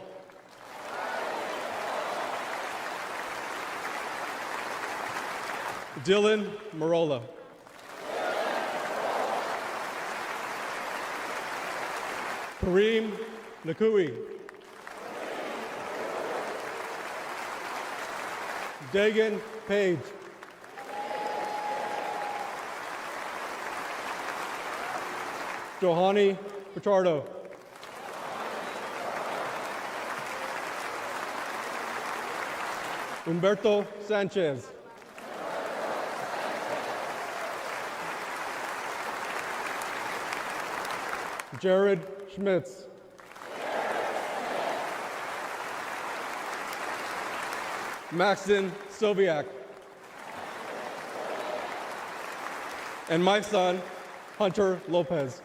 Speaker 14: Dylan Marola. Kareem Nakui. Dagan Page. Johanny Pichardo. Humberto Sanchez. Jared Schmitz. Maxton Soviak. And my son, Hunter Lopez.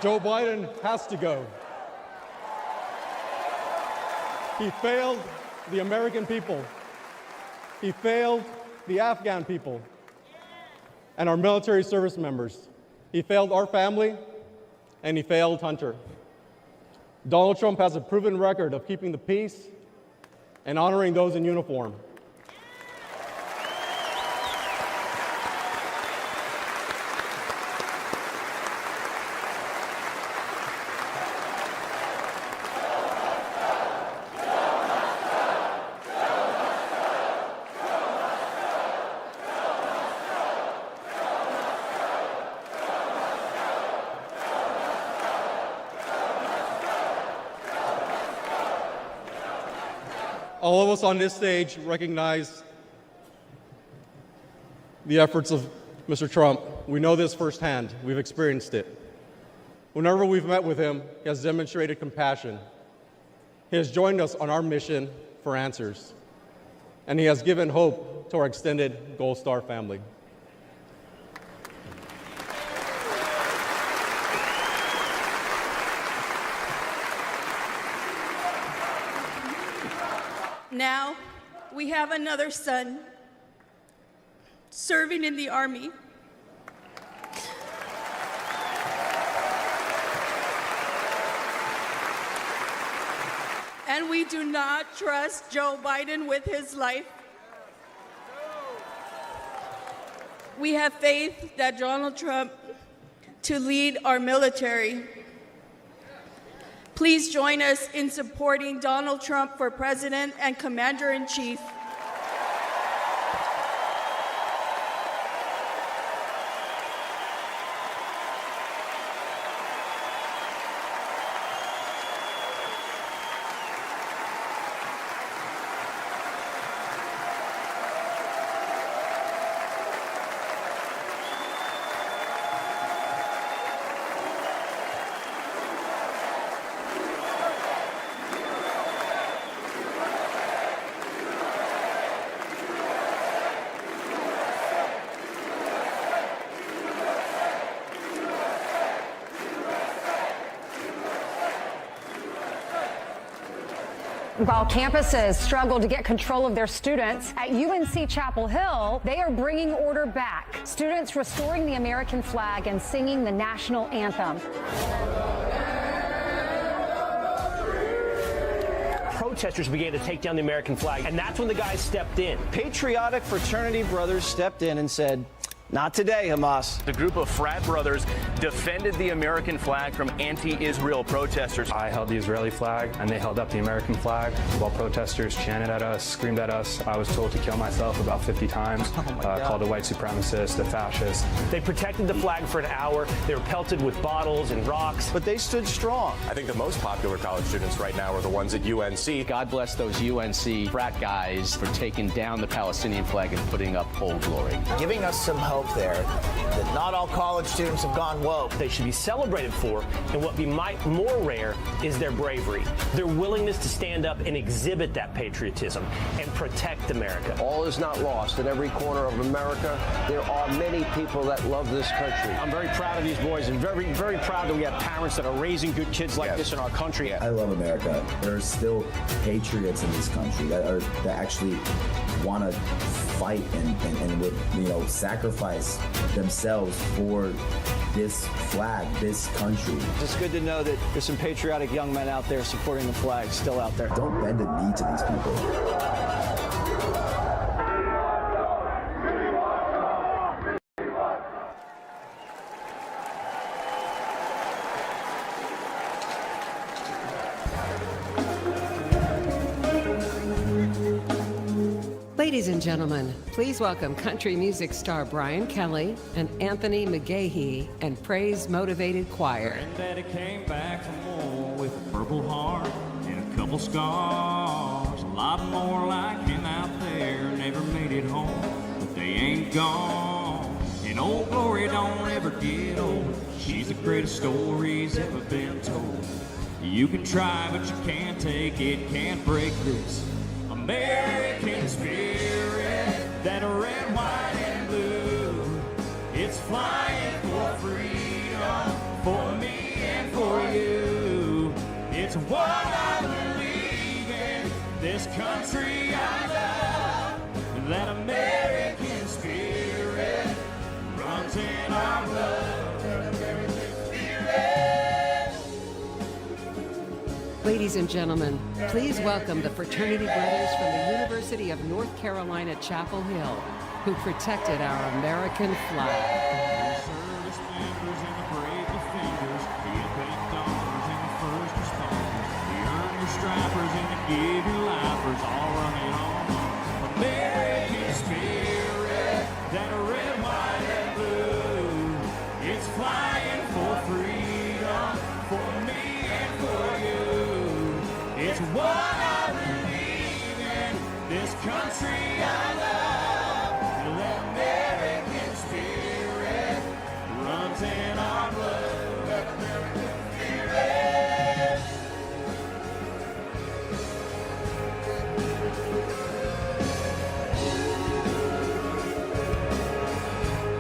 Speaker 14: Joe Biden has to go. He failed the American people. He failed the Afghan people and our military service members. He failed our family, and he failed Hunter. Donald Trump has a proven record of keeping the peace and honoring those in uniform. All of us on this stage recognize the efforts of Mr. Trump. We know this firsthand. We've experienced it. Whenever we've met with him, he has demonstrated compassion. He has joined us on our mission for answers, and he has given hope to our extended Gold Star family.
Speaker 1: Now, we have another son serving in the Army. And we do not trust Joe Biden with his life. We have faith that Donald Trump to lead our military. Please join us in supporting Donald Trump for President and Commander-in-Chief.
Speaker 3: While campuses struggle to get control of their students, at UNC Chapel Hill, they are bringing order back. Students restoring the American flag and singing the national anthem.
Speaker 21: Protesters began to take down the American flag, and that's when the guys stepped in.
Speaker 22: Patriotic fraternity brothers stepped in and said, "Not today, Hamas."
Speaker 24: The group of frat brothers defended the American flag from anti-Israel protesters.
Speaker 25: I held the Israeli flag, and they held up the American flag while protesters chanted at us, screamed at us. I was told to kill myself about 50 times, called a white supremacist, a fascist.
Speaker 21: They protected the flag for an hour. They were pelted with bottles and rocks.
Speaker 22: But they stood strong.
Speaker 24: I think the most popular college students right now are the ones at UNC.
Speaker 26: God bless those UNC frat guys for taking down the Palestinian flag and putting up Old Glory.
Speaker 22: Giving us some hope
Speaker 4: woke there, that not all college students have gone woke.
Speaker 21: They should be celebrated for, and what be more rare is their bravery, their willingness to stand up and exhibit that patriotism and protect America.
Speaker 5: All is not lost. In every corner of America, there are many people that love this country.
Speaker 21: I'm very proud of these boys and very, very proud that we have parents that are raising good kids like this in our country.
Speaker 6: I love America. There are still patriots in this country that actually want to fight and would, sacrifice themselves for this flag, this country.
Speaker 22: It's good to know that there's some patriotic young men out there supporting the flag still out there.
Speaker 6: Don't bend the knee to these people.
Speaker 2: Ladies and gentlemen, please welcome country music star Brian Kelly and Anthony McGahee and Praise Motivated Choir.
Speaker 9: Granddaddy came back from war with a purple heart and a couple scars. A lot more like him out there never made it home, but they ain't gone. And old Glory don't ever get old. She's the greatest story's ever been told. You can try, but you can't take it, can't break this American spirit, that red, white, and blue. It's flying for freedom, for me and for you. It's what I believe in, this country I love. That American spirit runs in our blood. That American spirit.
Speaker 2: Ladies and gentlemen, please welcome the fraternity brothers from the University of North Carolina, Chapel Hill, who protected our American flag.
Speaker 9: Service members and the brave defenders, the epic daughters and the first responders, the earner stripers and the give your lifers, all running on American spirit, that red, white, and blue. It's flying for freedom, for me and for you. It's what I believe in, this country I love. That American spirit runs in our blood. That American spirit.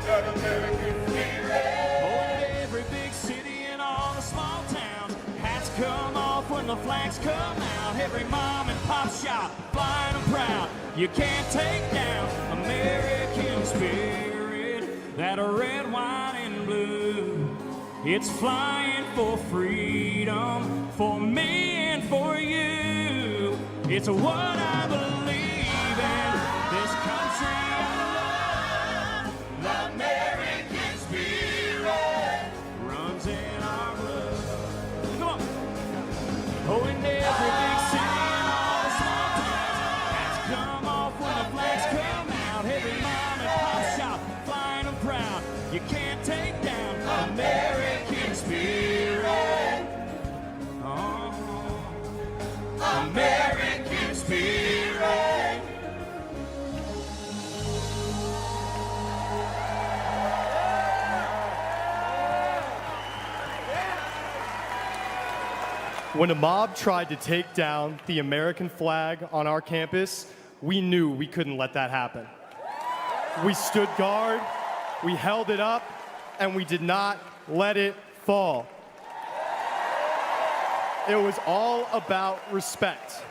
Speaker 9: That American spirit. Oh, in every big city and all the small towns, hats come off when the flags come out. Every mom and pop shop flying them proud. You can't take down American spirit, that red, white, and blue. It's flying for freedom, for me and for you. It's what I believe in, this country I love. The American spirit runs in our blood. Come on. Oh, in every big city and all the small towns, hats come off when the flags come out. Every mom and pop shop flying them proud. You can't take down American spirit. Oh, American spirit.
Speaker 10: When a mob tried to take down the American flag on our campus, we knew we couldn't let that happen. We stood guard, we held it up, and we did not let it fall. It was all about respect,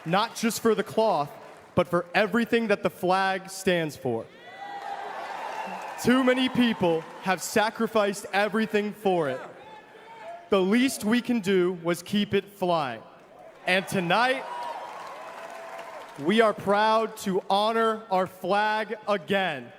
Speaker 10: not just for the cloth, but for everything that the flag stands for. Too many people have sacrificed everything for it. The least we can do was keep it flying. And tonight, we are proud to honor our flag again.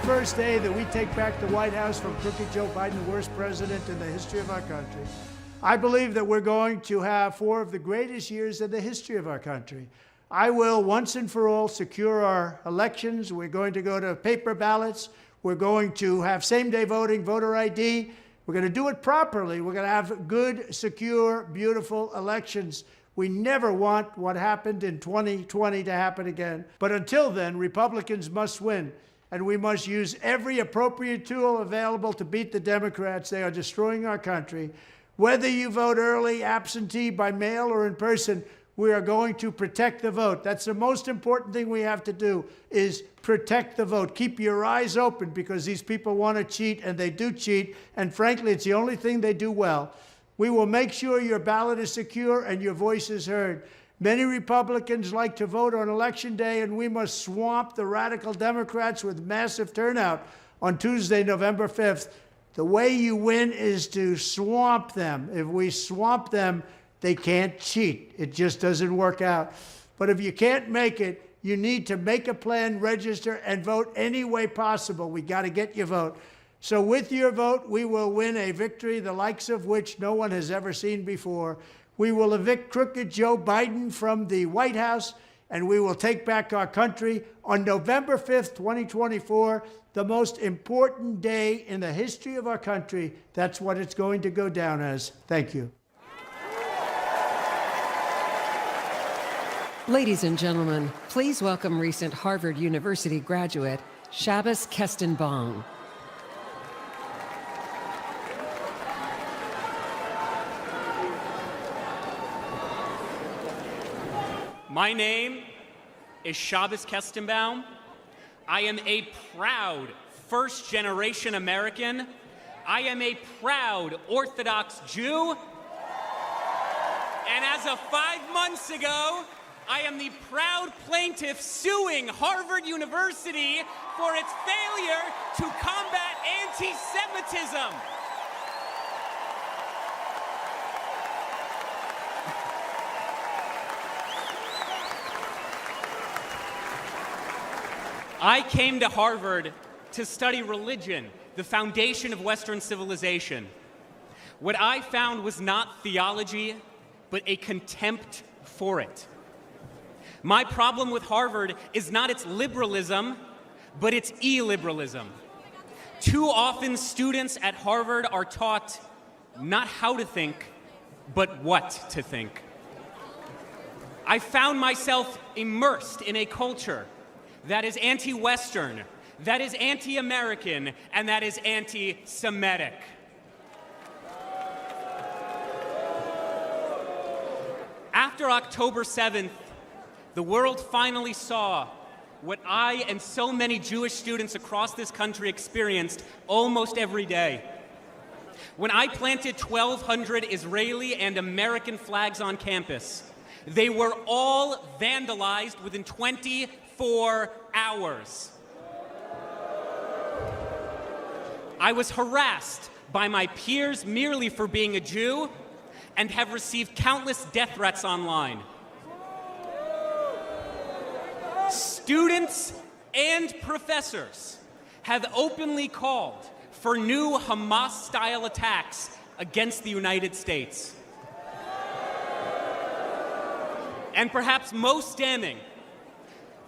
Speaker 26: First day that we take back the White House from crooked Joe Biden, the worst president in the history of our country,
Speaker 13: I believe that we're going to have 4 of the greatest years in the history of our country. I will once and for all secure our elections. We're going to go to paper ballots. We're going to have same-day voting, voter ID. We're going to do it properly. We're going to have good, secure, beautiful elections. We never want what happened in 2020 to happen again. But until then, Republicans must win. And we must use every appropriate tool available to beat the Democrats. They are destroying our country. Whether you vote early, absentee, by mail, or in person, we are going to protect the vote. That's the most important thing we have to do, is protect the vote. Keep your eyes open, because these people want to cheat, and they do cheat. And frankly, it's the only thing they do well. We will make sure your ballot is secure and your voice is heard. Many Republicans like to vote on Election Day, and we must swamp the radical Democrats with massive turnout on Tuesday, November 5th. The way you win is to swamp them. If we swamp them, they can't cheat. It just doesn't work out. But if you can't make it, you need to make a plan, register, and vote any way possible. We got to get your vote. So with your vote, we will win a victory the likes of which no one has ever seen before. We will evict crooked Joe Biden from the White House, and we will take back our country on November 5th, 2024, the most important day in the history of our country. That's what it's going to go down as. Thank you.
Speaker 2: Ladies and gentlemen, please welcome recent Harvard University graduate, Shabbos Kestenbaum.
Speaker 16: My name is Shabbos Kestenbaum. I am a proud first-generation American. I am a proud Orthodox Jew. And as of 5 months ago, I am the proud plaintiff suing Harvard University for its failure to combat anti-Semitism. I came to Harvard to study religion, the foundation of Western civilization. What I found was not theology, but a contempt for it. My problem with Harvard is not its liberalism, but its illiberalism. Too often, students at Harvard are taught not how to think, but what to think. I found myself immersed in a culture that is anti-Western, that is anti-American, and that is anti-Semitic. After October 7th, the world finally saw what I and so many Jewish students across this country experienced almost every day. When I planted 1,200 Israeli and American flags on campus, they were all vandalized within 24 hours. I was harassed by my peers merely for being a Jew and have received countless death threats online. Students and professors have openly called for new Hamas-style attacks against the United States. And perhaps most damning,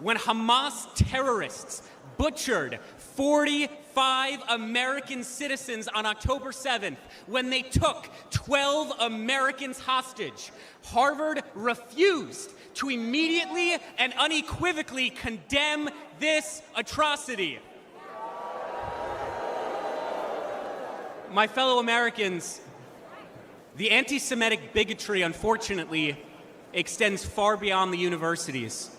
Speaker 16: when Hamas terrorists butchered 45 American citizens on October 7th, when they took 12 Americans hostage, Harvard refused to immediately and unequivocally condemn this atrocity. My fellow Americans, the anti-Semitic bigotry, unfortunately, extends far beyond the universities.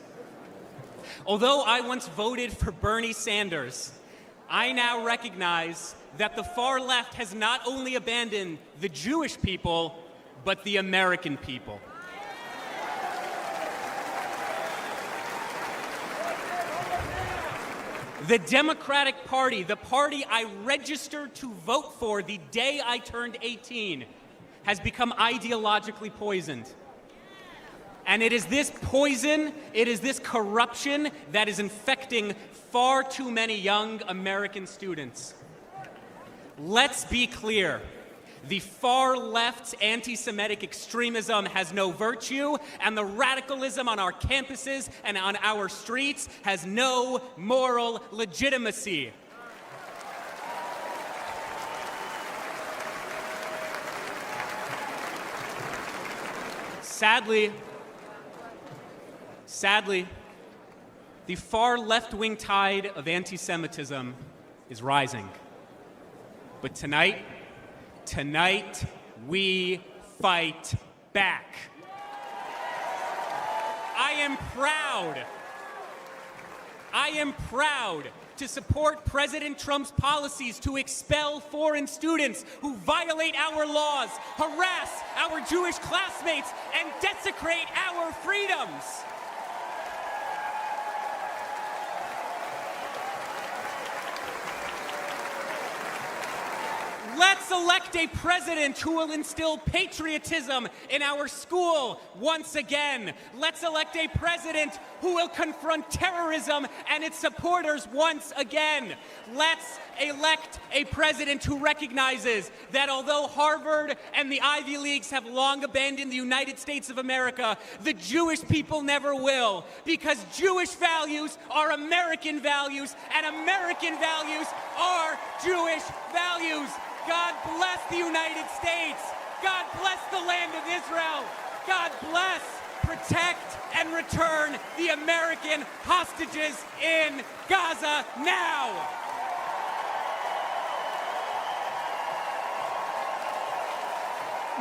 Speaker 16: Although I once voted for Bernie Sanders, I now recognize that the far left has not only abandoned the Jewish people, but the American people. The Democratic Party, the party I registered to vote for the day I turned 18, has become ideologically poisoned. And it is this poison, it is this corruption that is infecting far too many young American students. Let's be clear. The far left's anti-Semitic extremism has no virtue, and the radicalism on our campuses and on our streets has no moral legitimacy. Sadly, the far left-wing tide of anti-Semitism is rising. But tonight we fight back. I am proud to support President Trump's policies to expel foreign students who violate our laws, harass our Jewish classmates, and desecrate our freedoms. Let's elect a president who will instill patriotism in our school once again. Let's elect a president who will confront terrorism and its supporters once again. Let's elect a president who recognizes that although Harvard and the Ivy Leagues have long abandoned the United States of America, the Jewish people never will, because Jewish values are American values, and American values are Jewish values. God bless the United States. God bless the land of Israel. God bless, protect, and return the American hostages in Gaza now.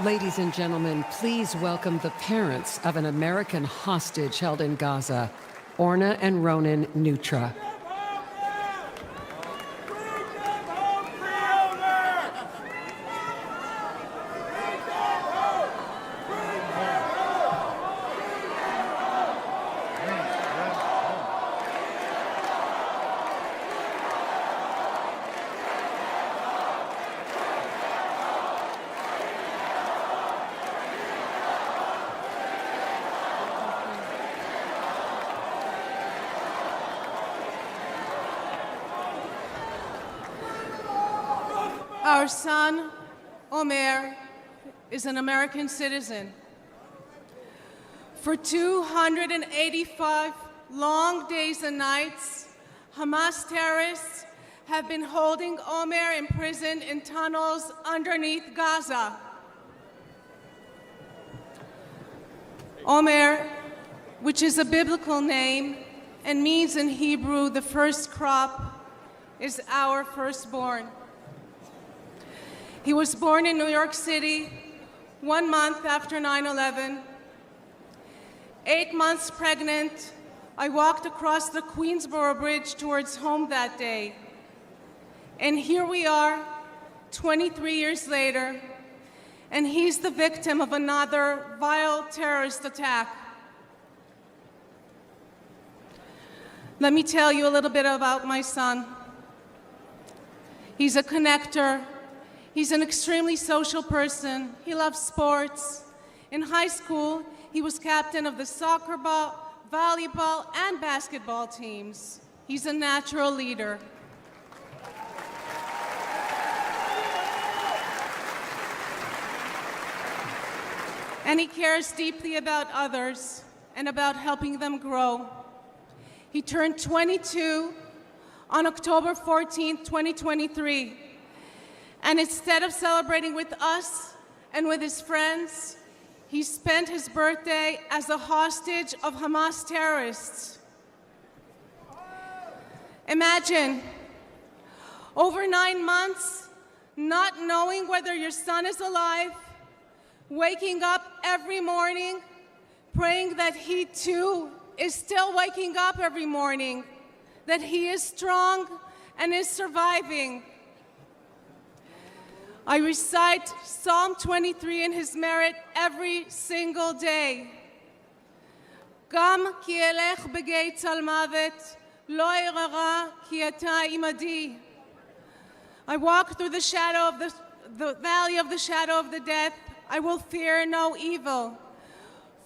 Speaker 2: Ladies and gentlemen, please welcome the parents of an American hostage held in Gaza, Orna and Ronan Nutra.
Speaker 7: Our son, Omer, is an American citizen. For 285 long days and nights, Hamas terrorists have been holding Omer imprisoned in tunnels underneath Gaza. Omer, which is a biblical name and means in Hebrew the first crop, is our firstborn. He was born in New York City 1 month after 9/11. 8 months pregnant, I walked across the Queensboro Bridge towards home that day. And here we are, 23 years later, and he's the victim of another vile terrorist attack. Let me tell you a little bit about my son. He's a connector. He's an extremely social person. He loves sports. In high school, he was captain of the soccer ball, volleyball, and basketball teams. He's a natural leader. And he cares deeply about others and about helping them grow. He turned 22 on October 14th, 2023. And instead of celebrating with us and with his friends, he spent his birthday as a hostage of Hamas terrorists. Imagine, over 9 months, not knowing whether your son is alive, waking up every morning, praying that he too is still waking up every morning, that he is strong and is surviving. I recite Psalm 23 in his merit every single day. Gam ki elech begei tzal mavet, lo erara ki ata imadi. I walk through the shadow of the valley of the shadow of the death. I will fear no evil,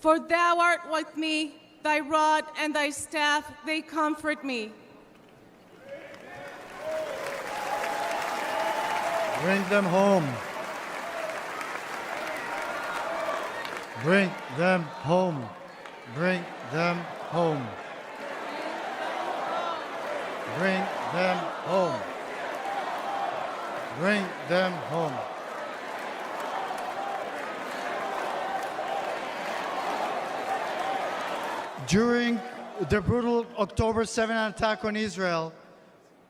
Speaker 7: for thou art with me. Thy rod and thy staff, they comfort me.
Speaker 13: Bring them home. Bring them home. Bring them home. Bring them home. Bring them home. During the brutal October 7 attack on Israel,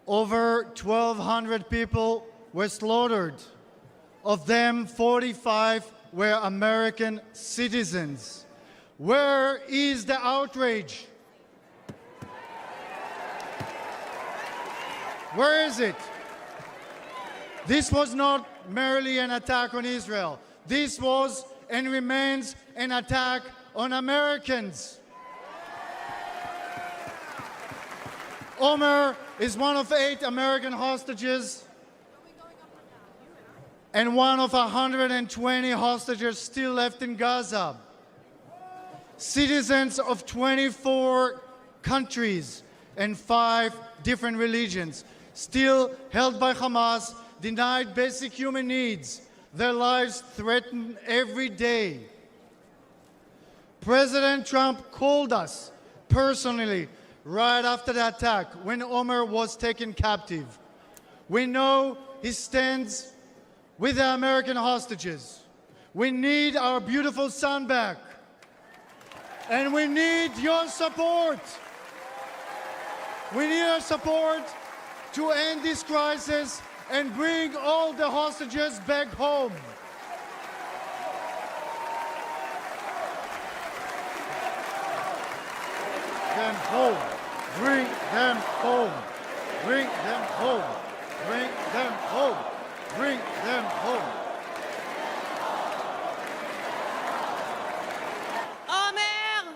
Speaker 13: over 1,200 people were slaughtered. Of them, 45 were American citizens. Where is the outrage? Where is it? This was not merely an attack on Israel. This was and remains an attack on Americans. Omer is one of 8 American hostages and one of 120 hostages still left in Gaza. Citizens of 24 countries and 5 different religions, still held by Hamas, denied basic human needs, their lives threatened every day. President Trump called us personally right after the attack when Omer was taken captive. We know he stands with the American hostages. We need our beautiful son back. And we need your support. We need your support to end this crisis and bring all the hostages back home. Them home. Bring them home. Bring them home. Bring them home. Bring them home.
Speaker 7: Omer,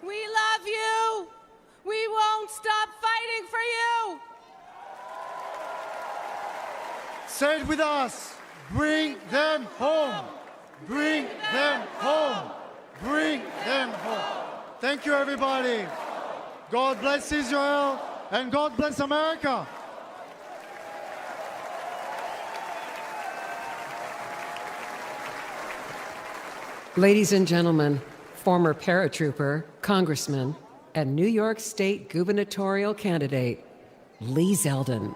Speaker 7: we love you. We won't stop fighting for you.
Speaker 13: Say it with us. Bring them home. Bring them home. Bring them home. Thank you, everybody. God bless Israel and God bless America.
Speaker 2: Ladies and gentlemen, former paratrooper, congressman, and New York State gubernatorial candidate, Lee Zeldin.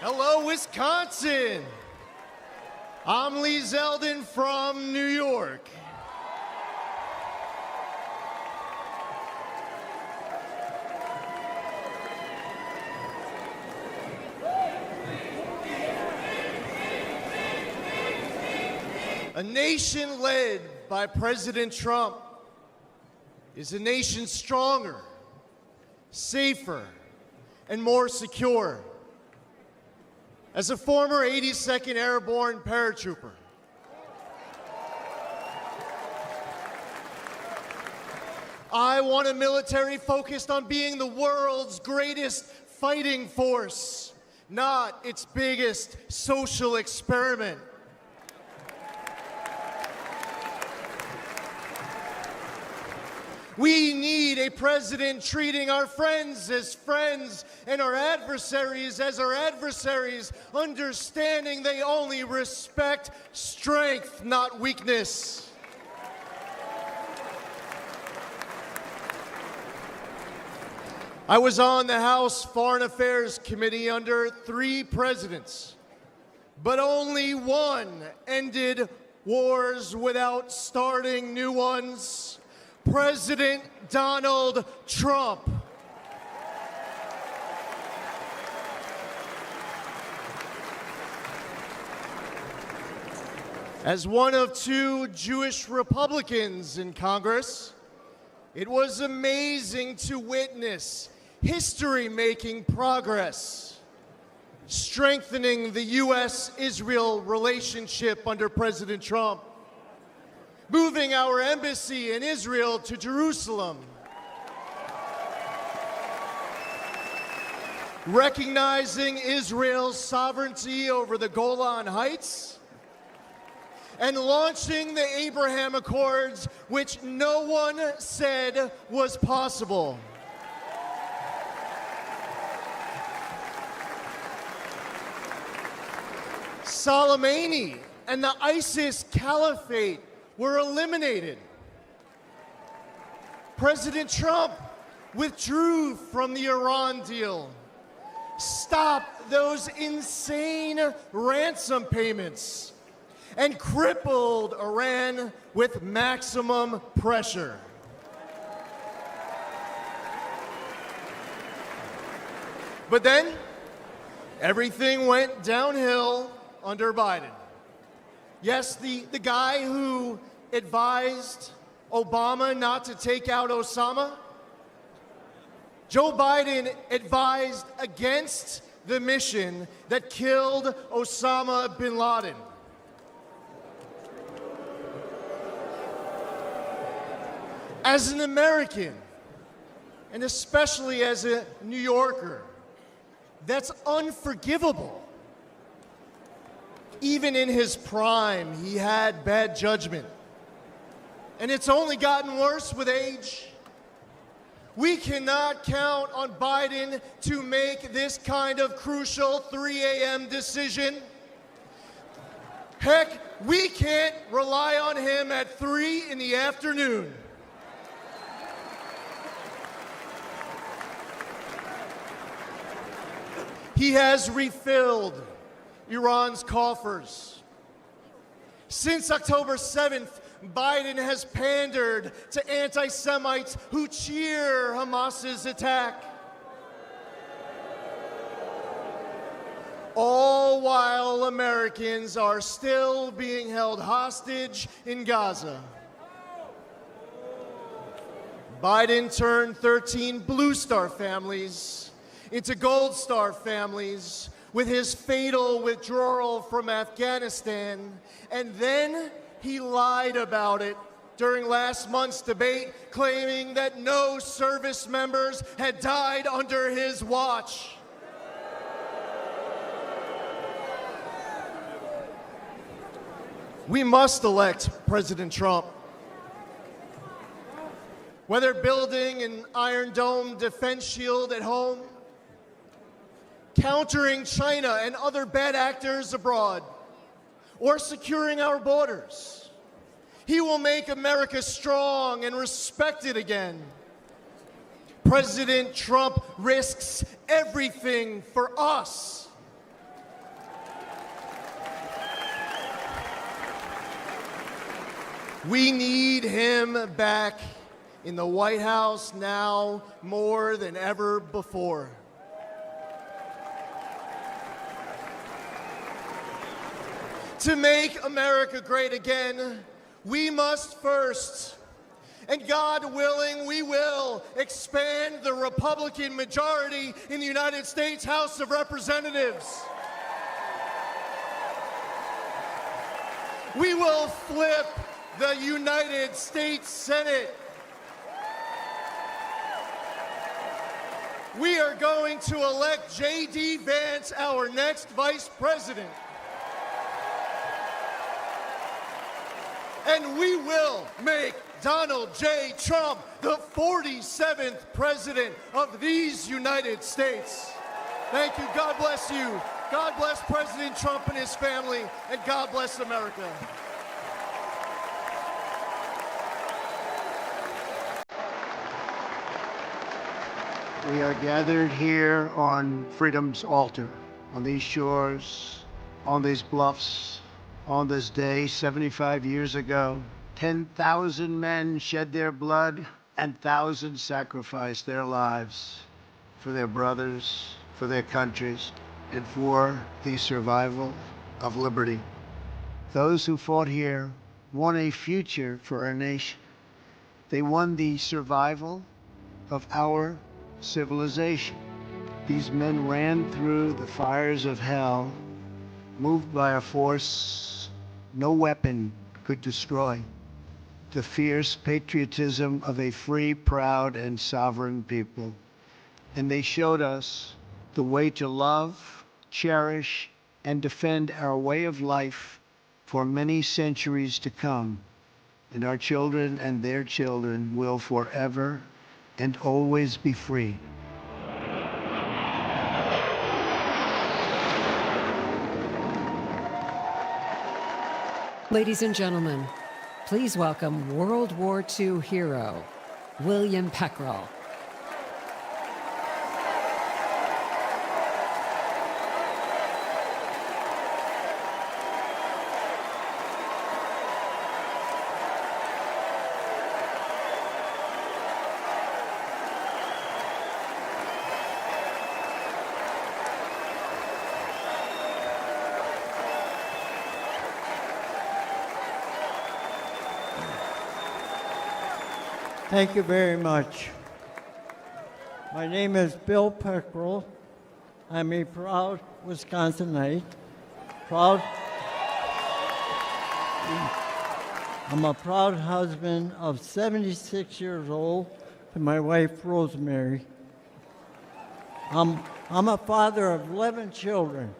Speaker 10: Hello, Wisconsin. I'm Lee Zeldin from New York. A nation led by President Trump is a nation stronger, safer, and more secure. As a former 82nd Airborne paratrooper, I want a military focused on being the world's greatest fighting force, not its biggest social experiment. We need a president treating our friends as friends and our adversaries as our adversaries, understanding they only respect strength, not weakness. I was on the House Foreign Affairs Committee under 3 presidents, but only one ended wars without starting new ones. President Donald Trump. As one of 2 Jewish Republicans in Congress, it was amazing to witness history-making progress, strengthening the U.S.-Israel relationship under President Trump, moving our embassy in Israel to Jerusalem, recognizing Israel's sovereignty over the Golan Heights, and launching the Abraham Accords, which no one said was possible. Soleimani and the ISIS caliphate were eliminated. President Trump withdrew from the Iran deal, stopped those insane ransom payments, and crippled Iran with maximum pressure. But then, everything went downhill under Biden. Yes, the guy who advised Obama not to take out Osama, Joe Biden advised against the mission that killed Osama bin Laden. As an American, and especially as a New Yorker, that's unforgivable. Even in his prime, he had bad judgment. And it's only gotten worse with age. We cannot count on Biden to make this kind of crucial 3 a.m. decision. Heck, we can't rely on him at 3 in the afternoon. He has refilled Iran's coffers. Since October 7th, Biden has pandered to anti-Semites who cheer Hamas's attack. All while Americans are still being held hostage in Gaza. Biden turned 13 Blue Star families into Gold Star families with his fatal withdrawal from Afghanistan, and then he lied about it during last month's debate, claiming that no service members had died under his watch. We must elect President Trump. Whether building an Iron Dome defense shield at home, countering China and other bad actors abroad, or securing our borders, he will make America strong and respected again. President Trump risks everything for us. We need him back in the White House now more than ever before. To make America great again, we must first, and God willing, we will expand the Republican majority in the United States House of Representatives. We will flip the United States Senate. We are going to elect J.D. Vance, our next vice president. And we will make Donald J. Trump the 47th president of these United States. Thank you. God bless you. God bless President Trump and his family, and God bless America.
Speaker 13: We are gathered here on freedom's altar, on these shores, on these bluffs, on this day 75 years ago. 10,000 men shed their blood and thousands sacrificed their lives for their brothers, for their countries, and for the survival of liberty. Those who fought here won a future for our nation. They won the survival of our civilization. These men ran through the fires of hell, moved by a force no weapon could destroy. The fierce patriotism of a free, proud, and sovereign people. And they showed us the way to love, cherish, and defend our way of life for many centuries to come. And our children and their children will forever and always be free.
Speaker 2: Ladies and gentlemen, please welcome World War II hero, William Peckrell.
Speaker 11: Thank you very much. My name is Bill Peckrell. I'm a proud Wisconsinite. I'm a proud husband of 76 years old to my wife, Rosemary. I'm a father of 11 children.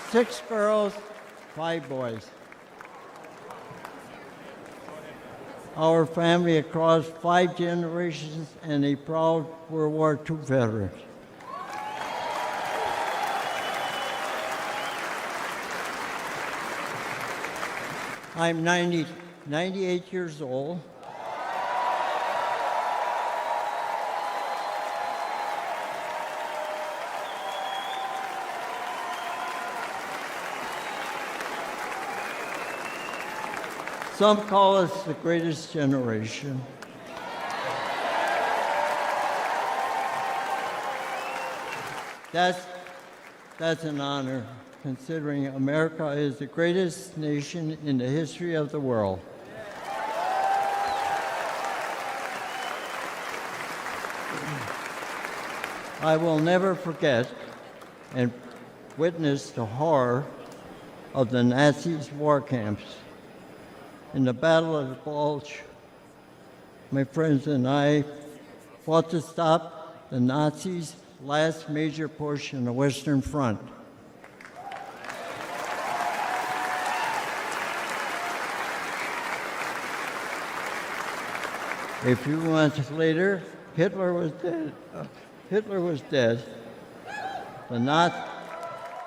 Speaker 11: 6 girls, 5 boys. Our family across 5 generations and a proud World War II veteran. I'm 98 years old. Some call us the greatest generation. That's an honor, considering America is the greatest nation in the history of the world. I will never forget and witness the horror of the Nazis' war camps. In the Battle of the Bulge, my friends and I fought to stop the Nazis' last major push in the Western Front. A few months later, Hitler was dead. The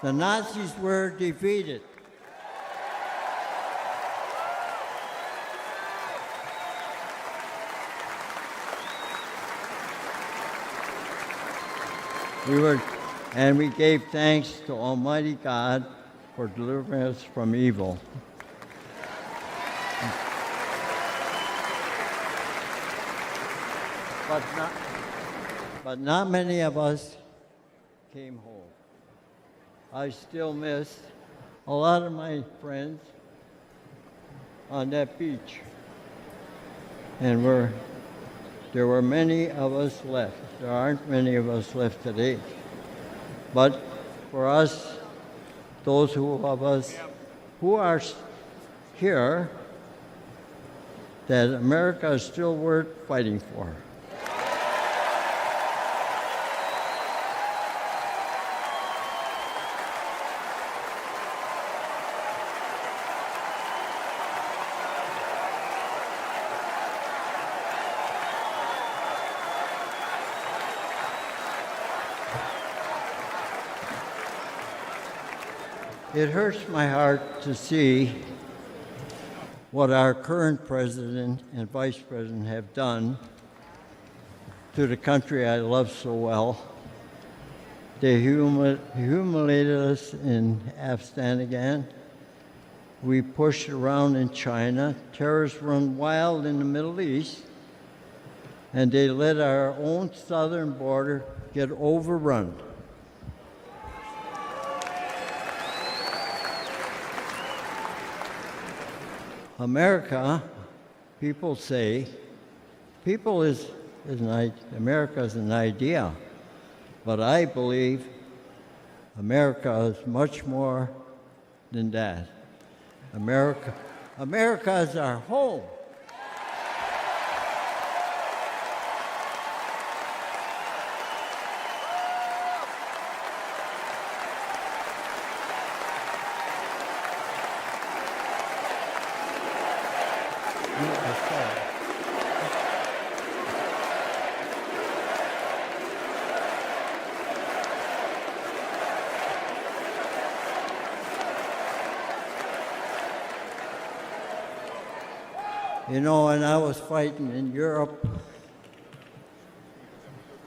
Speaker 11: Nazis were defeated. We gave thanks to Almighty God for delivering us from evil. But not many of us came home. I still miss a lot of my friends on that beach. And there were many of us left. There aren't many of us left today. But for us, those of us who are here, that America is still worth fighting for. It hurts my heart to see what our current president and vice president have done to the country I love so well. They humiliated us in Afghanistan. We pushed around in China. Terrorists run wild in the Middle East. And they let our own southern border get overrun. America, people say, America is an idea, but I believe America is much more than that. America is our home. You know, and I was fighting in Europe,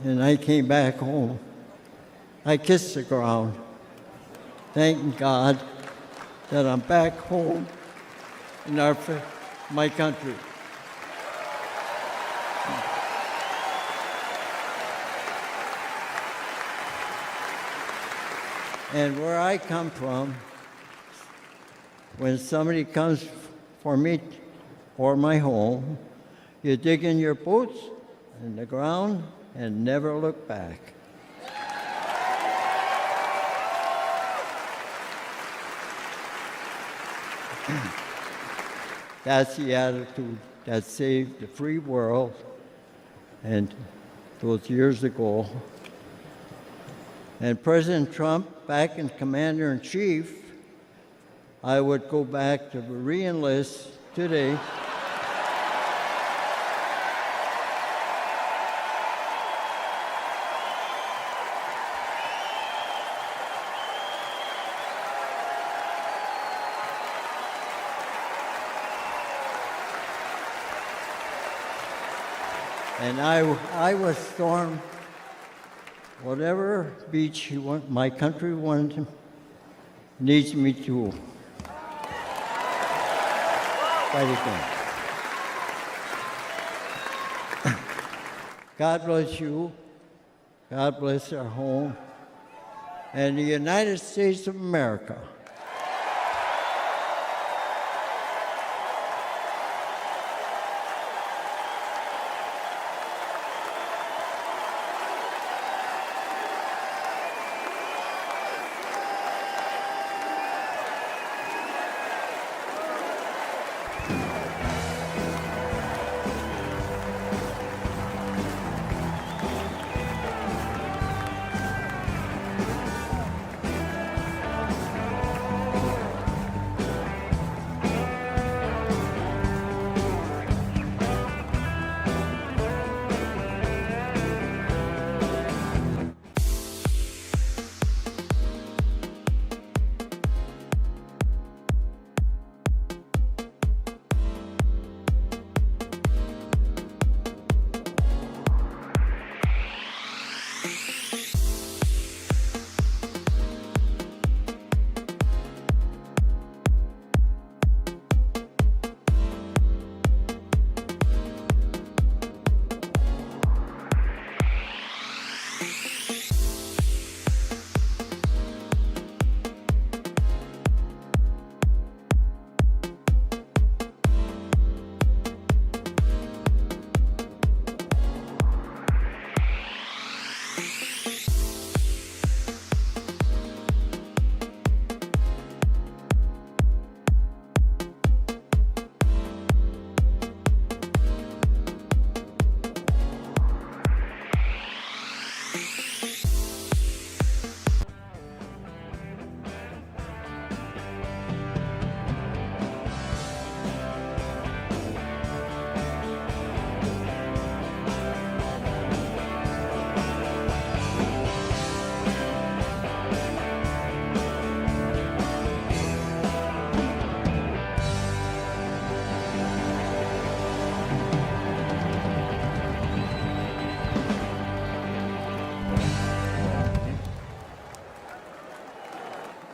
Speaker 11: and I came back home. I kissed the ground, thanking God that I'm back home in my country. And where I come from, when somebody comes for me or my home, you dig in your boots in the ground and never look back. That's the attitude that saved the free world. And those years ago. And President Trump, back in Commander-in-Chief, I would go back to re-enlist today. And I would storm whatever beach my country needs me to fight again. God bless you. God bless our home and the United States of America.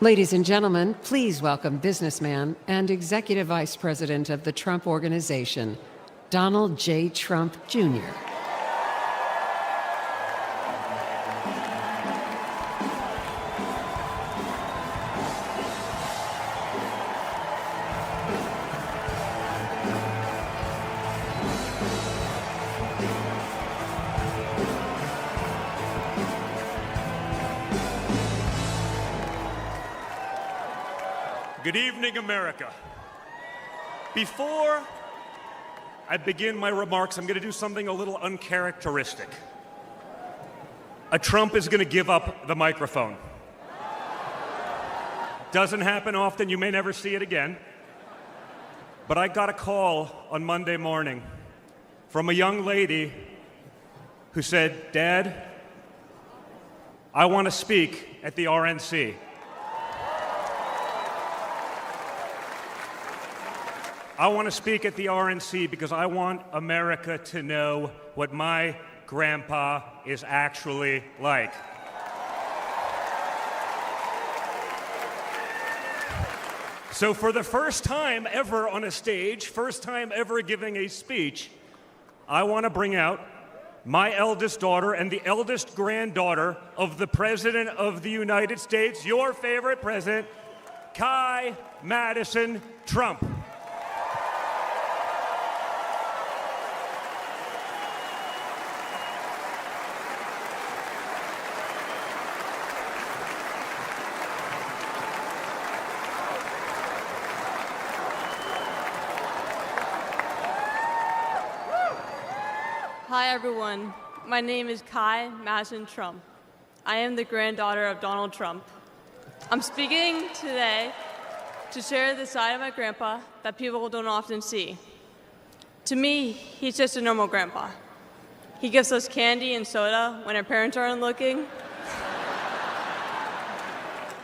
Speaker 2: Ladies and gentlemen, please welcome businessman and Executive Vice President of the Trump Organization, Donald J. Trump, Jr.
Speaker 12: Good evening, America. Before I begin my remarks, I'm going to do something a little uncharacteristic. A Trump is going to give up the microphone. Doesn't happen often. You may never see it again. But I got a call on Monday morning from a young lady who said, "Dad, I want to speak at the RNC. I want to speak at the RNC because I want America to know what my grandpa is actually like. So for the first time ever on a stage, first time ever giving a speech, I want to bring out my eldest daughter and the eldest granddaughter of the President of the United States, your favorite president, Kai Madison Trump.
Speaker 15: Hi everyone, my name is Kai Madison Trump. I am the granddaughter of Donald Trump. I'm speaking today to share the side of my grandpa that people don't often see. To me, he's just a normal grandpa. He gives us candy and soda when our parents aren't looking.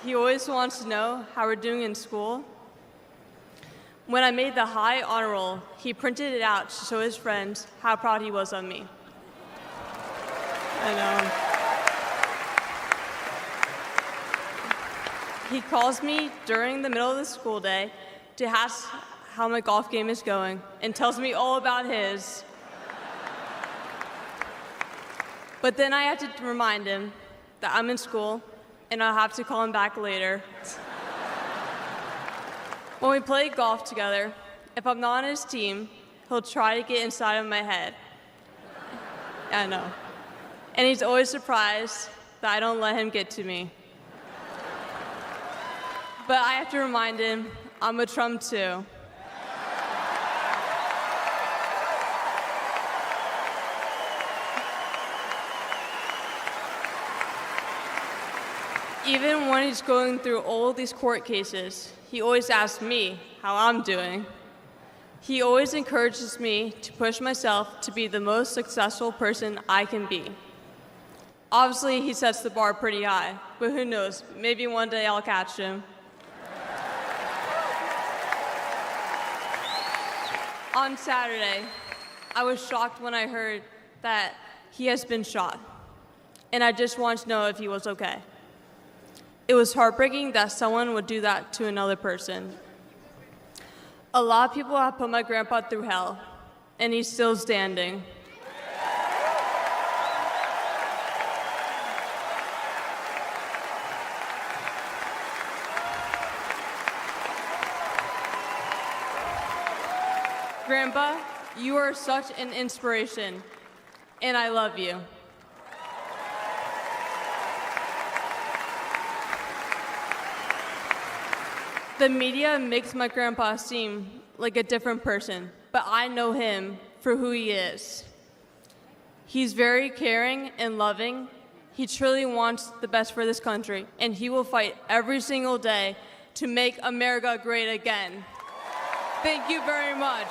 Speaker 15: He always wants to know how we're doing in school. When I made the high honor roll, he printed it out to show his friends how proud he was of me. I know. He calls me during the middle of the school day to ask how my golf game is going and tells me all about his. But then I have to remind him that I'm in school and I'll have to call him back later. When we play golf together, if I'm not on his team, he'll try to get inside of my head. I know. And he's always surprised that I don't let him get to me. But I have to remind him, I'm a Trump too. Even when he's going through all these court cases, he always asks me how I'm doing. He always encourages me to push myself to be the most successful person I can be. Obviously, he sets the bar pretty high, but who knows, maybe one day I'll catch him. On Saturday, I was shocked when I heard that he has been shot, and I just wanted to know if he was okay. It was heartbreaking that someone would do that to another person. A lot of people have put my grandpa through hell, and he's still standing. Grandpa, you are such an inspiration, and I love you. The media makes my grandpa seem like a different person, but I know him for who he is. He's very caring and loving. He truly wants the best for this country, and he will fight every single day to make America great again. Thank you very much.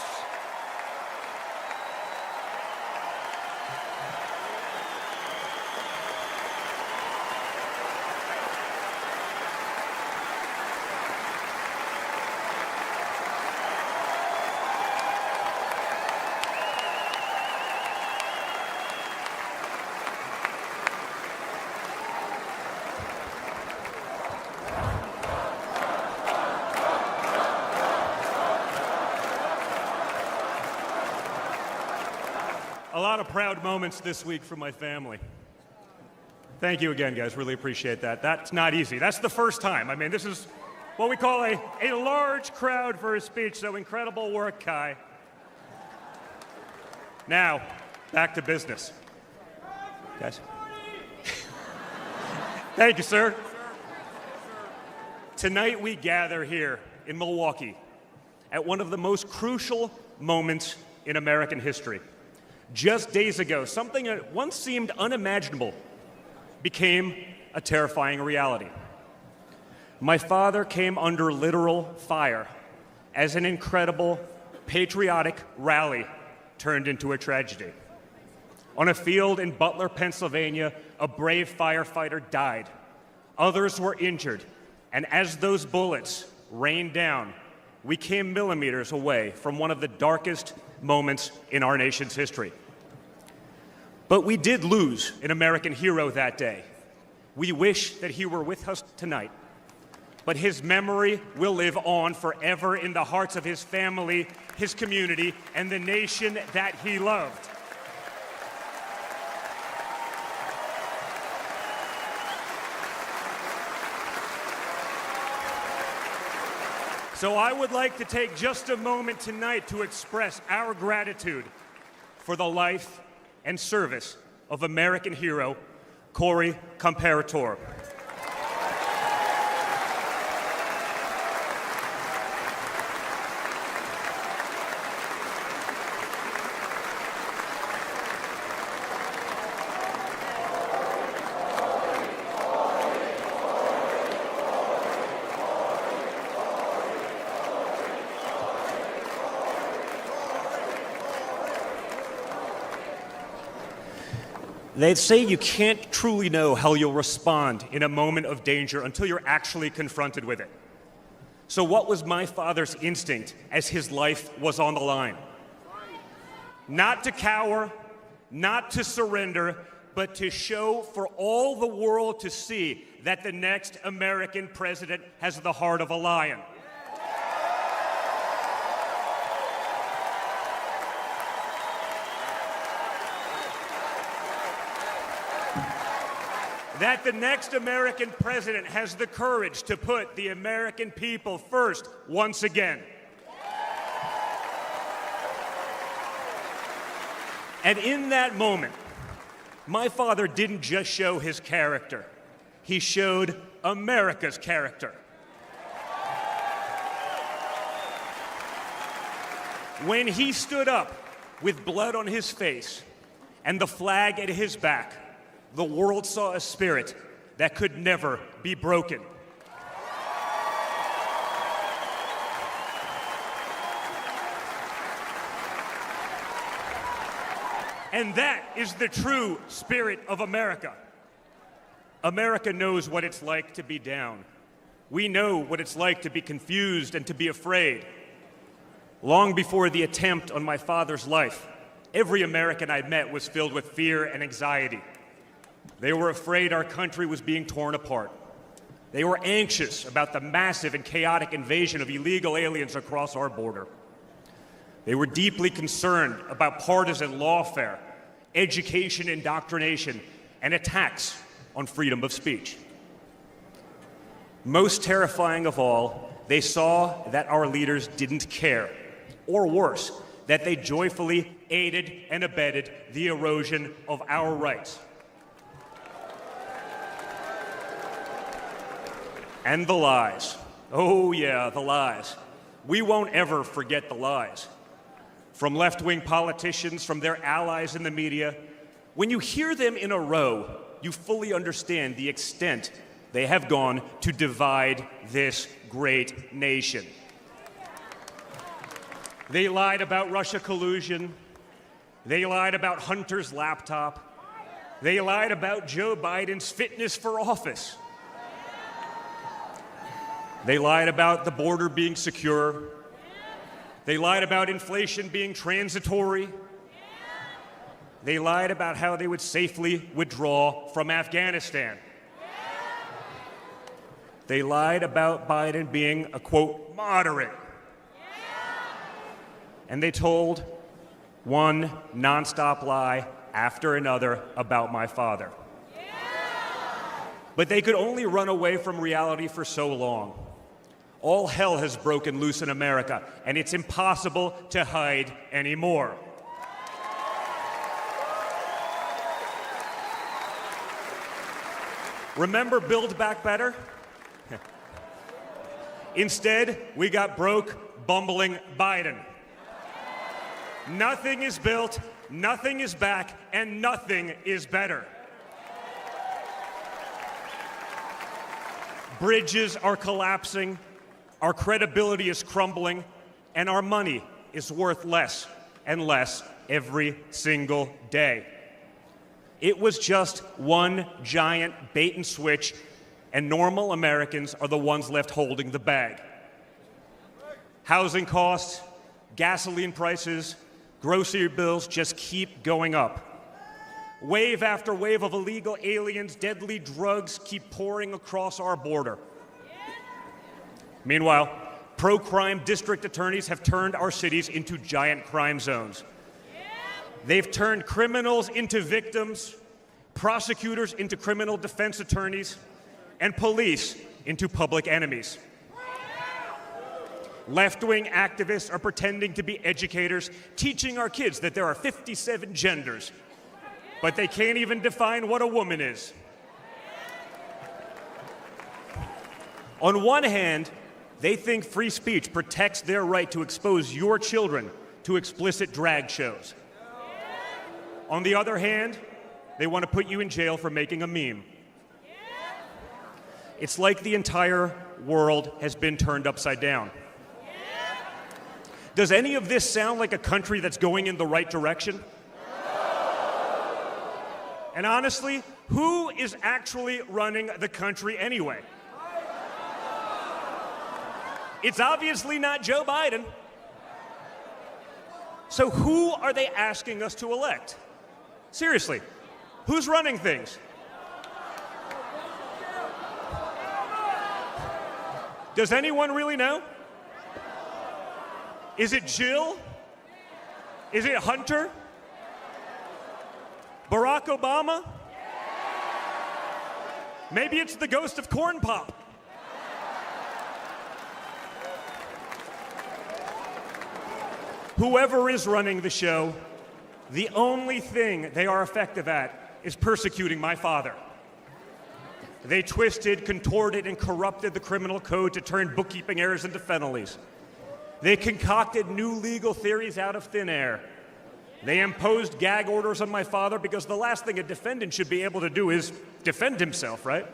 Speaker 12: A lot of proud moments this week from my family. Thank you again, guys. Really appreciate that. That's not easy. That's the first time. I mean, this is what we call a large crowd for a speech, so incredible work, Kai. Now, back to business. Guys. Thank you, sir. Tonight we gather here in Milwaukee at one of the most crucial moments in American history. Just days ago, something that once seemed unimaginable became a terrifying reality. My father came under literal fire as an incredible, patriotic rally turned into a tragedy. On a field in Butler, Pennsylvania, a brave firefighter died. Others were injured, and as those bullets rained down, we came millimeters away from one of the darkest moments in our nation's history. But we did lose an American hero that day. We wish that he were with us tonight. But his memory will live on forever in the hearts of his family, his community, and the nation that he loved. So I would like to take just a moment tonight to express our gratitude for the life and service of American hero Corey Comparator. They say you can't truly know how you'll respond in a moment of danger until you're actually confronted with it. So what was my father's instinct as his life was on the line? Not to cower, not to surrender, but to show for all the world to see that the next American president has the heart of a lion. That the next American president has the courage to put the American people first once again. And in that moment, my father didn't just show his character, he showed America's character. When he stood up with blood on his face and the flag at his back, the world saw a spirit that could never be broken. And that is the true spirit of America. America knows what it's like to be down. We know what it's like to be confused and to be afraid. Long before the attempt on my father's life, every American I met was filled with fear and anxiety. They were afraid our country was being torn apart. They were anxious about the massive and chaotic invasion of illegal aliens across our border. They were deeply concerned about partisan lawfare, education indoctrination, and attacks on freedom of speech. Most terrifying of all, they saw that our leaders didn't care, or worse, that they joyfully aided and abetted the erosion of our rights. And the lies. Oh yeah, the lies. We won't ever forget the lies. From left-wing politicians, from their allies in the media, when you hear them in a row, you fully understand the extent they have gone to divide this great nation. They lied about Russia collusion. They lied about Hunter's laptop. They lied about Joe Biden's fitness for office. They lied about the border being secure. They lied about inflation being transitory. They lied about how they would safely withdraw from Afghanistan. They lied about Biden being a, quote, moderate. And they told one nonstop lie after another about my father. But they could only run away from reality for so long. All hell has broken loose in America, and it's impossible to hide anymore. Remember Build Back Better? Instead, we got broke, bumbling Biden. Nothing is built, nothing is back, and nothing is better. Bridges are collapsing, our credibility is crumbling, and our money is worth less and less every single day. It was just one giant bait and switch, and normal Americans are the ones left holding the bag. Housing costs, gasoline prices, grocery bills just keep going up. Wave after wave of illegal aliens, deadly drugs keep pouring across our border. Meanwhile, pro-crime district attorneys have turned our cities into giant crime zones. They've turned criminals into victims, prosecutors into criminal defense attorneys, and police into public enemies. Left-wing activists are pretending to be educators, teaching our kids that there are 57 genders, but they can't even define what a woman is. On one hand, they think free speech protects their right to expose your children to explicit drag shows. On the other hand, they want to put you in jail for making a meme. It's like the entire world has been turned upside down. Does any of this sound like a country that's going in the right direction? And honestly, who is actually running the country anyway? It's obviously not Joe Biden. So who are they asking us to elect? Seriously, who's running things? Does anyone really know? Is it Jill? Is it Hunter? Barack Obama? Maybe it's the ghost of Corn Pop. Whoever is running the show, the only thing they are effective at is persecuting my father. They twisted, contorted, and corrupted the criminal code to turn bookkeeping errors into felonies. They concocted new legal theories out of thin air. They imposed gag orders on my father because the last thing a defendant should be able to do is defend himself, right?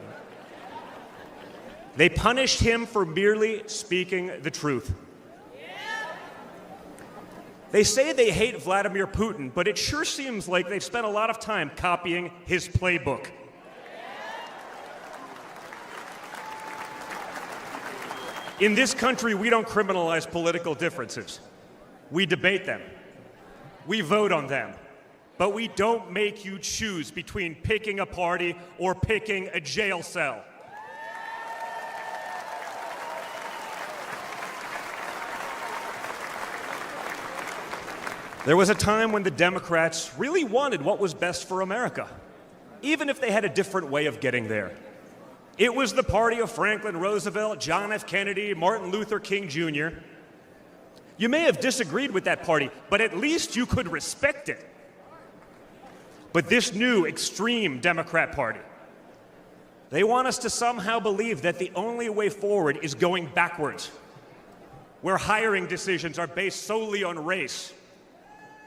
Speaker 12: They punished him for merely speaking the truth. They say they hate Vladimir Putin, but it sure seems like they've spent a lot of time copying his playbook. In this country, we don't criminalize political differences. We debate them. We vote on them. But we don't make you choose between picking a party or picking a jail cell. There was a time when the Democrats really wanted what was best for America, even if they had a different way of getting there. It was the party of Franklin Roosevelt, John F. Kennedy, Martin Luther King Jr. You may have disagreed with that party, but at least you could respect it. But this new extreme Democrat Party, they want us to somehow believe that the only way forward is going backwards, where hiring decisions are based solely on race,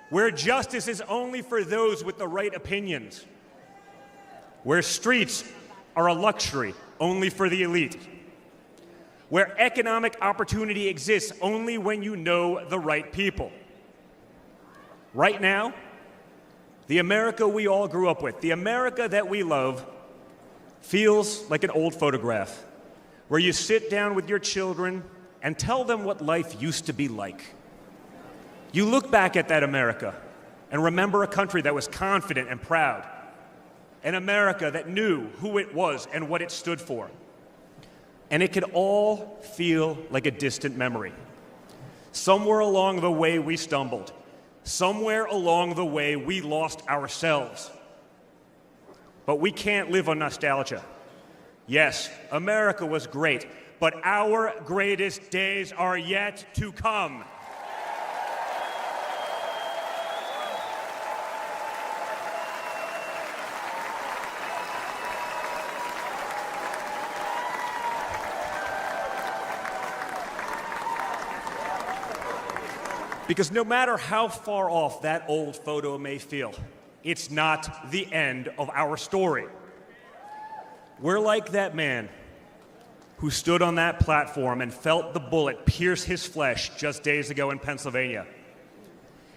Speaker 12: where justice is only for those with the right opinions, where streets are a luxury only for the elite, where economic opportunity exists only when you know the right people. Right now, the America we all grew up with, the America that we love, feels like an old photograph where you sit down with your children and tell them what life used to be like. You look back at that America and remember a country that was confident and proud, an America that knew who it was and what it stood for. And it could all feel like a distant memory. Somewhere along the way we stumbled. Somewhere along the way we lost ourselves. But we can't live on nostalgia. Yes, America was great, but our greatest days are yet to come. Because no matter how far off that old photo may feel, it's not the end of our story. We're like that man who stood on that platform and felt the bullet pierce his flesh just days ago in Pennsylvania.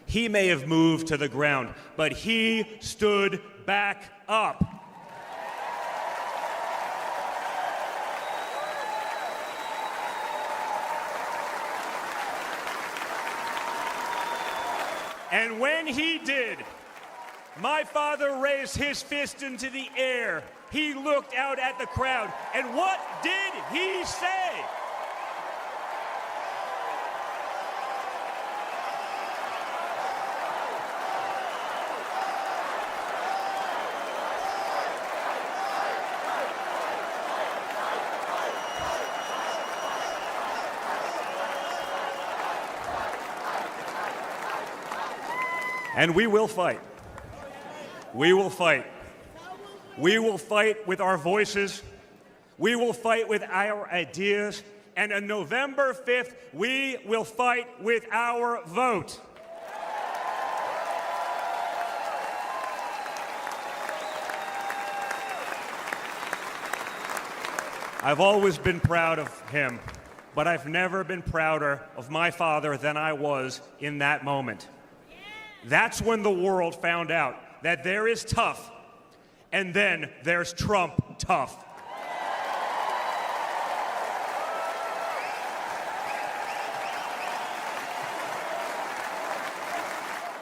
Speaker 12: He may have moved to the ground, but he stood back up. And when he did, my father raised his fist into the air. He looked out at the crowd, and what did he say? And we will fight. We will fight. We will fight with our voices. We will fight with our ideas. And on November 5th, we will fight with our vote. I've always been proud of him, but I've never been prouder of my father than I was in that moment. That's when the world found out that there is tough, and then there's Trump tough.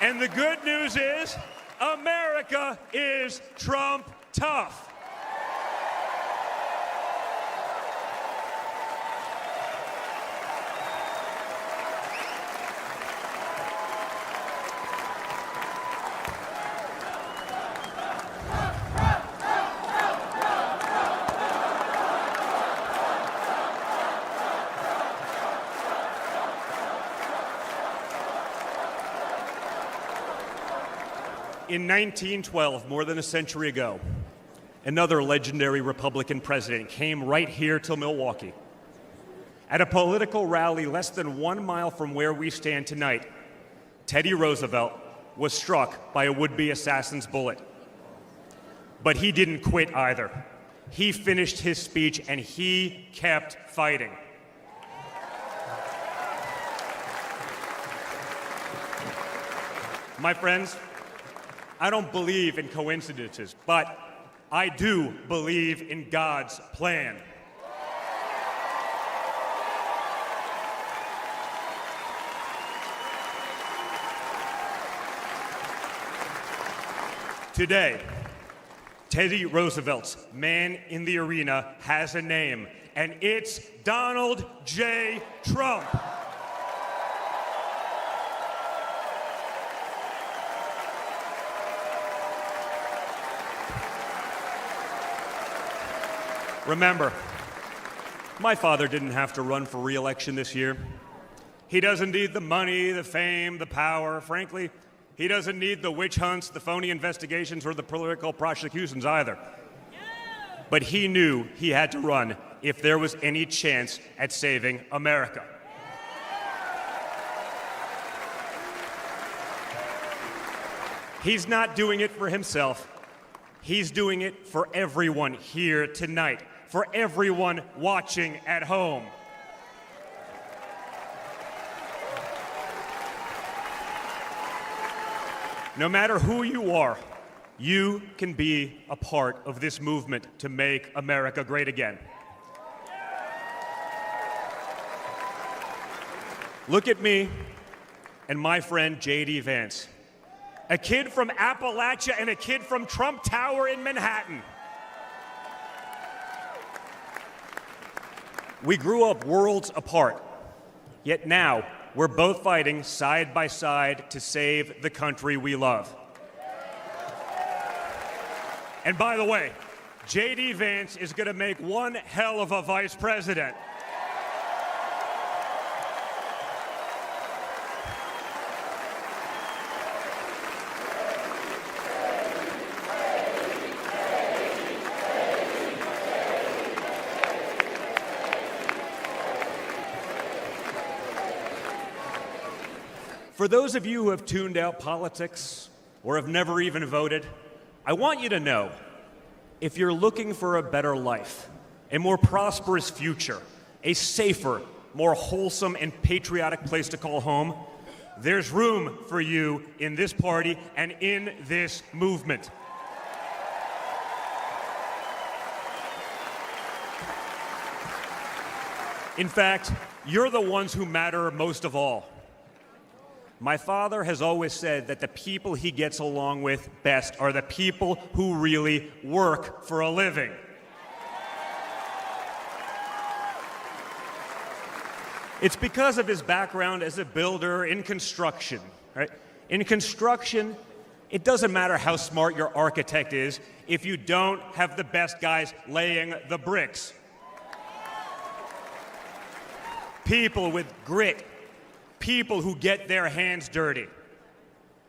Speaker 12: And the good news is, America is Trump tough. In 1912, more than a century ago, another legendary Republican president came right here to Milwaukee. At a political rally less than 1 mile from where we stand tonight, Teddy Roosevelt was struck by a would-be assassin's bullet. But he didn't quit either. He finished his speech and he kept fighting. My friends, I don't believe in coincidences, but I do believe in God's plan. Today, Teddy Roosevelt's man in the arena has a name, and it's Donald J. Trump. Remember, my father didn't have to run for re-election this year. He doesn't need the money, the fame, the power. Frankly, he doesn't need the witch hunts, the phony investigations, or the political prosecutions either. But he knew he had to run if there was any chance at saving America. He's not doing it for himself. He's doing it for everyone here tonight, for everyone watching at home. No matter who you are, you can be a part of this movement to make America great again. Look at me and my friend J.D. Vance, a kid from Appalachia and a kid from Trump Tower in Manhattan. We grew up worlds apart, yet now we're both fighting side by side to save the country we love. And by the way, J.D. Vance is going to make one hell of a vice president. For those of you who have tuned out politics or have never even voted, I want you to know, if you're looking for a better life, a more prosperous future, a safer, more wholesome and patriotic place to call home, there's room for you in this party and in this movement. In fact, you're the ones who matter most of all. My father has always said that the people he gets along with best are the people who really work for a living. It's because of his background as a builder in construction, right? In construction, it doesn't matter how smart your architect is if you don't have the best guys laying the bricks. People with grit, people who get their hands dirty.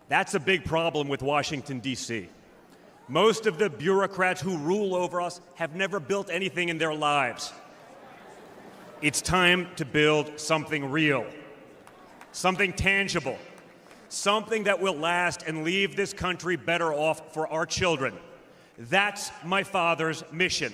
Speaker 12: That's a big problem with Washington, D.C. Most of the bureaucrats who rule over us have never built anything in their lives. It's time to build something real, something tangible, something that will last and leave this country better off for our children. That's my father's mission.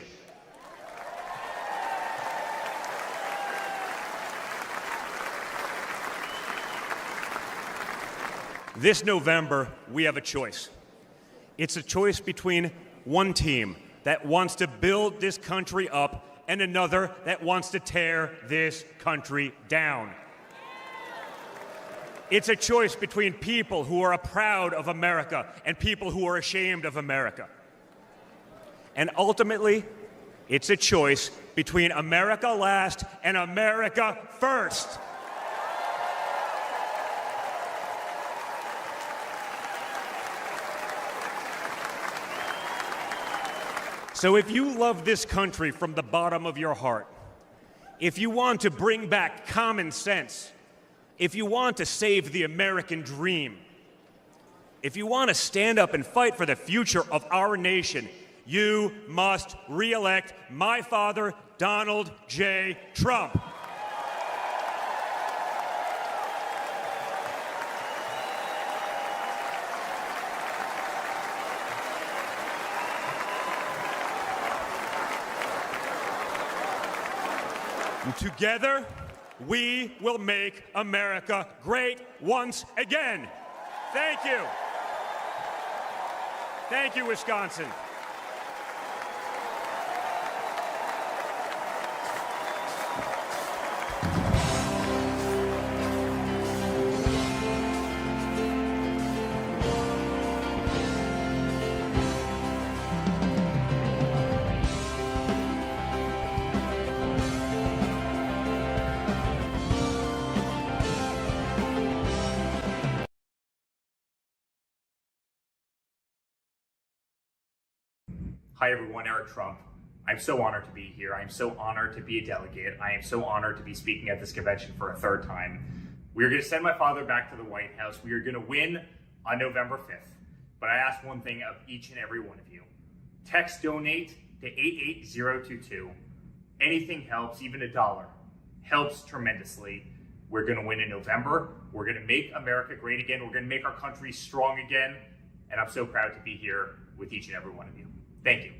Speaker 12: This November, we have a choice. It's a choice between one team that wants to build this country up and another that wants to tear this country down. It's a choice between people who are proud of America and people who are ashamed of America. And ultimately, it's a choice between America last and America first. So if you love this country from the bottom of your heart, if you want to bring back common sense, if you want to save the American dream, if you want to stand up and fight for the future of our nation, you must re-elect my father, Donald J. Trump. Together, we will make America great once again. Thank you. Thank you, Wisconsin.
Speaker 8: Hi everyone, Eric Trump. I'm so honored to be here. I'm so honored to be a delegate. I am so honored to be speaking at this convention for a third time. We are going to send my father back to the White House. We are going to win on November 5th. But I ask one thing of each and every one of you. Text donate to 88022. Anything helps, even $1 helps tremendously. We're going to win in November. We're going to make America great again. We're going to make our country strong again. And I'm so proud to be here with each and every one of you. Thank you.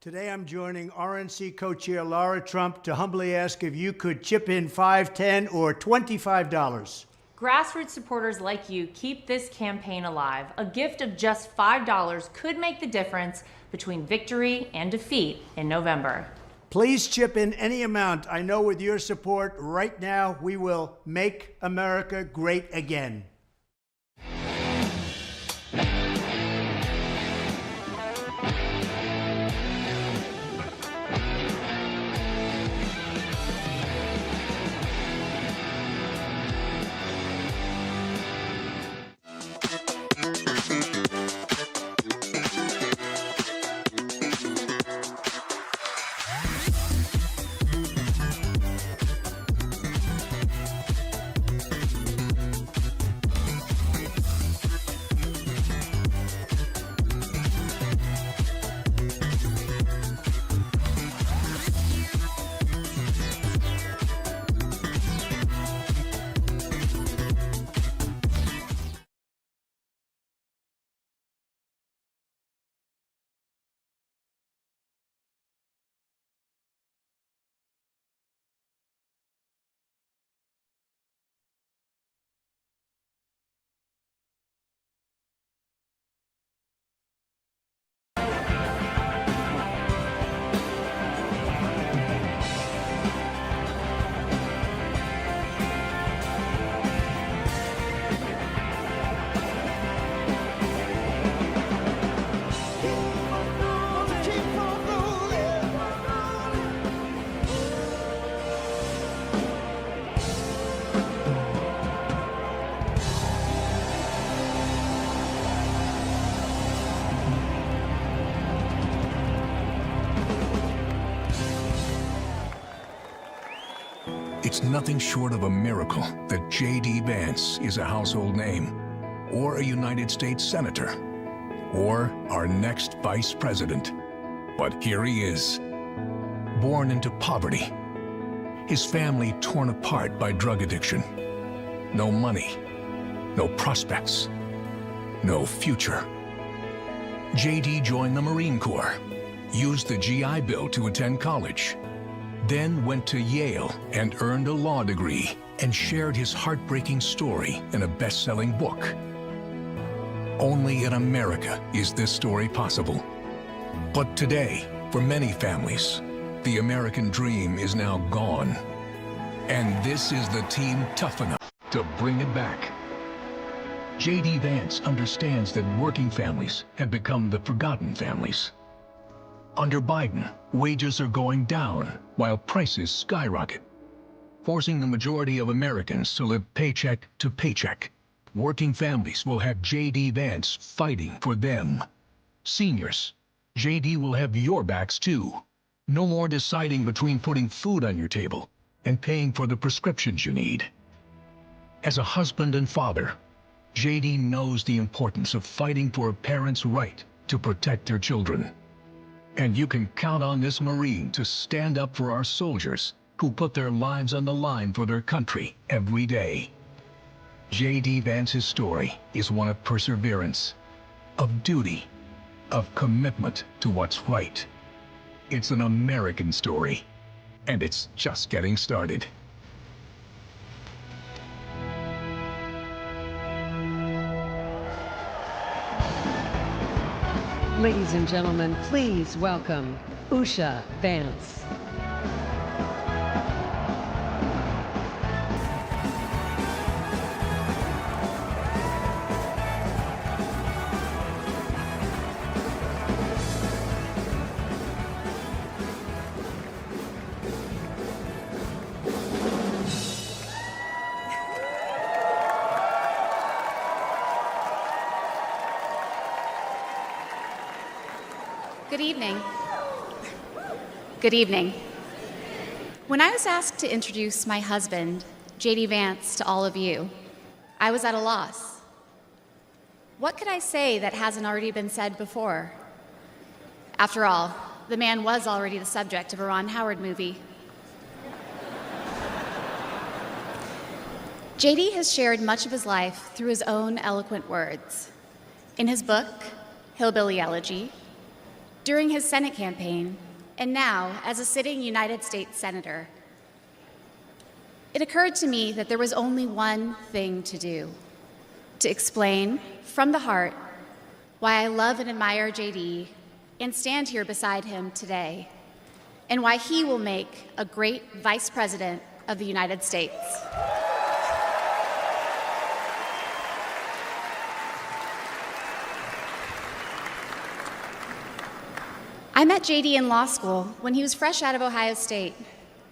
Speaker 13: Today I'm joining RNC co-chair Laura Trump to humbly ask if you could chip in $5, $10, or $25.
Speaker 17: Grassroots supporters like you keep this campaign alive. A gift of just $5 could make the difference between victory and defeat in November.
Speaker 13: Please chip in any amount. I know with your support right now, we will make America great again.
Speaker 14: It's nothing short of a miracle that J.D. Vance is a household name, or a United States Senator, or our next Vice President. But here he is, born into poverty, his family torn apart by drug addiction. No money, no prospects, no future. J.D. joined the Marine Corps, used the GI Bill to attend college, then went to Yale and earned a law degree and shared his heartbreaking story in a best-selling book. Only in America is this story possible. But today, for many families, the American dream is now gone. And this is the team tough enough to bring it back. J.D. Vance understands that working families have become the forgotten families. Under Biden, wages are going down while prices skyrocket, forcing the majority of Americans to live paycheck to paycheck. Working families will have J.D. Vance fighting for them. Seniors, J.D. will have your backs too. No more deciding between putting food on your table and paying for the prescriptions you need. As a husband and father, J.D. knows the importance of fighting for a parent's right to protect their children. And you can count on this Marine to stand up for our soldiers who put their lives on the line for their country every day. J.D. Vance's story is one of perseverance, of duty, of commitment to what's right. It's an American story, and it's just getting started.
Speaker 2: Ladies and gentlemen, please welcome Usha Vance.
Speaker 18: Good evening. Good evening. When I was asked to introduce my husband, J.D. Vance, to all of you, I was at a loss. What could I say that hasn't already been said before? After all, the man was already the subject of a Ron Howard movie. J.D. has shared much of his life through his own eloquent words. In his book, Hillbilly Elegy, during his Senate campaign, and now as a sitting United States Senator, it occurred to me that there was only one thing to do: to explain from the heart why I love and admire J.D. and stand here beside him today, and why he will make a great Vice President of the United States. I met J.D. in law school when he was fresh out of Ohio State,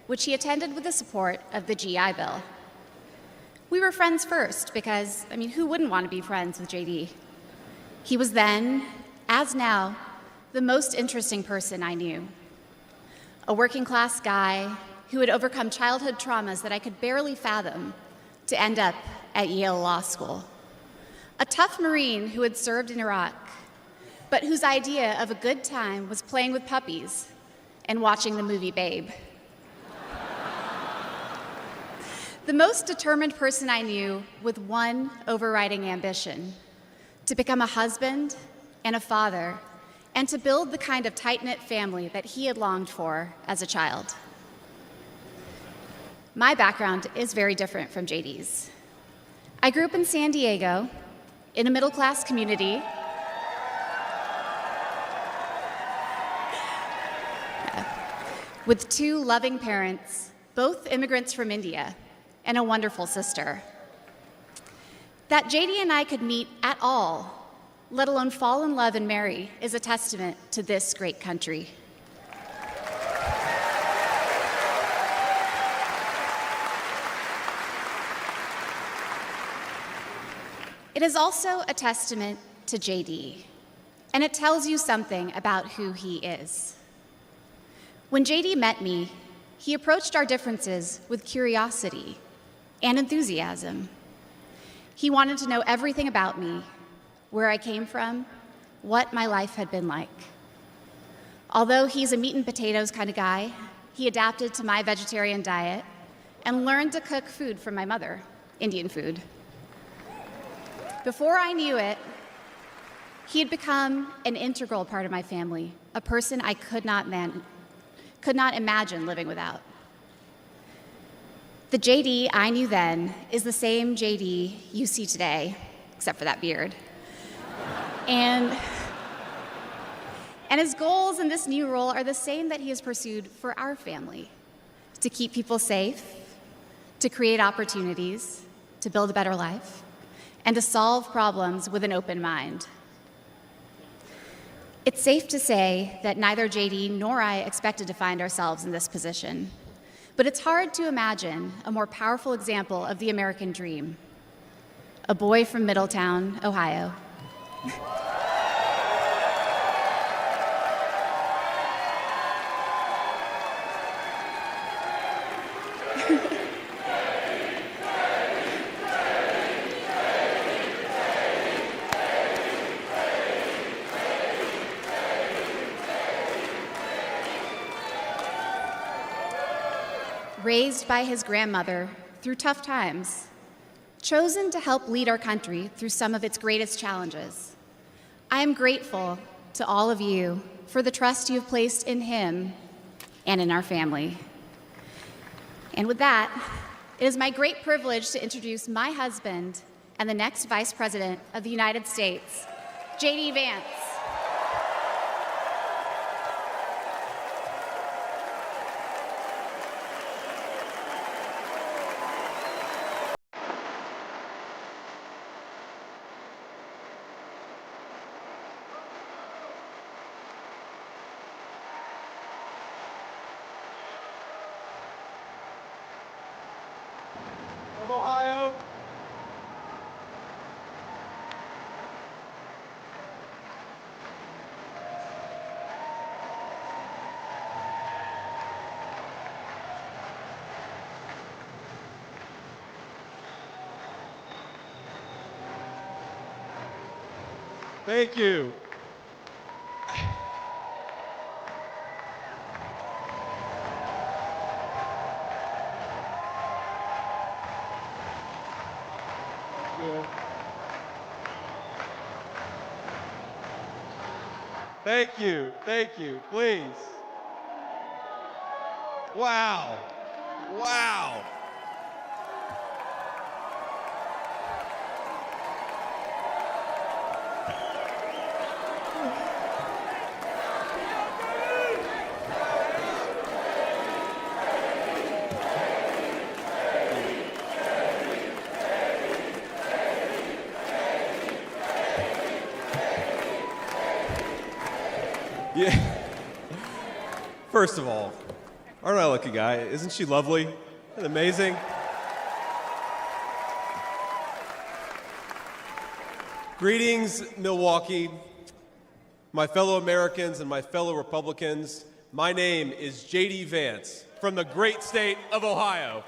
Speaker 18: which he attended with the support of the GI Bill. We were friends first because, who wouldn't want to be friends with J.D.? He was then, as now, the most interesting person I knew. A working-class guy who had overcome childhood traumas that I could barely fathom to end up at Yale Law School. A tough Marine who had served in Iraq, but whose idea of a good time was playing with puppies and watching the movie Babe. The most determined person I knew with one overriding ambition: to become a husband and a father, and to build the kind of tight-knit family that he had longed for as a child. My background is very different from JD's. I grew up in San Diego, in a middle-class community with two loving parents, both immigrants from India, and a wonderful sister. That JD and I could meet at all, let alone fall in love and marry, is a testament to this great country. It is also a testament to JD, and it tells you something about who he is. When JD met me, He approached our differences with curiosity and enthusiasm. He wanted to know everything about me, where I came from, what my life had been like. Although he's a meat and potatoes kind of guy, he adapted to my vegetarian diet and learned to cook food from my mother, Indian food. Before I knew it, he had become an integral part of my family, a person I could not imagine living without. The JD I knew then is the same JD you see today, except for that beard. And his goals in this new role are the same that he has pursued for our family: to keep people safe, to create opportunities, to build a better life, and to solve problems with an open mind. It's safe to say that neither JD nor I expected to find ourselves in this position, but it's hard to imagine a more powerful example of the American dream. A boy from Middletown, Ohio. Raised by his grandmother through tough times, chosen to help lead our country through some of its greatest challenges. I am grateful to all of you for the trust you have placed in him and in our family. And with that, it is my great privilege to introduce my husband and the next Vice President of the United States, J.D. Vance.
Speaker 10: Of Ohio. Thank you. Thank you, thank you, please. Wow, wow.
Speaker 1: Yeah. First of all, aren't I a lucky guy? Isn't she lovely? Isn't it amazing? Greetings, Milwaukee, my fellow Americans and my fellow Republicans. My name is J.D. Vance from the great state of Ohio.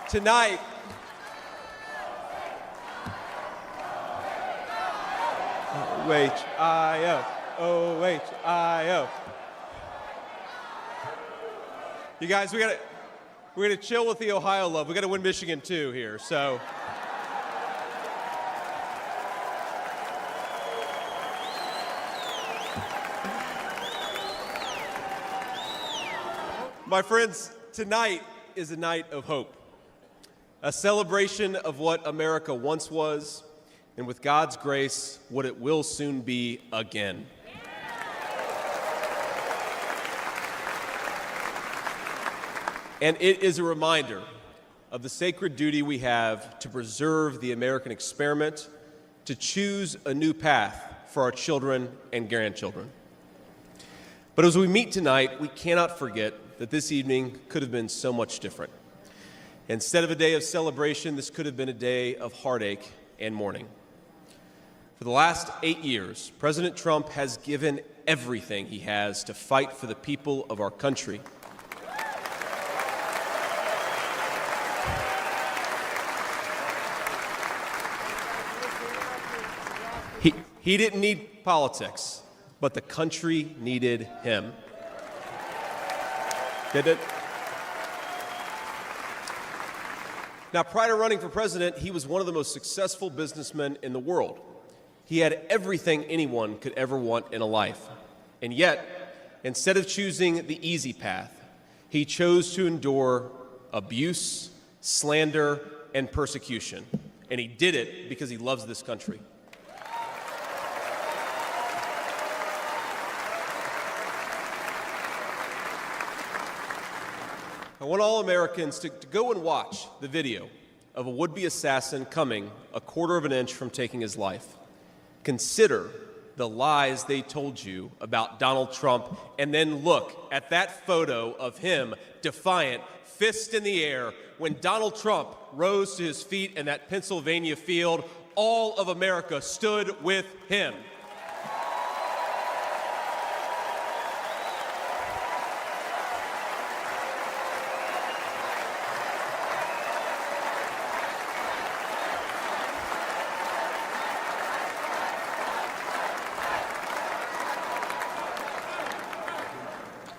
Speaker 1: Tonight, O-H-I-O, O-H-I-O. You guys, we're gonna chill with the Ohio love. We gotta win Michigan too here, so. My friends, tonight is a night of hope, a celebration of what America once was, and with God's grace, what it will soon be again. And it is a reminder of the sacred duty we have to preserve the American experiment, to choose a new path for our children and grandchildren. But as we meet tonight, we cannot forget that this evening could have been so much different. Instead of a day of celebration, this could have been a day of heartache and mourning. For the last 8 years, President Trump has given everything he has to fight for the people of our country. He didn't need politics, but the country needed him. Did it? Now, prior to running for president, he was one of the most successful businessmen in the world. He had everything anyone could ever want in a life. And yet, instead of choosing the easy path, he chose to endure abuse, slander, and persecution. And he did it because he loves this country. I want all Americans to go and watch the video of a would-be assassin coming a quarter of an inch from taking his life. Consider the lies they told you about Donald Trump, and then look at that photo of him, defiant, fist in the air, when Donald Trump rose to his feet in that Pennsylvania field. All of America stood with him.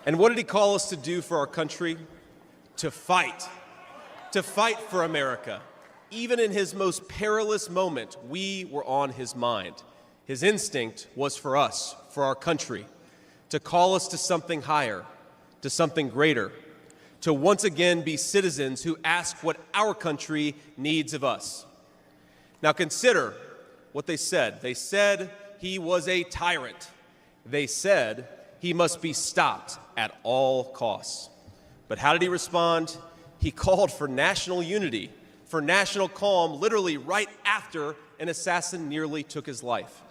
Speaker 1: And what did he call us to do for our country? To fight for America. Even in his most perilous moment, we were on his mind. His instinct was for us, for our country, to call us to something higher, to something greater, to once again be citizens who ask what our country needs of us. Now consider what they said. They said he was a tyrant. They said he must be stopped at all costs. But how did he respond? He called for national unity, for national calm, literally right after an assassin nearly took his life.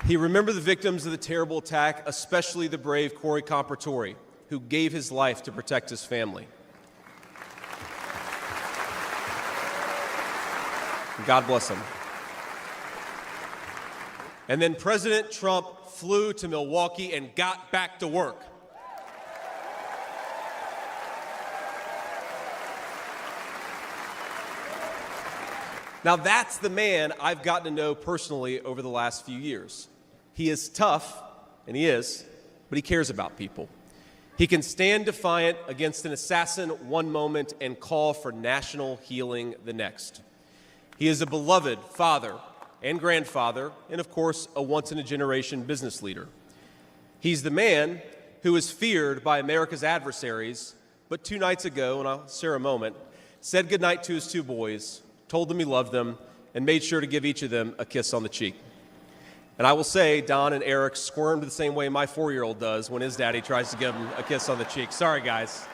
Speaker 1: He remembered the victims of the terrible attack, especially the brave Corey Compertori, who gave his life to protect his family. God bless him. And then President Trump flew to Milwaukee and got back to work. Now that's the man I've gotten to know personally over the last few years. He is tough, and he is, but he cares about people. He can stand defiant against an assassin one moment and call for national healing the next. He is a beloved father and grandfather, and of course, a once-in-a-generation business leader. He's the man who is feared by America's adversaries, but 2 nights ago, and I'll share a moment, said goodnight to his 2 boys, told them he loved them, and made sure to give each of them a kiss on the cheek. And I will say, Don and Eric squirmed the same way my 4-year-old does when his daddy tries to give him a kiss on the cheek. Sorry, guys.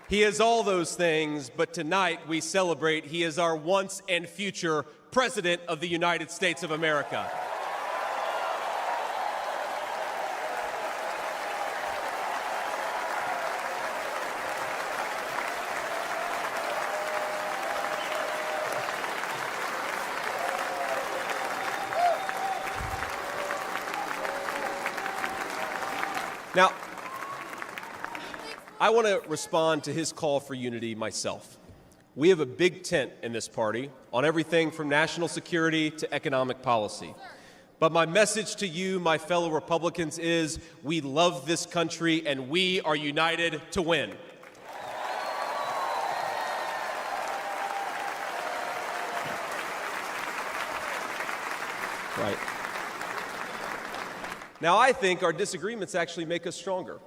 Speaker 1: He is all those things, but tonight we celebrate he is our once and future President of the United States of America. Now, I want to respond to his call for unity myself. We have a big tent in this party on everything from national security to economic policy. But my message to you, my fellow Republicans, is we love this country and we are united to win. Right. Now, I think our disagreements actually make us stronger.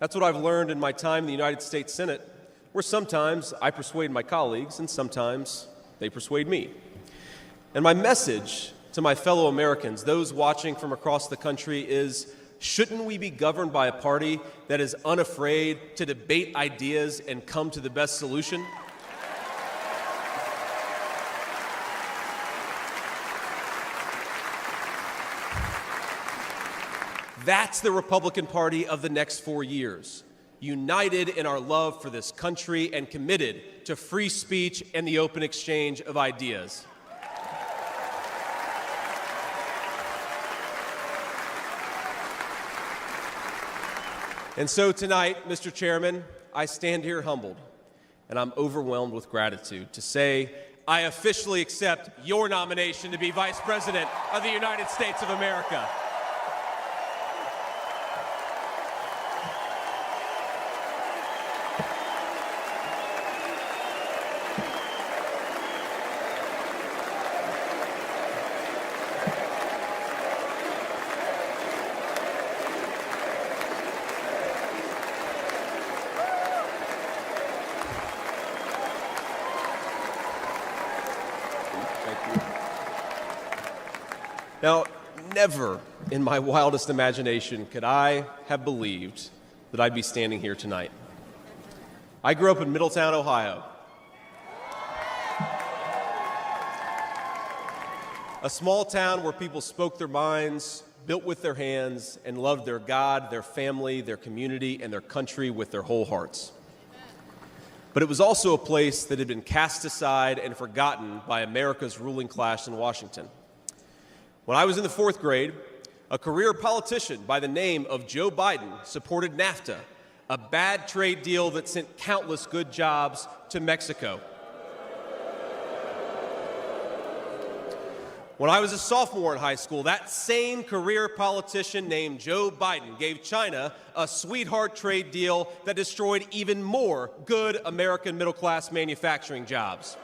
Speaker 1: That's what I've learned in my time in the United States Senate, where sometimes I persuade my colleagues and sometimes they persuade me. And my message to my fellow Americans, those watching from across the country, is shouldn't we be governed by a party that is unafraid to debate ideas and come to the best solution? That's the Republican Party of the next 4 years, united in our love for this country and committed to free speech and the open exchange of ideas. And so tonight, Mr. Chairman, I stand here humbled, and I'm overwhelmed with gratitude to say I officially accept your nomination to be Vice President of the United States of America. Now, never in my wildest imagination could I have believed that I'd be standing here tonight. I grew up in Middletown, Ohio, a small town where people spoke their minds, built with their hands, and loved their God, their family, their community, and their country with their whole hearts. But it was also a place that had been cast aside and forgotten by America's ruling class in Washington. When I was in the 4th grade, a career politician by the name of Joe Biden supported NAFTA, a bad trade deal that sent countless good jobs to Mexico. When I was a sophomore in high school, that same career politician named Joe Biden gave China a sweetheart trade deal that destroyed even more good American middle-class manufacturing jobs.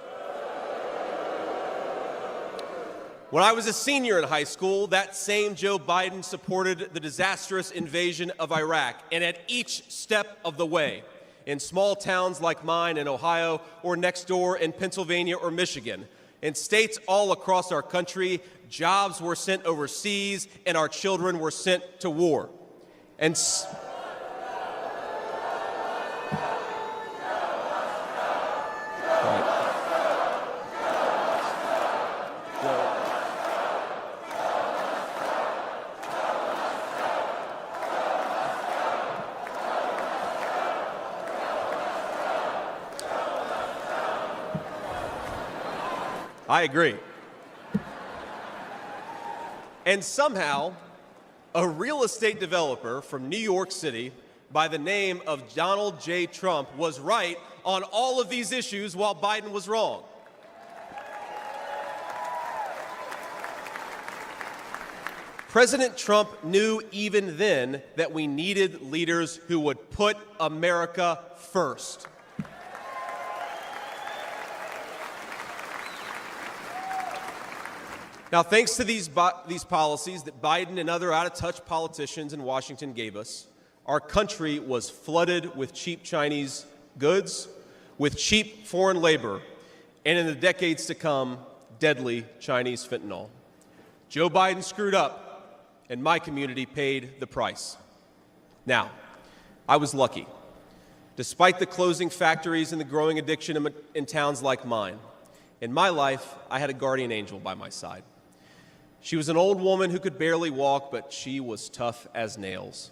Speaker 1: When I was a senior in high school, that same Joe Biden supported the disastrous invasion of Iraq, and at each step of the way, in small towns like mine in Ohio or next door in Pennsylvania or Michigan, in states all across our country, jobs were sent overseas and our children were sent to war. And I agree. And somehow, a real estate developer from New York City by the name of Donald J. Trump was right on all of these issues while Biden was wrong. President Trump knew even then that we needed leaders who would put America first. Now, thanks to these policies that Biden and other out-of-touch politicians in Washington gave us, our country was flooded with cheap Chinese goods, with cheap foreign labor, and in the decades to come, deadly Chinese fentanyl. Joe Biden screwed up, and my community paid the price. Now, I was lucky. Despite the closing factories and the growing addiction in towns like mine, in my life, I had a guardian angel by my side. She was an old woman who could barely walk, but she was tough as nails.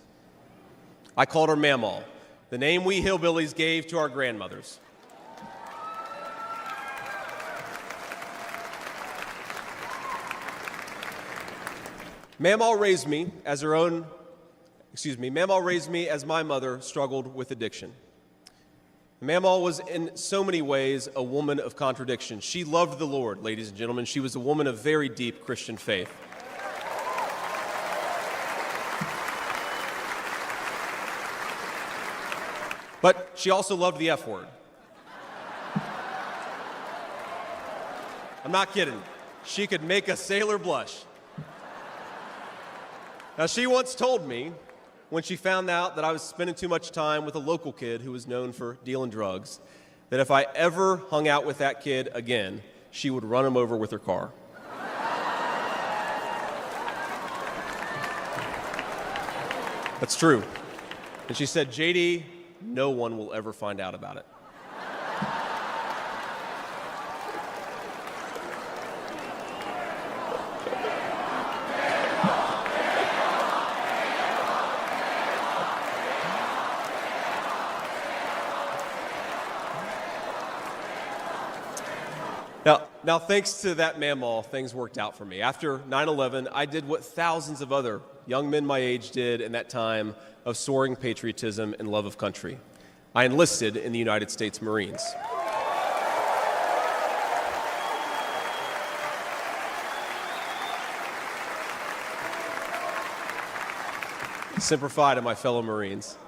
Speaker 1: I called her Mamaw, the name we hillbillies gave to our grandmothers. Mamaw raised me as Mamaw raised me as my mother struggled with addiction. Mamaw was in so many ways a woman of contradiction. She loved the Lord, ladies and gentlemen. She was a woman of very deep Christian faith. But she also loved the F word. I'm not kidding. She could make a sailor blush. Now, she once told me, when she found out that I was spending too much time with a local kid who was known for dealing drugs, that if I ever hung out with that kid again, she would run him over with her car. That's true. And she said, JD, no one will ever find out about it. Now, thanks to that mammal, things worked out for me. After 9/11, I did what thousands of other young men my age did in that time of soaring patriotism and love of country. I enlisted in the United States Marines. Semper Fi to my fellow Marines.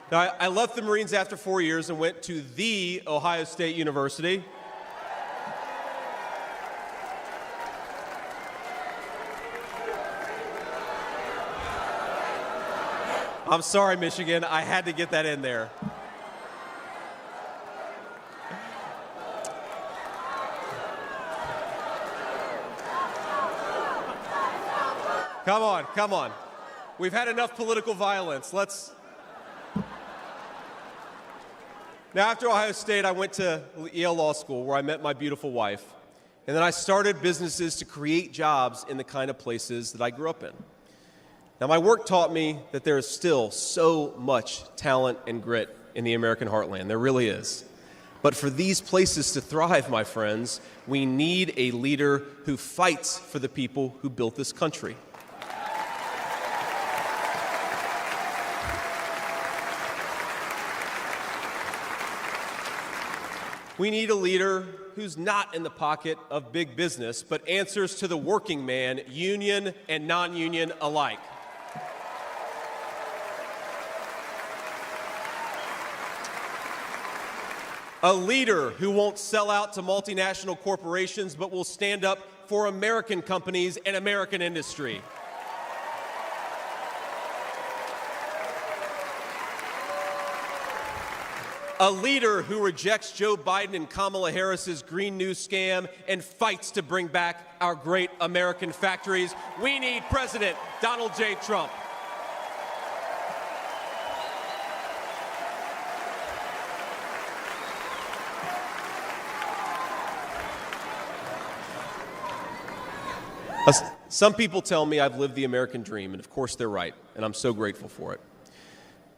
Speaker 1: Now, I left the Marines after 4 years and went to the Ohio State University. I'm sorry, Michigan. I had to get that in there. Come on, come on. We've had enough political violence. Now, after Ohio State, I went to Yale Law School, where I met my beautiful wife. And then I started businesses to create jobs in the kind of places that I grew up in. Now, my work taught me that there is still so much talent and grit in the American heartland. There really is. But for these places to thrive, my friends, we need a leader who fights for the people who built this country. We need a leader who's not in the pocket of big business, but answers to the working man, union and non-union alike. A leader who won't sell out to multinational corporations, but will stand up for American companies and American industry. A leader who rejects Joe Biden and Kamala Harris's Green New scam and fights to bring back our great American factories. We need President Donald J. Trump. Some people tell me I've lived the American dream, and of course they're right, and I'm so grateful for it.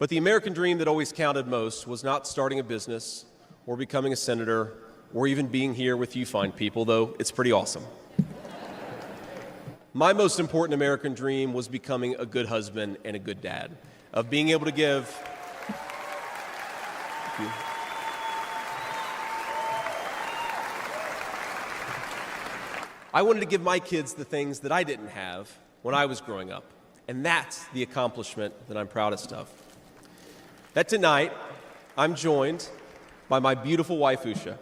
Speaker 1: But the American dream that always counted most was not starting a business or becoming a senator or even being here with you fine people, though it's pretty awesome. My most important American dream was becoming a good husband and a good dad, of being able to give. Thank you. I wanted to give my kids the things that I didn't have when I was growing up, and that's the accomplishment that I'm proudest of. That tonight, I'm joined by my beautiful wife, Usha,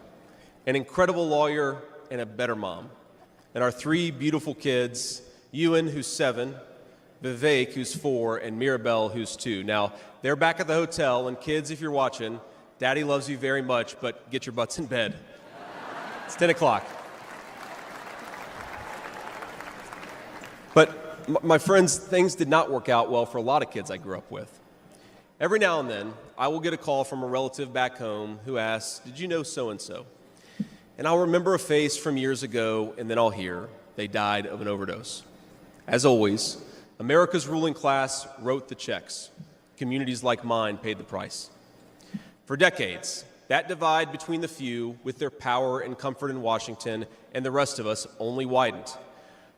Speaker 1: an incredible lawyer and a better mom, and our three beautiful kids, Ewan, who's 7, Vivek, who's 4, and Mirabelle, who's 2. Now, they're back at the hotel, and kids, if you're watching, Daddy loves you very much, but get your butts in bed. It's 10 o'clock. But my friends, things did not work out well for a lot of kids I grew up with. Every now and then, I will get a call from a relative back home who asks, "Did you know so-and-so?" And I'll remember a face from years ago, and then I'll hear, "They died of an overdose." As always, America's ruling class wrote the checks. Communities like mine paid the price. For decades, that divide between the few with their power and comfort in Washington and the rest of us only widened.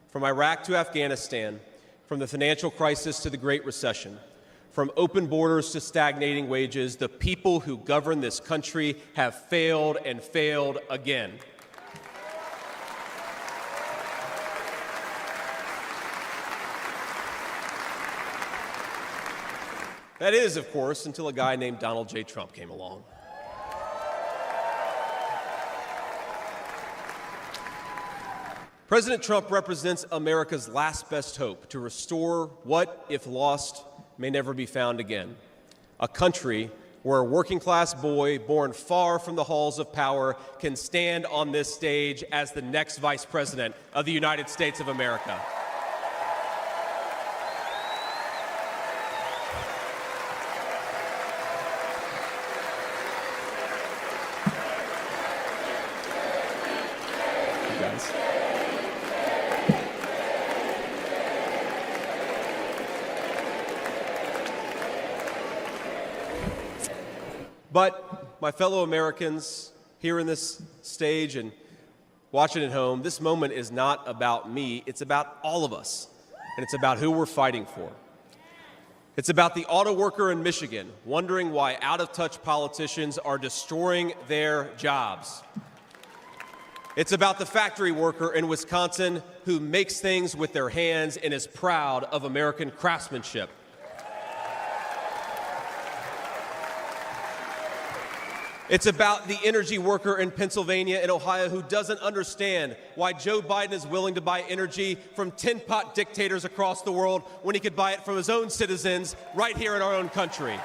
Speaker 1: From Iraq to Afghanistan, from the financial crisis to the Great Recession, from open borders to stagnating wages, the people who govern this country have failed and failed again. That is, of course, until a guy named Donald J. Trump came along. President Trump represents America's last best hope to restore what, if lost, may never be found again. A country where a working-class boy born far from the halls of power can stand on this stage as the next Vice President of the United States of America. But, my fellow Americans, here in this stage and watching at home, this moment is not about me, it's about all of us, and it's about who we're fighting for. It's about the auto worker in Michigan wondering why out-of-touch politicians are destroying their jobs. It's about the factory worker in Wisconsin who makes things with their hands and is proud of American craftsmanship. It's about the energy worker in Pennsylvania and Ohio who doesn't understand why Joe Biden is willing to buy energy from tin-pot dictators across the world when he could buy it from his own citizens right here in our own country.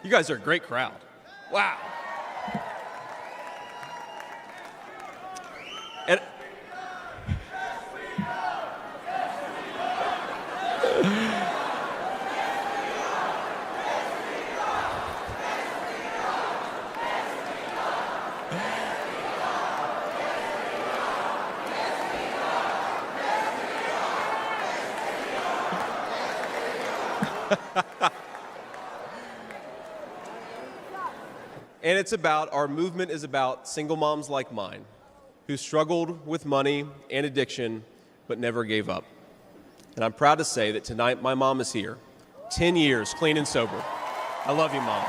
Speaker 1: You guys are a great crowd. Wow. And And it's about, our movement is about single moms like mine who struggled with money and addiction but never gave up. And I'm proud to say that tonight my mom is here, 10 years clean and sober. I love you, Mom.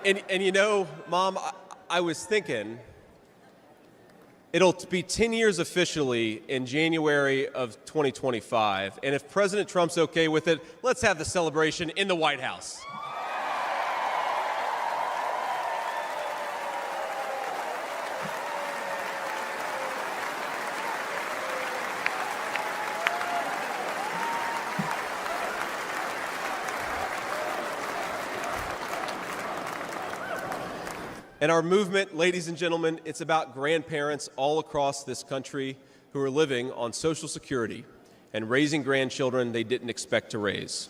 Speaker 1: And you know, Mom, I was thinking, it'll be 10 years officially in January of 2025, and if President Trump's okay with it, let's have the celebration in the White House. And our movement, ladies and gentlemen, it's about grandparents all across this country who are living on Social Security and raising grandchildren they didn't expect to raise.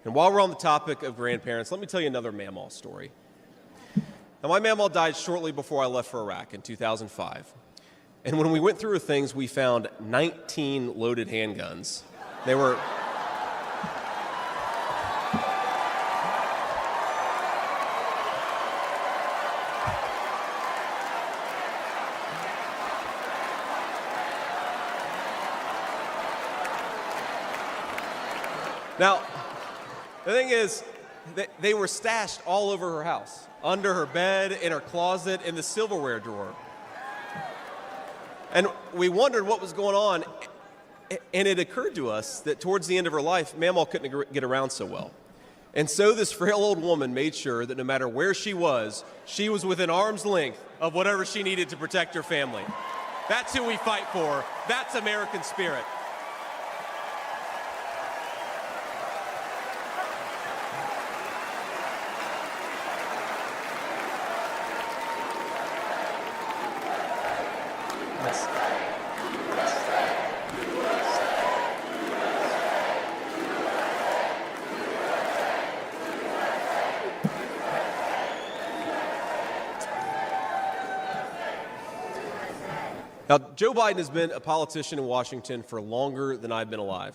Speaker 1: And while we're on the topic of grandparents, let me tell you another Mamaw story. Now, my Mamaw died shortly before I left for Iraq in 2005. And when we went through her things, we found 19 loaded handguns. They were... Now, the thing is, they were stashed all over her house, under her bed, in her closet, in the silverware drawer. And we wondered what was going on, and it occurred to us that towards the end of her life, Mamaw couldn't get around so well. And so this frail old woman made sure that no matter where she was within arm's length of whatever she needed to protect her family. That's who we fight for. That's American spirit. Now, Joe Biden has been a politician in Washington for longer than I've been alive,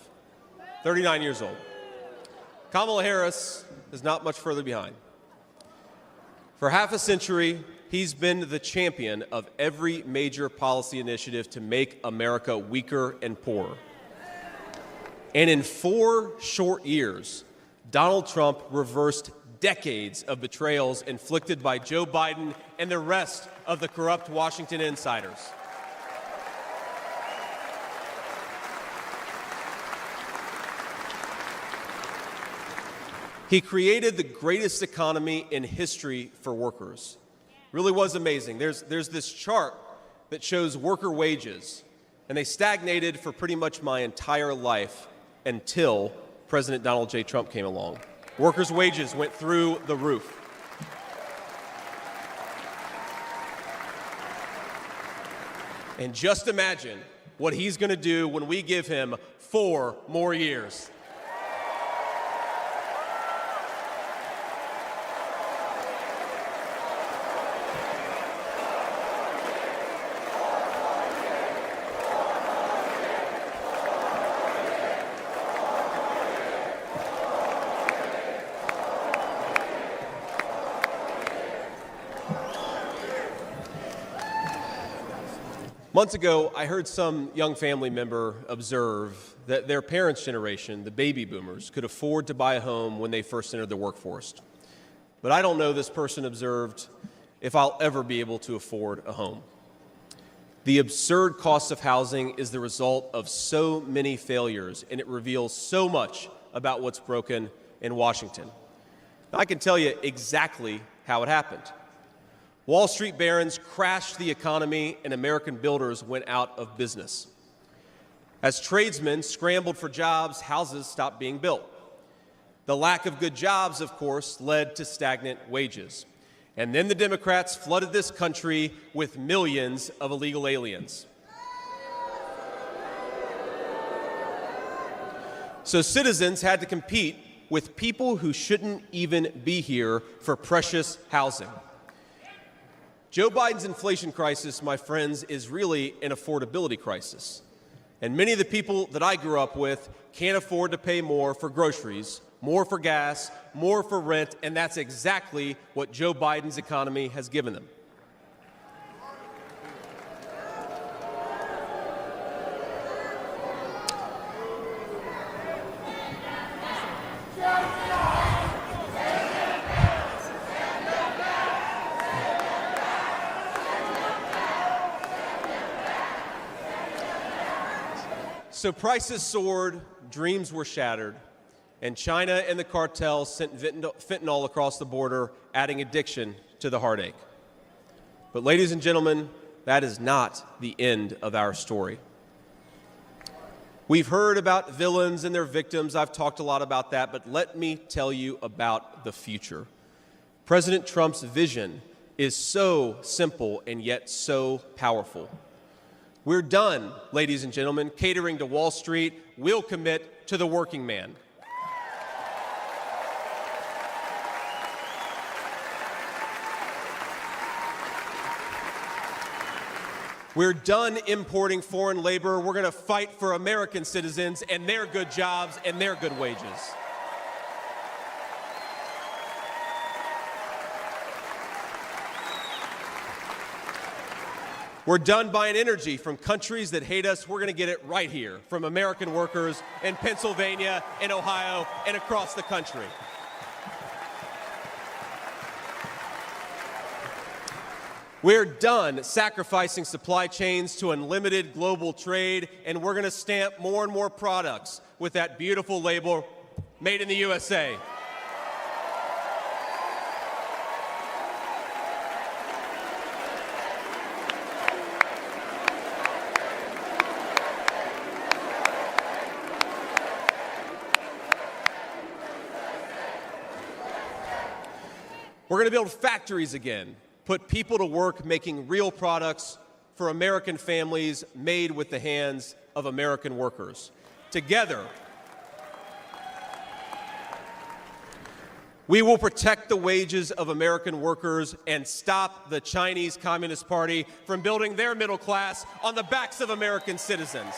Speaker 1: 39 years old. Kamala Harris is not much further behind. For half a century, he's been the champion of every major policy initiative to make America weaker and poorer. And in 4 short years, Donald Trump reversed decades of betrayals inflicted by Joe Biden and the rest of the corrupt Washington insiders. He created the greatest economy in history for workers. Really was amazing. There's this chart that shows worker wages, and they stagnated for pretty much my entire life until President Donald J. Trump came along. Workers' wages went through the roof. And just imagine what he's going to do when we give him 4 more years. Months ago, I heard some young family member observe that their parents' generation, the baby boomers, could afford to buy a home when they first entered the workforce. But I don't know, this person observed, if I'll ever be able to afford a home. The absurd cost of housing is the result of so many failures, and it reveals so much about what's broken in Washington. Now, I can tell you exactly how it happened. Wall Street barons crashed the economy, and American builders went out of business. As tradesmen scrambled for jobs, houses stopped being built. The lack of good jobs, of course, led to stagnant wages. And then the Democrats flooded this country with millions of illegal aliens. So citizens had to compete with people who shouldn't even be here for precious housing. Joe Biden's inflation crisis, my friends, is really an affordability crisis. And many of the people that I grew up with can't afford to pay more for groceries, more for gas, more for rent, and that's exactly what Joe Biden's economy has given them. So prices soared, dreams were shattered, and China and the cartels sent fentanyl across the border, adding addiction to the heartache. But ladies and gentlemen, that is not the end of our story. We've heard about villains and their victims. I've talked a lot about that, but let me tell you about the future. President Trump's vision is so simple and yet so powerful. We're done, ladies and gentlemen, catering to Wall Street. We'll commit to the working man. We're done importing foreign labor. We're going to fight for American citizens and their good jobs and their good wages. We're done buying energy from countries that hate us. We're going to get it right here from American workers in Pennsylvania and Ohio and across the country. We're done sacrificing supply chains to unlimited global trade, and we're going to stamp more and more products with that beautiful label, Made in the USA. We're going to build factories again, put people to work making real products for American families made with the hands of American workers. Together, We will protect the wages of American workers and stop the Chinese Communist Party from building their middle class on the backs of American citizens.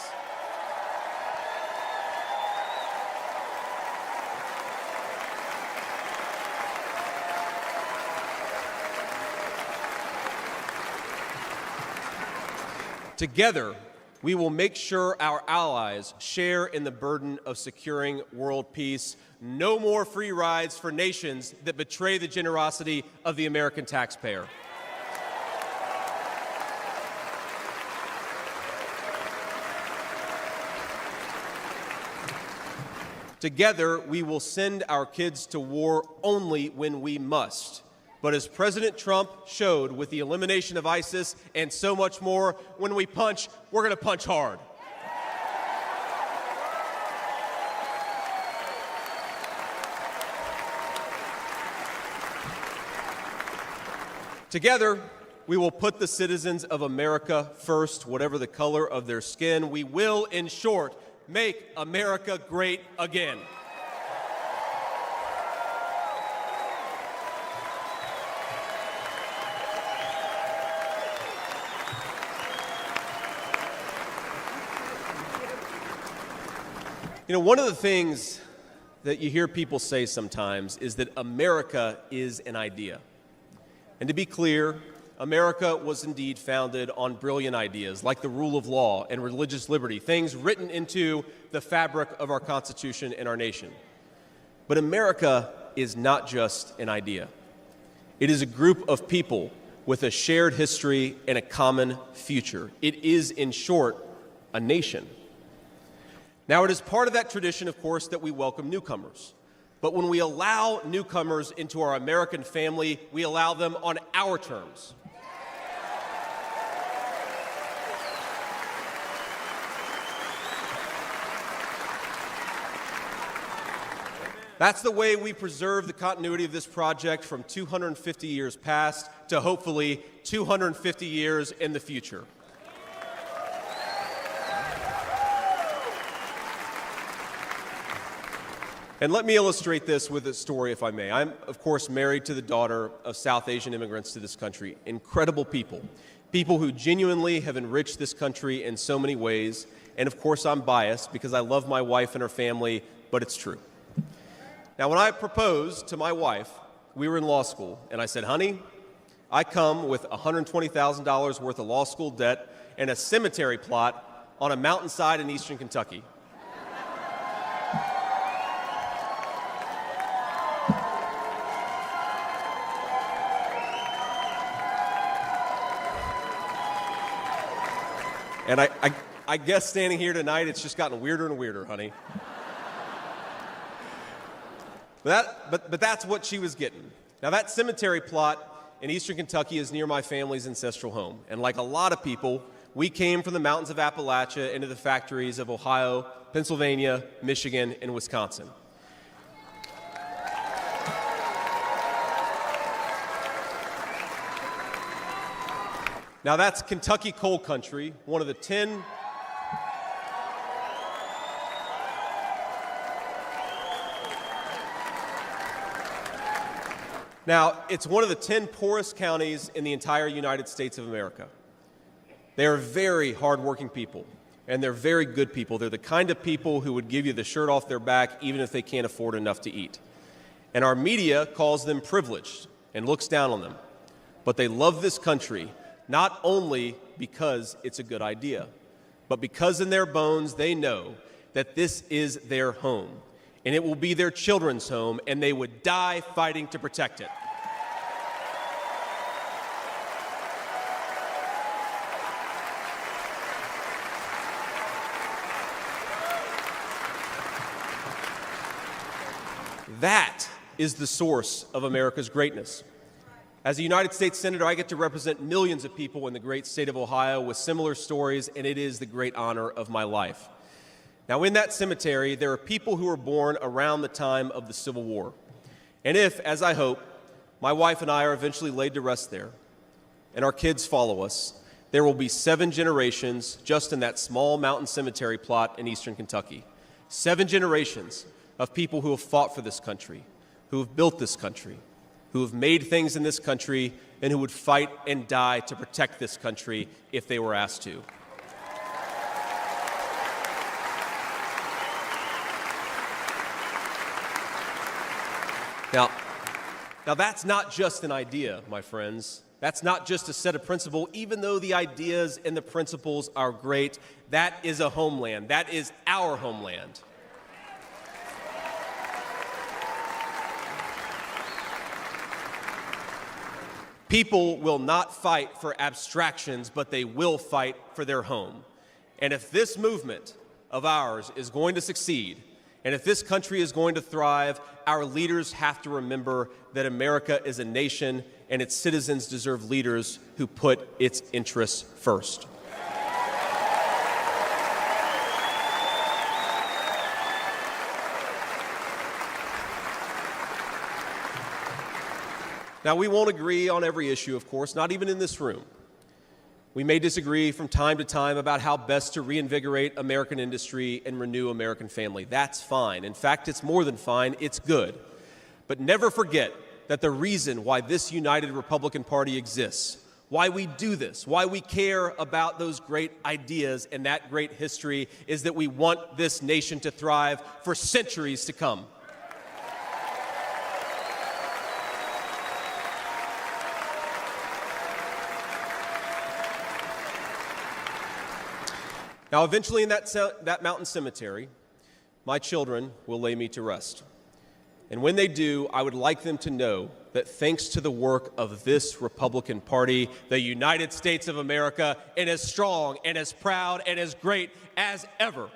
Speaker 1: Together, we will make sure our allies share in the burden of securing world peace. No more free rides for nations that betray the generosity of the American taxpayer. Together, we will send our kids to war only when we must. But as President Trump showed with the elimination of ISIS and so much more, when we punch, we're going to punch hard. Together, we will put the citizens of America first, whatever the color of their skin. We will, in short, make America great again. You know, one of the things that you hear people say sometimes is that America is an idea. And to be clear, America was indeed founded on brilliant ideas like the rule of law and religious liberty, things written into the fabric of our Constitution and our nation. But America is not just an idea. It is a group of people with a shared history and a common future. It is, in short, a nation. Now, it is part of that tradition, of course, that we welcome newcomers. But when we allow newcomers into our American family, we allow them on our terms. That's the way we preserve the continuity of this project from 250 years past to hopefully 250 years in the future. And let me illustrate this with a story, if I may. I'm, of course, married to the daughter of South Asian immigrants to this country. Incredible people. People who genuinely have enriched this country in so many ways. And, of course, I'm biased because I love my wife and her family, but it's true. Now, when I proposed to my wife, we were in law school, and I said, honey, I come with $120,000 worth of law school debt and a cemetery plot on a mountainside in eastern Kentucky. And I guess standing here tonight, it's just gotten weirder and weirder, honey. But that's what she was getting. Now, that cemetery plot in eastern Kentucky is near my family's ancestral home. And like a lot of people, we came from the mountains of Appalachia into the factories of Ohio, Pennsylvania, Michigan, and Wisconsin. Now, that's Kentucky coal country, one of the 10 Now, it's one of the 10 poorest counties in the entire United States of America. They are very hardworking people, and they're very good people. They're the kind of people who would give you the shirt off their back even if they can't afford enough to eat. And our media calls them privileged and looks down on them. But they love this country, not only because it's a good idea, but because in their bones they know that this is their home, and it will be their children's home, and they would die fighting to protect it. That is the source of America's greatness. As a United States Senator, I get to represent millions of people in the great state of Ohio with similar stories, and it is the great honor of my life. Now, in that cemetery, there are people who were born around the time of the Civil War. And if, as I hope, my wife and I are eventually laid to rest there, and our kids follow us, there will be 7 generations just in that small mountain cemetery plot in eastern Kentucky. 7 generations of people who have fought for this country, who have built this country, who have made things in this country, and who would fight and die to protect this country if they were asked to. Now that's not just an idea, my friends. That's not just a set of principles. Even though the ideas and the principles are great, that is a homeland. That is our homeland. People will not fight for abstractions, but they will fight for their home. And if this movement of ours is going to succeed, and if this country is going to thrive, our leaders have to remember that America is a nation and its citizens deserve leaders who put its interests first. Now, we won't agree on every issue, of course, not even in this room. We may disagree from time to time about how best to reinvigorate American industry and renew American family. That's fine. In fact, it's more than fine. It's good. But never forget that the reason why this united Republican Party exists, why we do this, why we care about those great ideas and that great history, is that we want this nation to thrive for centuries to come. Now, eventually in that mountain cemetery, my children will lay me to rest. And when they do, I would like them to know that thanks to the work of this Republican Party, the United States of America is as strong and as proud and as great as ever.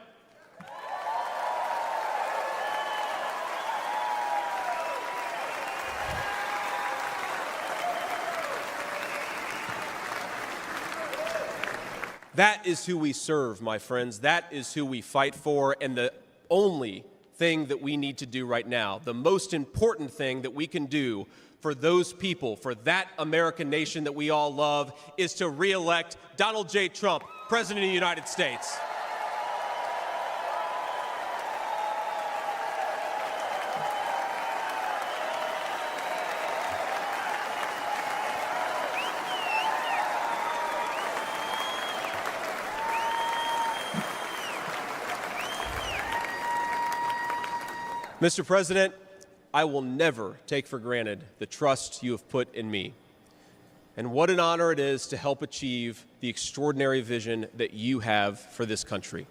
Speaker 1: That is who we serve, my friends. That is who we fight for. And the only thing that we need to do right now, the most important thing that we can do for those people, for that American nation that we all love, is to re-elect Donald J. Trump, President of the United States. Mr. President, I will never take for granted the trust you have put in me. And what an honor it is to help achieve the extraordinary vision that you have for this country.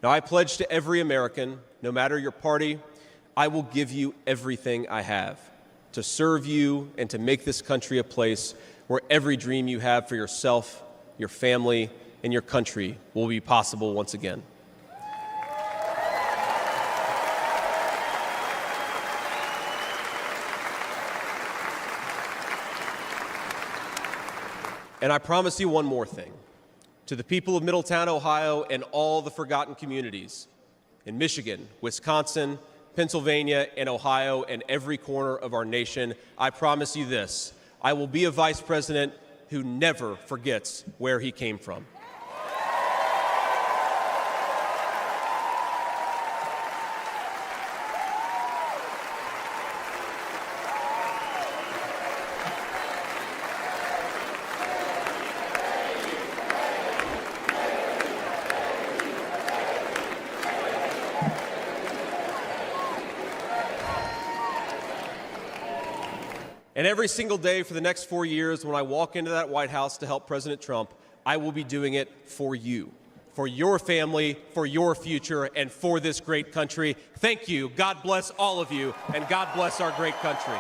Speaker 1: Now, I pledge to every American, no matter your party, I will give you everything I have to serve you and to make this country a place where every dream you have for yourself, your family, and your country will be possible once again. And I promise you one more thing. To the people of Middletown, Ohio, and all the forgotten communities in Michigan, Wisconsin, Pennsylvania, and Ohio, and every corner of our nation, I promise you this: I will be a vice president who never forgets where he came from. And every single day for the next 4 years, when I walk into that White House to help President Trump, I will be doing it for you, for your family, for your future, and for this great country. Thank you. God bless all of you, and God bless our great country.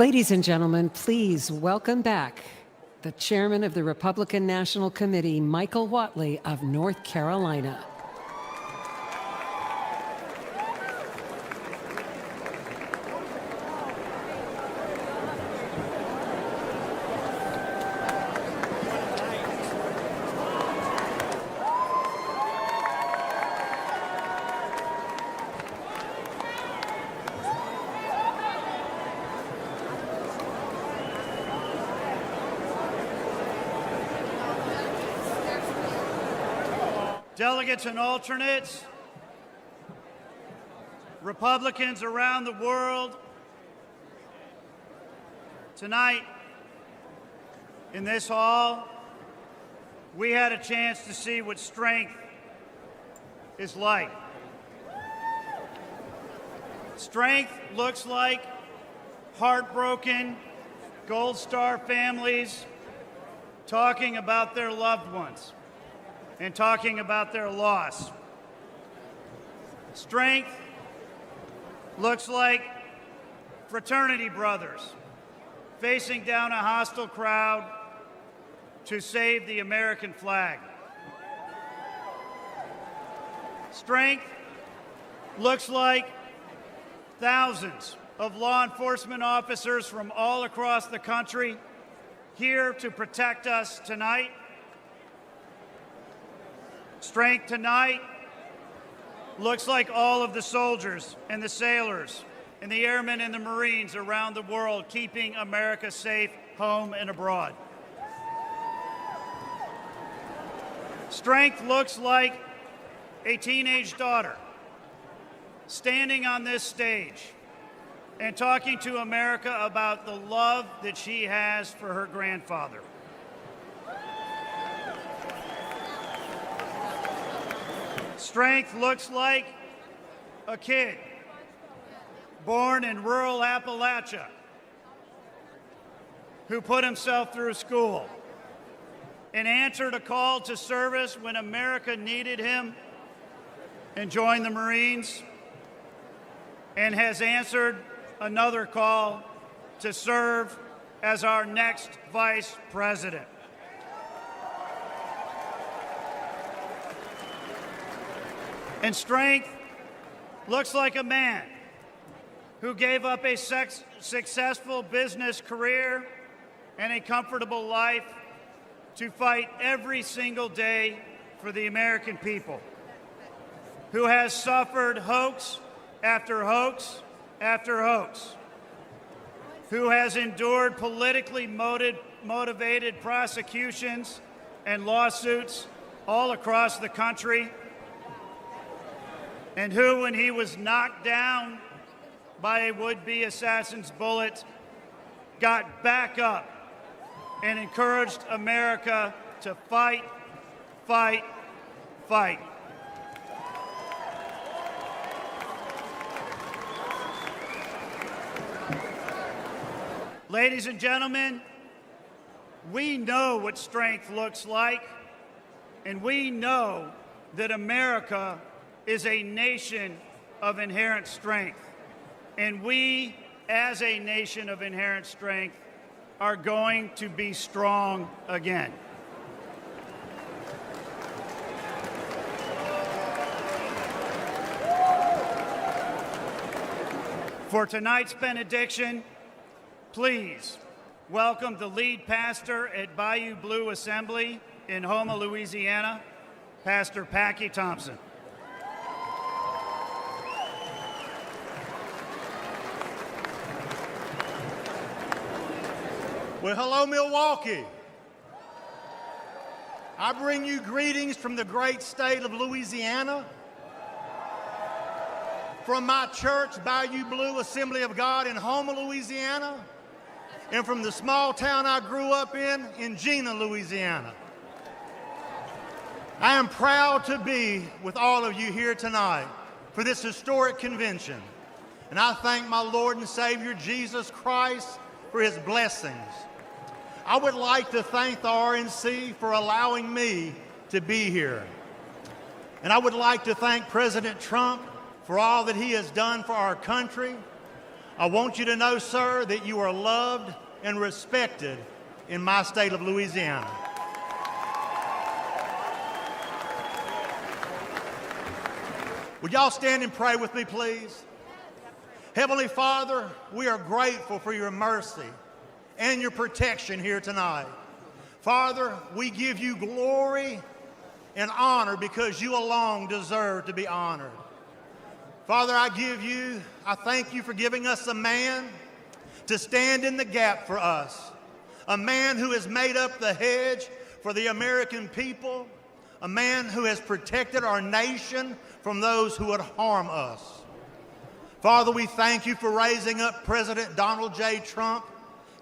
Speaker 2: Ladies and gentlemen, please welcome back the chairman of the Republican National Committee, Michael Whatley of North Carolina.
Speaker 3: Delegates and alternates, Republicans around the world, tonight in this hall, we had a chance to see what strength is like. Strength looks like heartbroken Gold Star families talking about their loved ones and talking about their loss. Strength looks like fraternity brothers facing down a hostile crowd to save the American flag. Strength looks like thousands of law enforcement officers from all across the country here to protect us tonight. Strength tonight looks like all of the soldiers and the sailors and the airmen and the Marines around the world keeping America safe home and abroad. Strength looks like a teenage daughter standing on this stage and talking to America about the love that she has for her grandfather. Strength looks like a kid born in rural Appalachia who put himself through school and answered a call to service when America needed him and joined the Marines, and has answered another call to serve as our next vice president. And strength looks like a man who gave up a successful business career and a comfortable life to fight every single day for the American people, who has suffered hoax after hoax after hoax, who has endured politically motivated prosecutions and lawsuits all across the country, and who, when he was knocked down by a would-be assassin's bullet, got back up and encouraged America to fight, fight, fight. Ladies and gentlemen, we know what strength looks like, and we know that America is a nation of inherent strength. And we, as a nation of inherent strength, are going to be strong again. For tonight's benediction, please welcome the lead pastor at Bayou Blue Assembly in Houma, Louisiana, Pastor Packy Thompson.
Speaker 19: Well, hello, Milwaukee. I bring you greetings from the great state of Louisiana, from my church, Bayou Blue Assembly of God in Houma, Louisiana, and from the small town I grew up in Jena, Louisiana. I am proud to be with all of you here tonight for this historic convention, and I thank my Lord and Savior Jesus Christ for his blessings. I would like to thank the RNC for allowing me to be here. And I would like to thank President Trump for all that he has done for our country. I want you to know, sir, that you are loved and respected in my state of Louisiana. Would y'all stand and pray with me, please? Heavenly Father, we are grateful for your mercy and your protection here tonight. Father, we give you glory and honor because you alone deserve to be honored. Father, I thank you for giving us a man to stand in the gap for us, a man who has made up the hedge for the American people, a man who has protected our nation from those who would harm us. Father, we thank you for raising up President Donald J. Trump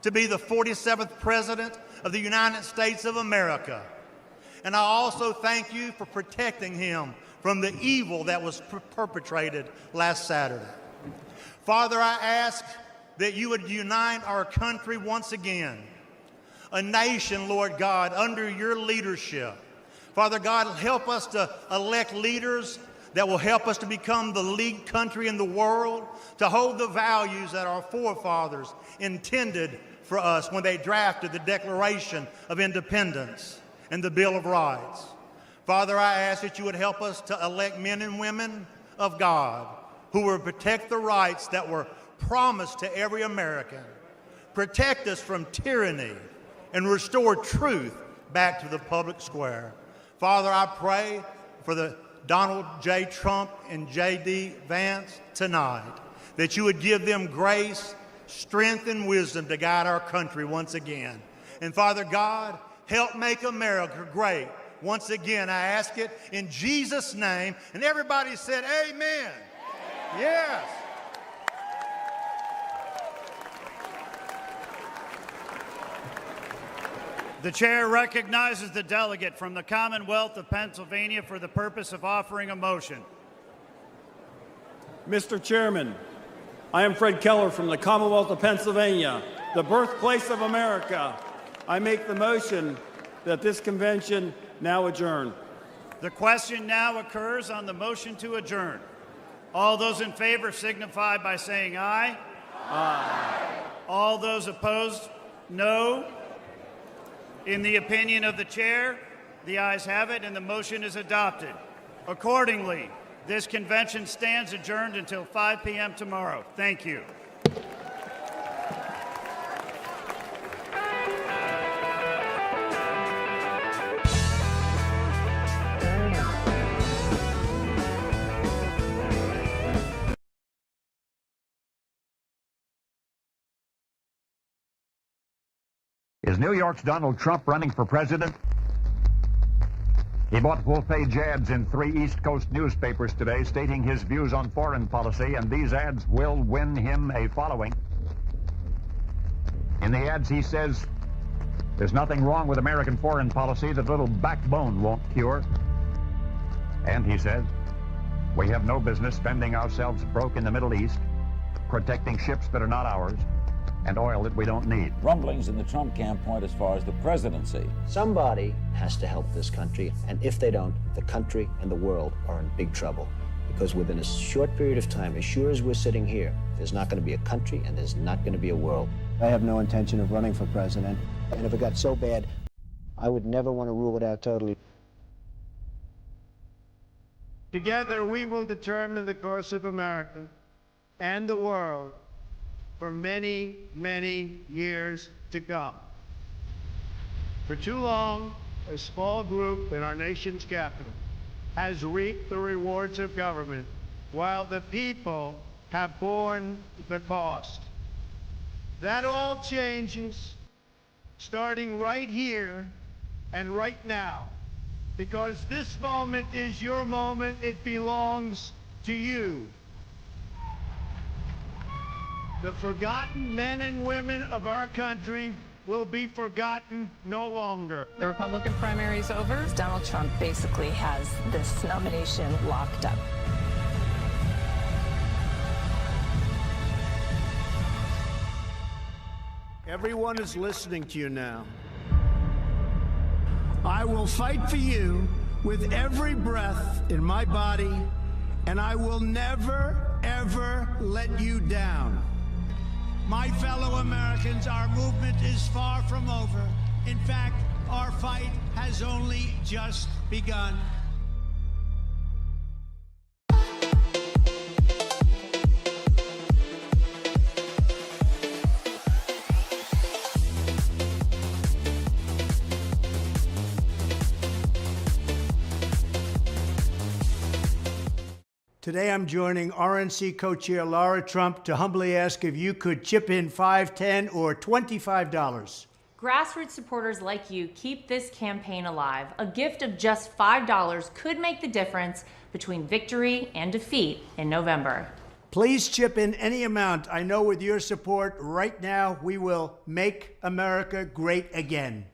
Speaker 19: to be the 47th President of the United States of America. And I also thank you for protecting him from the evil that was perpetrated last Saturday. Father, I ask that you would unite our country once again, a nation, Lord God, under your leadership. Father God, help us to elect leaders that will help us to become the lead country in the world, to hold the values that our forefathers intended for us when they drafted the Declaration of Independence and the Bill of Rights. Father, I ask that you would help us to elect men and women of God who will protect the rights that were promised to every American, protect us from tyranny, and restore truth back to the public square. Father, I pray for the Donald J. Trump and J.D. Vance tonight, that you would give them grace, strength, and wisdom to guide our country once again. And Father God, help make America great. Once again, I ask it in Jesus' name. And everybody said, amen. Amen. Yes.
Speaker 3: The chair recognizes the delegate from the Commonwealth of Pennsylvania for the purpose of offering a motion.
Speaker 4: Mr. Chairman, I am Fred Keller from the Commonwealth of Pennsylvania, the birthplace of America. I make the motion that this convention now adjourn.
Speaker 3: The question now occurs on the motion to adjourn. All those in favor signify by saying aye. Aye. All those opposed, no. In the opinion of the chair, the ayes have it and the motion is adopted. Accordingly, this convention stands adjourned until 5 p.m. tomorrow. Thank you.
Speaker 20: Is New York's Donald Trump running for president? He bought full-page ads in 3 East Coast newspapers today stating his views on foreign policy, and these ads will win him a following. In the ads, he says, there's nothing wrong with American foreign policy that little backbone won't cure. And he says, we have no business spending ourselves broke in the Middle East, protecting ships that are not ours, and oil that we don't need.
Speaker 23: Rumblings in the Trump camp point as far as the presidency.
Speaker 24: Somebody has to help this country, and if they don't, the country and the world are in big trouble. Because within a short period of time, as sure as we're sitting here, there's not going to be a country and there's not going to be a world.
Speaker 25: I have no intention of running for president.
Speaker 24: And if it got so bad, I would never want to rule it out totally.
Speaker 26: Together, we will determine the course of America and the world for many, many years to come. For too long, a small group in our nation's capital has reaped the rewards of government, while the people have borne the cost. That all changes starting right here and right now, because this moment is your moment. It belongs to you. The forgotten men and women of our country will be forgotten no longer.
Speaker 27: The Republican primary is over. Donald Trump basically has this nomination locked up.
Speaker 26: Everyone is listening to you now. I will fight for you with every breath in my body, and I will never, ever let you down.
Speaker 13: My fellow Americans, our movement is far from over. In fact, our fight has only just begun. Today, I'm joining RNC co-chair Laura Trump to humbly ask if you could chip in $5, $10, or $25.
Speaker 17: Grassroots supporters like you keep this campaign alive. A gift of just $5 could make the difference between victory and defeat in November.
Speaker 13: Please chip in any amount. I know with your support right now, we will make America great again.